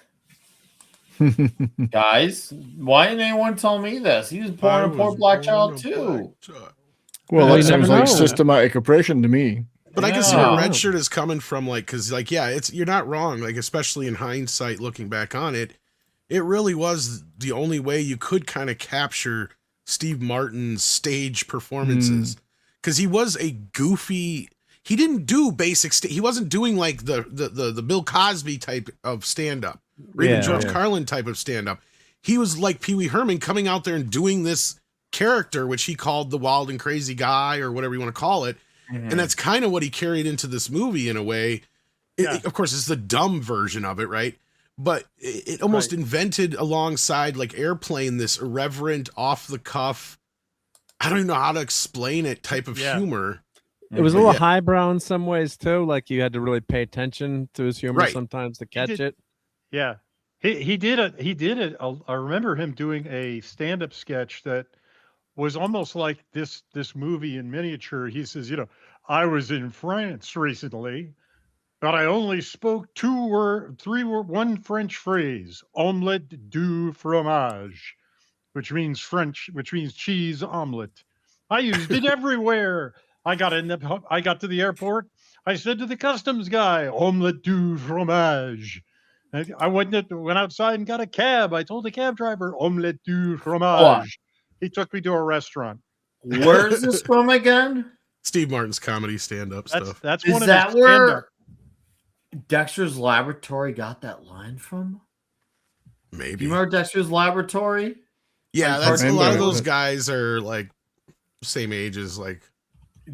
Guys, why didn't anyone tell me this? He was born a poor black child too. Well, that sounds like systematic oppression to me. But I can see where Red Shirt is coming from, because you're not wrong. Like, especially in hindsight, looking back on it, it really was the only way you could kind of capture Steve Martin's stage performances, because he was a goofy. He didn't do basic. He wasn't doing like the Bill Cosby type of stand up, or even George Carlin type of stand up. He was like Pee Wee Herman coming out there and doing this character, which he called the wild and crazy guy, or whatever you want to call it. And that's kind of what he carried into this movie in a way. Of course, it's the dumb version of it, right? But it almost invented alongside like Airplane this irreverent, off the cuff, I don't even know how to explain it, type of humor. It was a little highbrow in some ways too. Like you had to really pay attention to his humor sometimes to catch it. Yeah, he did it. I remember him doing a stand-up sketch that was almost like this movie in miniature. He says, I was in France recently, but I only spoke one French phrase, omelette du fromage, which means cheese omelet. I used it everywhere. I got to the airport. I said to the customs guy, omelette du fromage. I went outside and got a cab. I told the cab driver, omelette du fromage. He took me to a restaurant. Where is this from again? Steve Martin's comedy stand-up stuff. That's is one of that his where Dexter's Laboratory got that line from? Maybe. Do you remember Dexter's Laboratory? Yeah, that's a lot of those guys are like same age as like.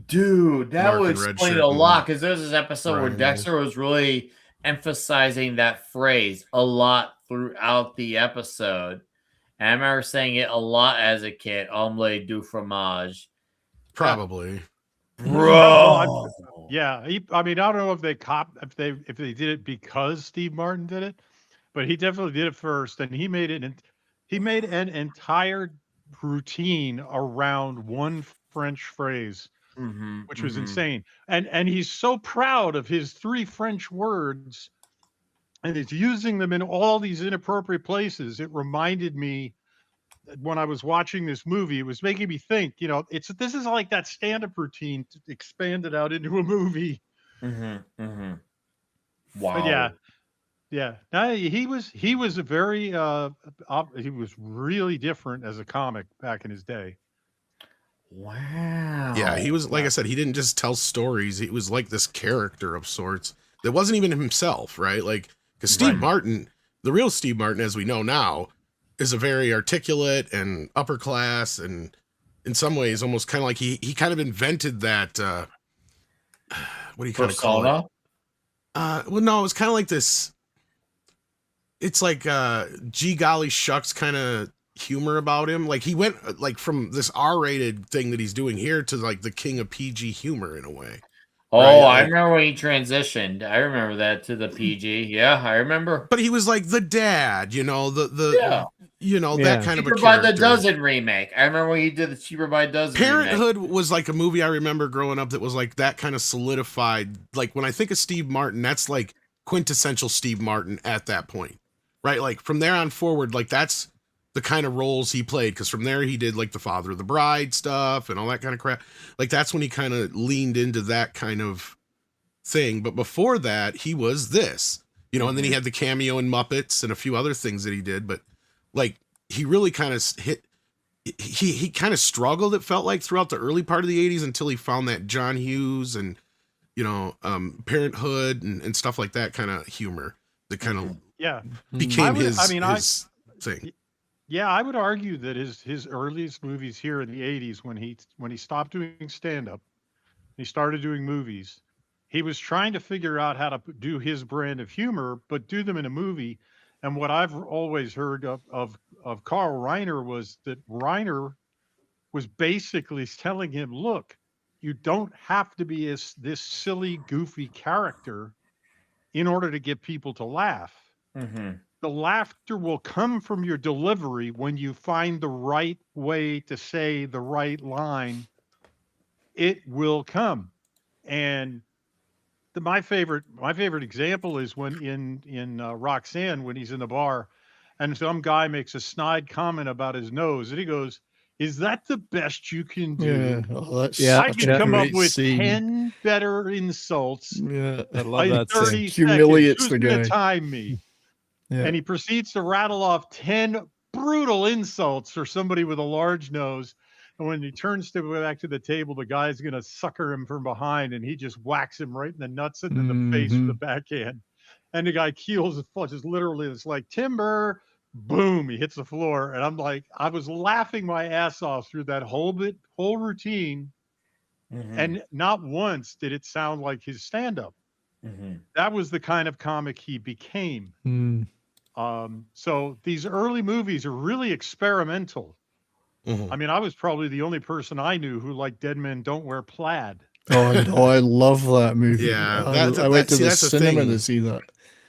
Dude, that Mark would and explain it a lot, because there's this episode where Ryan Dexter was really emphasizing that phrase a lot throughout the episode. And I remember saying it a lot as a kid, omelette du fromage. Probably. Bro. I mean, I don't know if they did it because Steve Martin did it, but he definitely did it first, and he made an entire routine around one French phrase, which was insane. And he's so proud of his 3 French words, and he's using them in all these inappropriate places. It reminded me when I was watching this movie, it was making me think, this is like that stand-up routine expanded out into a movie. Wow. But yeah. No, he was a very he was really different as a comic back in his day. Wow. Yeah, he was, like I said, he didn't just tell stories. He was like this character of sorts that wasn't even himself, right? Like, because Steve Martin, the real Steve Martin, as we know now, is a very articulate and upper class, and in some ways almost kind of like he kind of invented that what do you kind of call it? Persona? Well, no, it was kind of like this. it's like gee golly shucks kind of humor about him. Like he went like from this R-rated thing that he's doing here to like the king of PG humor in a way. Oh, right? I remember when he transitioned. I remember that to the PG. Yeah, I remember. But he was like the dad, you know, that kind of a Cheaper by the character. Dozen remake. I remember when he did the Cheaper by the Dozen Parenthood remake. was like a movie I remember growing up that was like that kind of solidified. Like when I think of Steve Martin, that's like quintessential Steve Martin at that point, right? Like from there on forward, like that's the kind of roles he played. Because from there he did like the Father of the Bride stuff and all that kind of crap. Like that's when he kind of leaned into that kind of thing. But before that, he was this, you know, and then he had the cameo in Muppets and a few other things that he did. But like he really kind of he kind of struggled, it felt like, throughout the early part of the 80s until he found that John Hughes and, you know, Parenthood and stuff like that kind of humor that kind of became his thing. Yeah, I would argue that his earliest movies here in the 80s, when he stopped doing stand-up, he started doing movies, he was trying to figure out how to do his brand of humor, but do them in a movie. And what I've always heard of Carl Reiner was that Reiner was basically telling him, look, you don't have to be this silly, goofy character in order to get people to laugh. Mm-hmm. The laughter will come from your delivery when you find the right way to say the right line. It will come. And my favorite example is when in Roxanne, when he's in the bar and some guy makes a snide comment about his nose and he goes, "Is that the best you can do?" I can come up with 10 better insults. Yeah, I love that. 30 humiliates seconds. the Who's gonna guy. time me. Yeah. And he proceeds to rattle off 10 brutal insults for somebody with a large nose. And when he turns to go back to the table, the guy's going to sucker him from behind and he just whacks him right in the nuts and in the face with the backhand. And the guy keels and flushes literally. It's like timber, boom, he hits the floor. And I'm like, I was laughing my ass off through that whole routine. And not once did it sound like his stand-up. That was the kind of comic he became. So these early movies are really experimental. I mean, I was probably the only person I knew who liked Dead Men Don't Wear Plaid. Oh, I love that movie. Yeah, I went to the that's the cinema thing. to see that.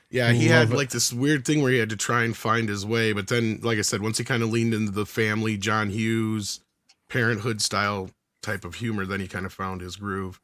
Yeah, he had like this weird thing where he had to try and find his way. But then, like I said, once he kind of leaned into the family, John Hughes, Parenthood style type of humor, then he kind of found his groove.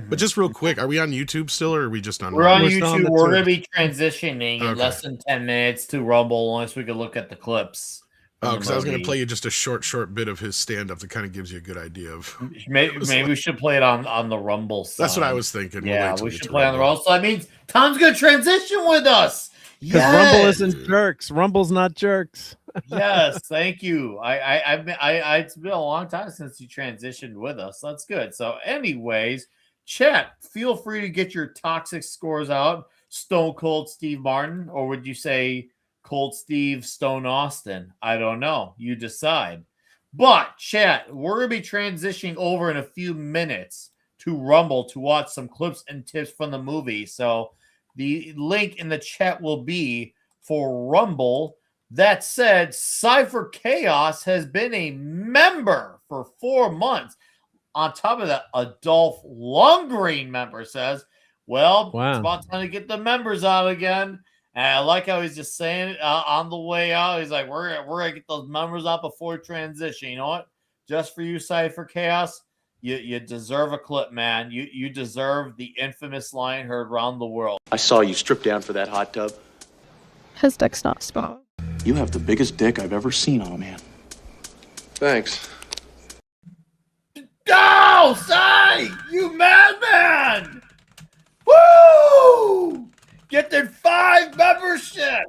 But just real quick, are we on YouTube still, or are we just on? We're on Rumble? YouTube. We're going to be transitioning in less than 10 minutes to Rumble once we can look at the clips. Oh, because I was going to play you just a short bit of his stand-up that kind of gives you a good idea of. Maybe we should play it on the Rumble side. That's what I was thinking. Yeah, we should play on the Rumble. So that means Tom's going to transition with us. Because Rumble isn't jerks. Rumble's not jerks. Yes, thank you. It's been a long time since you transitioned with us. That's good. So, anyways, chat, feel free to get your toxic scores out. Stone Cold Steve Martin, or would you say Cold Steve Stone Austin? I don't know. You decide. But chat, we're gonna be transitioning over in a few minutes to Rumble to watch some clips and tips from the movie. So the link in the chat will be for Rumble. That said, Cypher Chaos has been a member for 4 months. On top of that, Adolph Lundgren member says, well, it's about time to get the members out again. And I like how he's just saying it on the way out. He's like, we're gonna get those members out before transition. You know what? Just for you, Cypher Chaos, you deserve a clip, man. You deserve the infamous line heard around the world. I saw you strip down for that hot tub. His dick's not small. You have the biggest dick I've ever seen on a man. Thanks. Go, Cy! You madman! Woo! Get the 5 membership.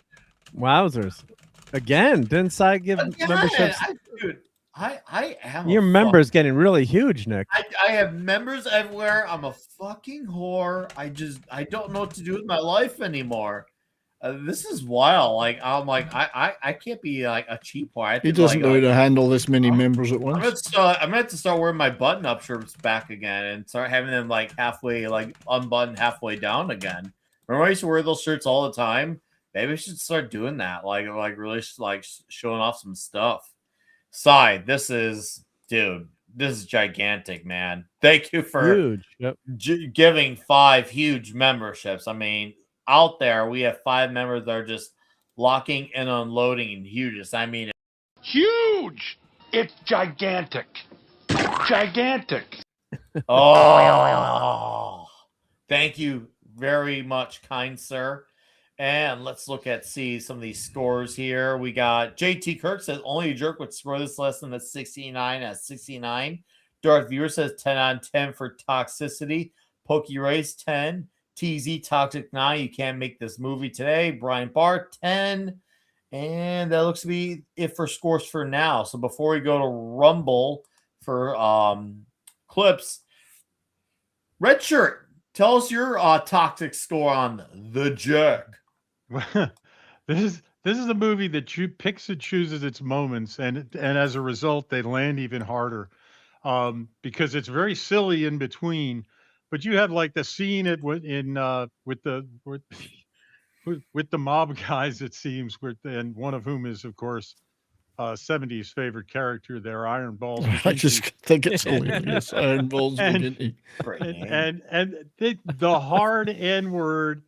Wowzers! Again, didn't Cy give memberships? I am. Your member's getting really huge, Nick. I have members everywhere. I'm a fucking whore. I don't know what to do with my life anymore. This is wild. I can't be like a cheap whore. He doesn't know how to handle this many members at once. I'm gonna have to start wearing my button-up shirts back again and start having them like halfway, like unbuttoned halfway down again. Remember I used to wear those shirts all the time? Maybe we should start doing that. Like really like showing off some stuff. Side, this is gigantic, man. Thank you for Huge. Yep. giving 5 huge memberships. I mean, out there we have 5 members that are just locking and unloading and huge. I mean, Huge. It's gigantic. Gigantic. oh, thank you very much, kind sir. And let's look at some of these scores here. We got JT Kirk says only a jerk would score this less than the 69 at 69. Darth Viewer says 10 on 10 for Toxicity. Pokey Race 10. TZ Toxic 9. You can't make this movie today. Brian Barr 10. And that looks to be it for scores for now. So before we go to Rumble for clips, Red Shirt, tell us your toxic score on The Jerk. This is a movie that picks and chooses its moments, and as a result, they land even harder because it's very silly in between. But you have like the scene with the mob guys, it seems, and one of whom is, of course, 70s favorite character there, Iron Balls. I just think it's hilarious. Iron Balls McGinty. And the hard N word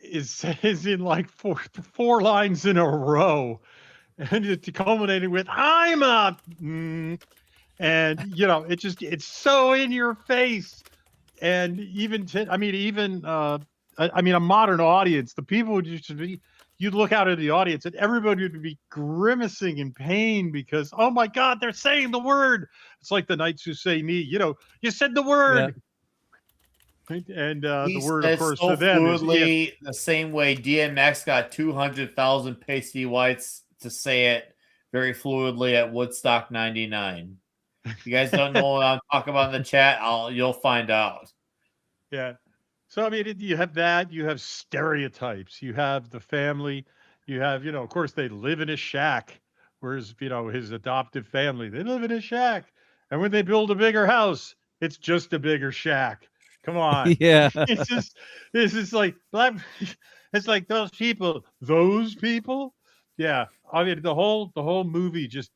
is in like four lines in a row, and it's culminating with "I'm a," and you know it's so in your face, and even a modern audience, the people would just be. You'd look out at the audience and everybody would be grimacing in pain because, oh my God, they're saying the word. It's like the Knights Who Say Knee. You know, you said the word. Yeah. And the word, of course, so to them fluidly, is the same way DMX got 200,000 pasty whites to say it very fluidly at Woodstock 99. If you guys don't know what I'm talking about in the chat, you'll find out. Yeah. So, I mean, you have that, you have stereotypes, you have the family, you have, of course, they live in a shack, whereas, his adoptive family, they live in a shack. And when they build a bigger house, it's just a bigger shack. Come on. Yeah. It's just like, it's like those people. Yeah. I mean, the whole movie just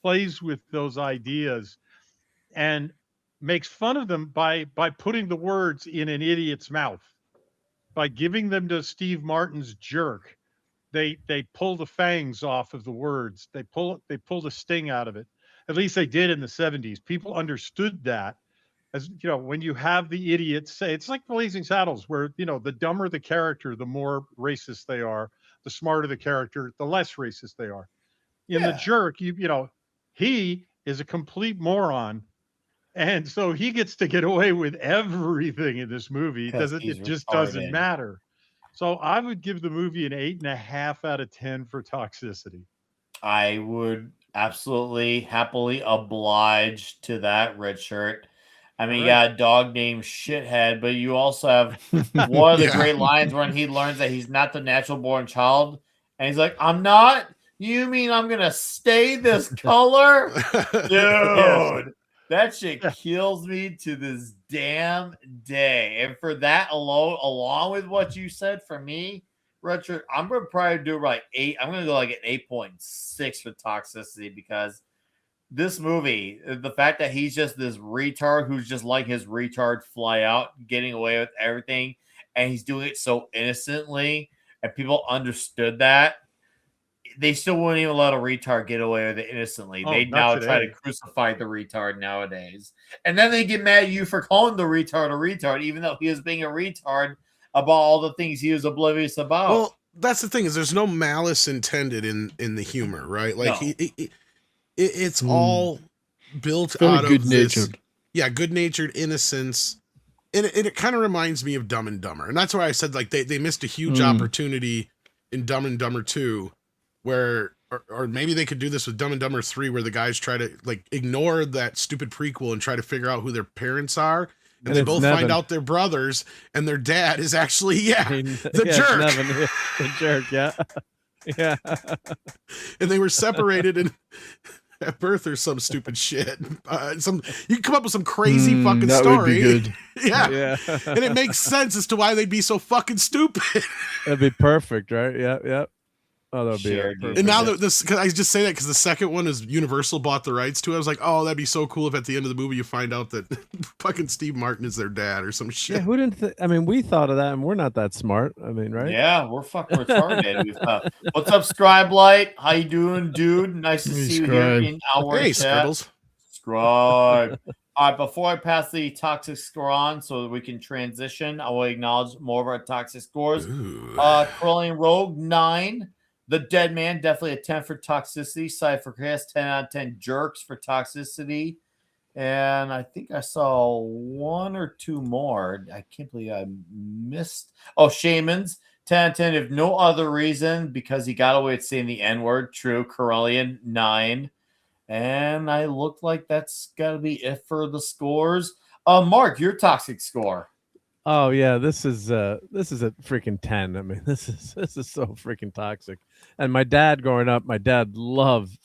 plays with those ideas and makes fun of them by putting the words in an idiot's mouth, by giving them to Steve Martin's jerk. They pull the fangs off of the words. They pull the sting out of it. At least they did in the 70s. People understood that. As when you have the idiots say, it's like Blazing Saddles, where the dumber the character, the more racist they are. The smarter the character, the less racist they are. In The Jerk, he is a complete moron. And so he gets to get away with everything in this movie. It just doesn't matter. So I would give the movie an 8.5 out of 10 for Toxicity. I would absolutely happily oblige to that, Red Shirt. I mean, you got a dog named Shithead, but you also have one of the great lines when he learns that he's not the natural born child. And he's like, I'm not? You mean I'm going to stay this color? Dude. That shit kills me to this damn day. And for that alone, along with what you said, for me, Richard, I'm going to probably do like 8. I'm going to go like an 8.6 for Toxicity because this movie, the fact that he's just this retard who's just like his retard fly out, getting away with everything, and he's doing it so innocently, and people understood that. They still wouldn't even let a retard get away with it innocently. They now try to crucify the retard nowadays. And then they get mad at you for calling the retard a retard, even though he was being a retard about all the things he was oblivious about. Well, that's the thing, is there's no malice intended in the humor, right? Like it's all built out of good-natured. Good-natured innocence. And it kind of reminds me of Dumb and Dumber. And that's why I said like they missed a huge opportunity in Dumb and Dumber 2. Where, or maybe they could do this with Dumb and Dumber 3, where the guys try to like ignore that stupid prequel and try to figure out who their parents are, and they both find out they're brothers, and their dad is actually the jerk. Nevin, the jerk, yeah. And they were separated, and at birth or some stupid shit. You can come up with some crazy fucking that story. would be good. Yeah. And it makes sense as to why they'd be so fucking stupid. That'd be perfect, right? Yeah. Oh, that would be perfect. And now that this, cause I just say that because the second one is Universal bought the rights to it. I was like, oh, that'd be so cool if at the end of the movie you find out that fucking Steve Martin is their dad or some shit. Yeah, who didn't? I mean, we thought of that, and we're not that smart. I mean, right? Yeah, we're fucking retarded. What's up, Scribe Light? How you doing, dude? Nice to see you here in our Hey, chat. Scribbles. Scribe. All right, before I pass the toxic score on so that we can transition, I will acknowledge more of our toxic scores. Curling Rogue, 9. The Dead Man, definitely a 10 for toxicity. Cypher Chris, 10 out of 10. Jerks for toxicity. And I think I saw 1 or 2 more. I can't believe I missed. Oh, Shamans, 10 out of 10. If no other reason, because he got away with saying the N-word. True. Corellian, 9. And I look like that's got to be it for the scores. Mark, your toxic score. Oh yeah, this is a freaking 10. I mean, this is so freaking toxic. And my dad growing up, my dad loved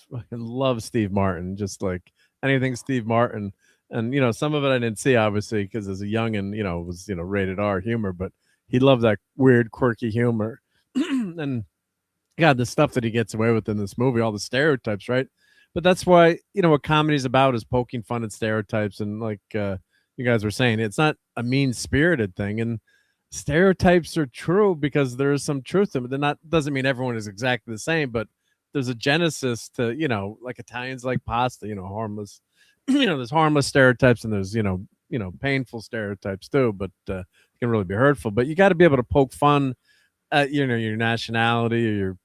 Steve Martin, just like anything Steve Martin. And you know, some of it I didn't see obviously because as a youngin, you know, it was, you know, rated R humor, but he loved that weird, quirky humor. And God, the stuff that he gets away with in this movie, all the stereotypes, right? But that's why, you know, what comedy's about is poking fun at stereotypes. And like you guys were saying, it's not a mean-spirited thing. And stereotypes are true because there is some truth to them. They're not, doesn't mean everyone is exactly the same, but there's a genesis to, you know, like Italians like pasta, you know, harmless, you know, there's harmless stereotypes and there's, you know, painful stereotypes too, but can really be hurtful. But you got to be able to poke fun at, you know, your nationality or your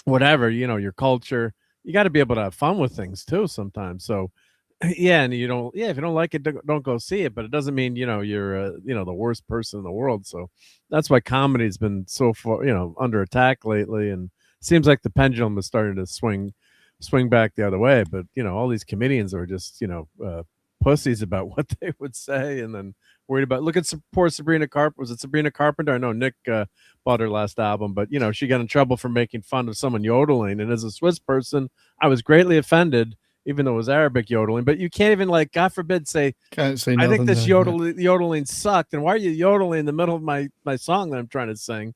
whatever, you know, your culture. You got to be able to have fun with things too sometimes. So yeah, and you don't, if you don't like it, don't go see it, but it doesn't mean, you know, you're you know, the worst person in the world. So that's why comedy's been so far, you know, under attack lately, and seems like the pendulum is starting to swing back the other way. But you know, all these comedians are just, you know, pussies about what they would say, and then worried about, look at poor Sabrina Carpenter. Was it Sabrina Carpenter? I know Nick bought her last album, but you know, she got in trouble for making fun of someone yodeling, and as a Swiss person, I was greatly offended, even though it was Arabic yodeling. But you can't even, like, God forbid, say, can't say I think nothing this there, yodeling sucked, and why are you yodeling in the middle of my song that I'm trying to sing?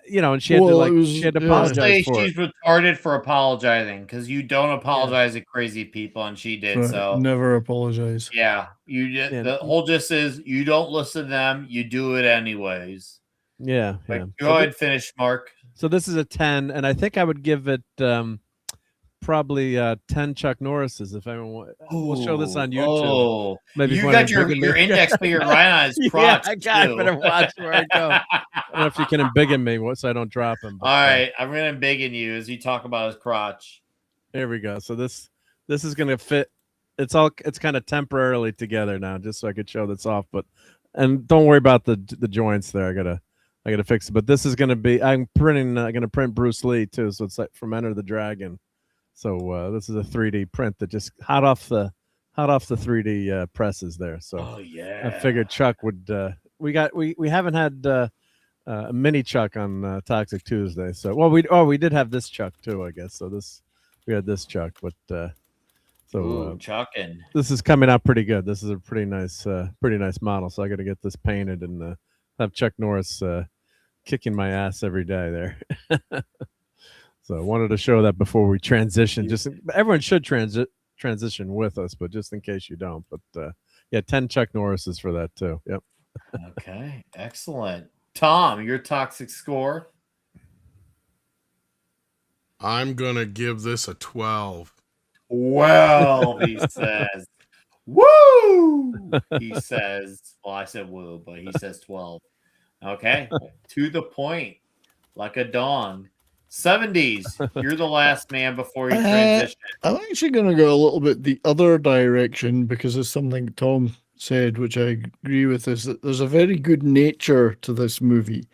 You know, and she had she had to apologize for she's retarded for apologizing because you don't apologize to crazy people, and she did. Right, So never apologize. yeah, you just, the whole gist is you don't listen to them, you do it anyways. Yeah. Go ahead and finish, Mark. So this is a 10, and I think I would give it probably 10 Chuck Norrises if anyone. We'll show this on YouTube. Oh, maybe you got your index finger right on his crotch. Yeah, I got. too. Better watch where I go. I don't know if you can embiggen me so I don't drop him. All right, I'm gonna embiggen you as you talk about his crotch. There we go. So this is gonna fit. It's kind of temporarily together now, just so I could show this off. But and don't worry about the joints there. I gotta fix it. But this is gonna be. I'm gonna print Bruce Lee too. So it's like from Enter the Dragon. So this is a 3D print that just hot off the 3D presses there. So I figured Chuck would. We haven't had a mini Chuck on Toxic Tuesday. So we did have this Chuck too, I guess. So we had this Chuck, but Chuckin'. This is coming out pretty good. This is a pretty nice model. So I got to get this painted and have Chuck Norris kicking my ass every day there. So I wanted to show that before we transition. Just everyone should transition with us, but just in case you don't. But yeah, 10 Chuck Norrises for that too. Yep. Okay, excellent. Tom, your toxic score? I'm gonna give this a 12. 12, he says. Woo! He says. Well, I said woo, but he says 12. Okay, to the point, like a dong. 70s, you're the last man before you transition. I'm actually going to go a little bit the other direction because there's something Tom said, which I agree with, is that there's a very good nature to this movie.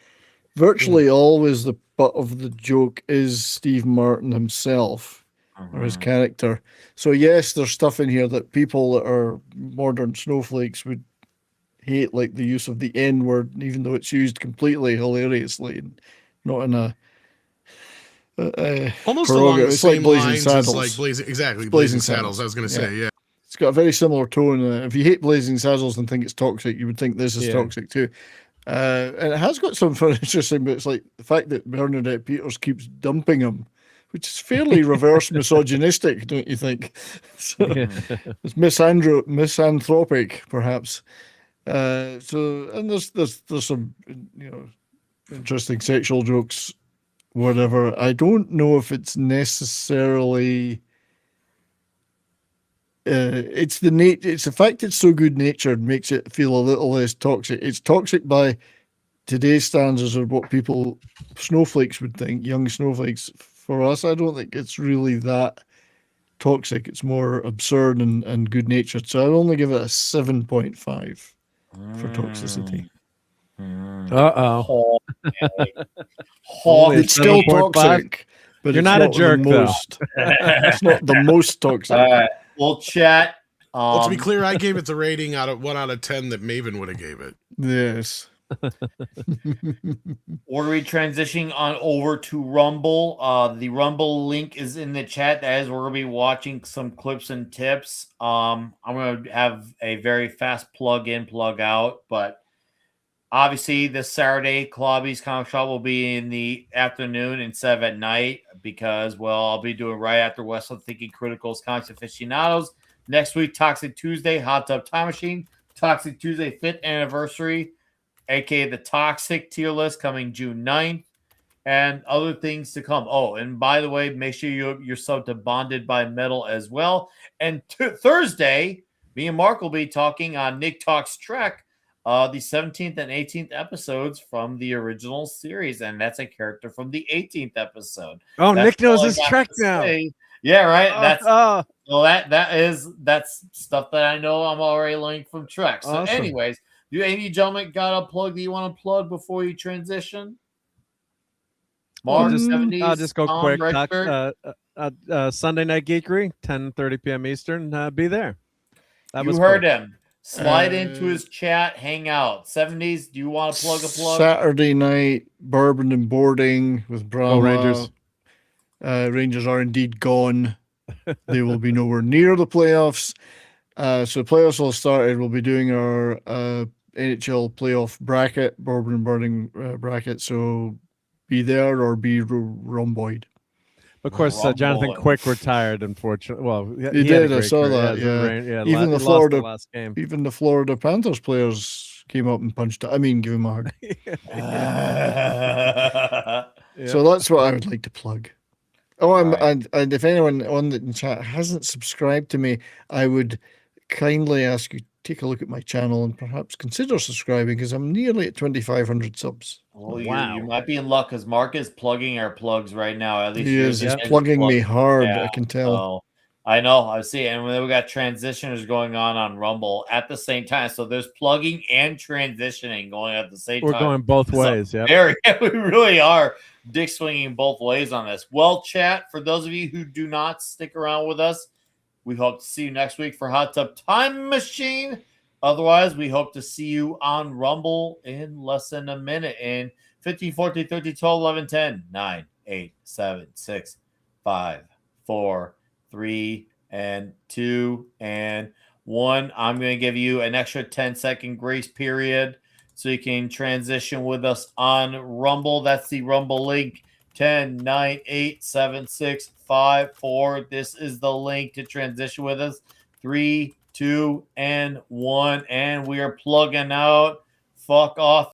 Virtually always the butt of the joke is Steve Martin himself or his character. So yes, there's stuff in here that people that are modern snowflakes would hate, like the use of the N-word, even though it's used completely hilariously and not in a Almost along the It's like same Blazing lines Saddles. as like Blazing Blazing Saddles. I was going to say, yeah. It's got a very similar tone. If you hate Blazing Saddles and think it's toxic, you would think this is toxic too. And it has got something interesting, but it's like the fact that Bernadette Peters keeps dumping him, which is fairly reverse misogynistic, don't you think? So, it's misanthropic, perhaps. And there's some interesting sexual jokes, whatever. I don't know if it's necessarily. It's the fact it's so good natured makes it feel a little less toxic. It's toxic by today's standards of what snowflakes would think, young snowflakes. For us, I don't think it's really that toxic. It's more absurd and good natured. So I'll only give it a 7.5 for toxicity. It's still toxic, but you're it's not a jerk, though. It's not the most toxic. All right. Well, chat. Well, to be clear, I gave it the rating 1 out of 10 that Maven would have gave it. Yes. We're transitioning on over to Rumble. The Rumble link is in the chat. As we're gonna be watching some clips and tips. I'm gonna have a very fast plug in, plug out, but obviously this Saturday, Klobby's Comic Shop will be in the afternoon instead of at night because, well, I'll be doing right after Westland Thinking Criticals, Comics Aficionados. Next week, Toxic Tuesday, Hot Tub Time Machine, Toxic Tuesday 5th anniversary, aka the Toxic tier list coming June 9th, and other things to come. Oh, and by the way, make sure you're subbed to Bonded by Metal as well. And Thursday, me and Mark will be talking on Nick Talks Trek, the 17th and 18th episodes from the original series, and that's a character from the 18th episode. Oh, That's Nick knows all I his got Trek to now. say. Yeah, right. Oh, That's stuff that I know I'm already learning from Trek. So, awesome. anyways, do any gentlemen got a plug that you want to plug before you transition? Mark, 70s, I'll just go Tom, quick. Redford? Sunday Night Geekery, 10:30 p.m. Eastern. Be there. That You was heard quick. him. Slide into his chat, hang out. 70s, do you want to plug a plug? Saturday night, bourbon and boarding with Brahma. Rangers. Rangers are indeed gone. They will be nowhere near the playoffs. So playoffs will have started. We'll be doing our NHL playoff bracket, bourbon and burning bracket. So be there or be rhomboid. Of course, Jonathan Quick retired, unfortunately. Well, He had a did. I great saw career. that. Yeah, Even he the lost Florida, last game. even the Florida Panthers players came up and punched. I mean, give him a hug. So that's what I would like to plug. Oh, and if anyone on the chat hasn't subscribed to me, I would kindly ask you to take a look at my channel and perhaps consider subscribing because I'm nearly at 2,500 subs. Well, you might be in luck because Mark is plugging our plugs right now. At least He is. He's plugging me hard. I can tell. So, I know. I see. And then we got transitioners going on Rumble at the same time. So there's plugging and transitioning going at the same time. We're going both So ways. Yeah. we really are dick swinging both ways on this. Well, chat, for those of you who do not stick around with us, we hope to see you next week for Hot Tub Time Machine. Otherwise, we hope to see you on Rumble in less than a minute in 15, 14, 13, 12, 11, 10, 9, 8, 7, 6, 5, 4, 3, and 2, and 1. I'm going to give you an extra 10-second grace period so you can transition with us on Rumble. That's the Rumble link. 10, 9, 8, 7, 6, 5, 4. This is the link to transition with us. 3, 2, and 1. And we are plugging out. Fuck off.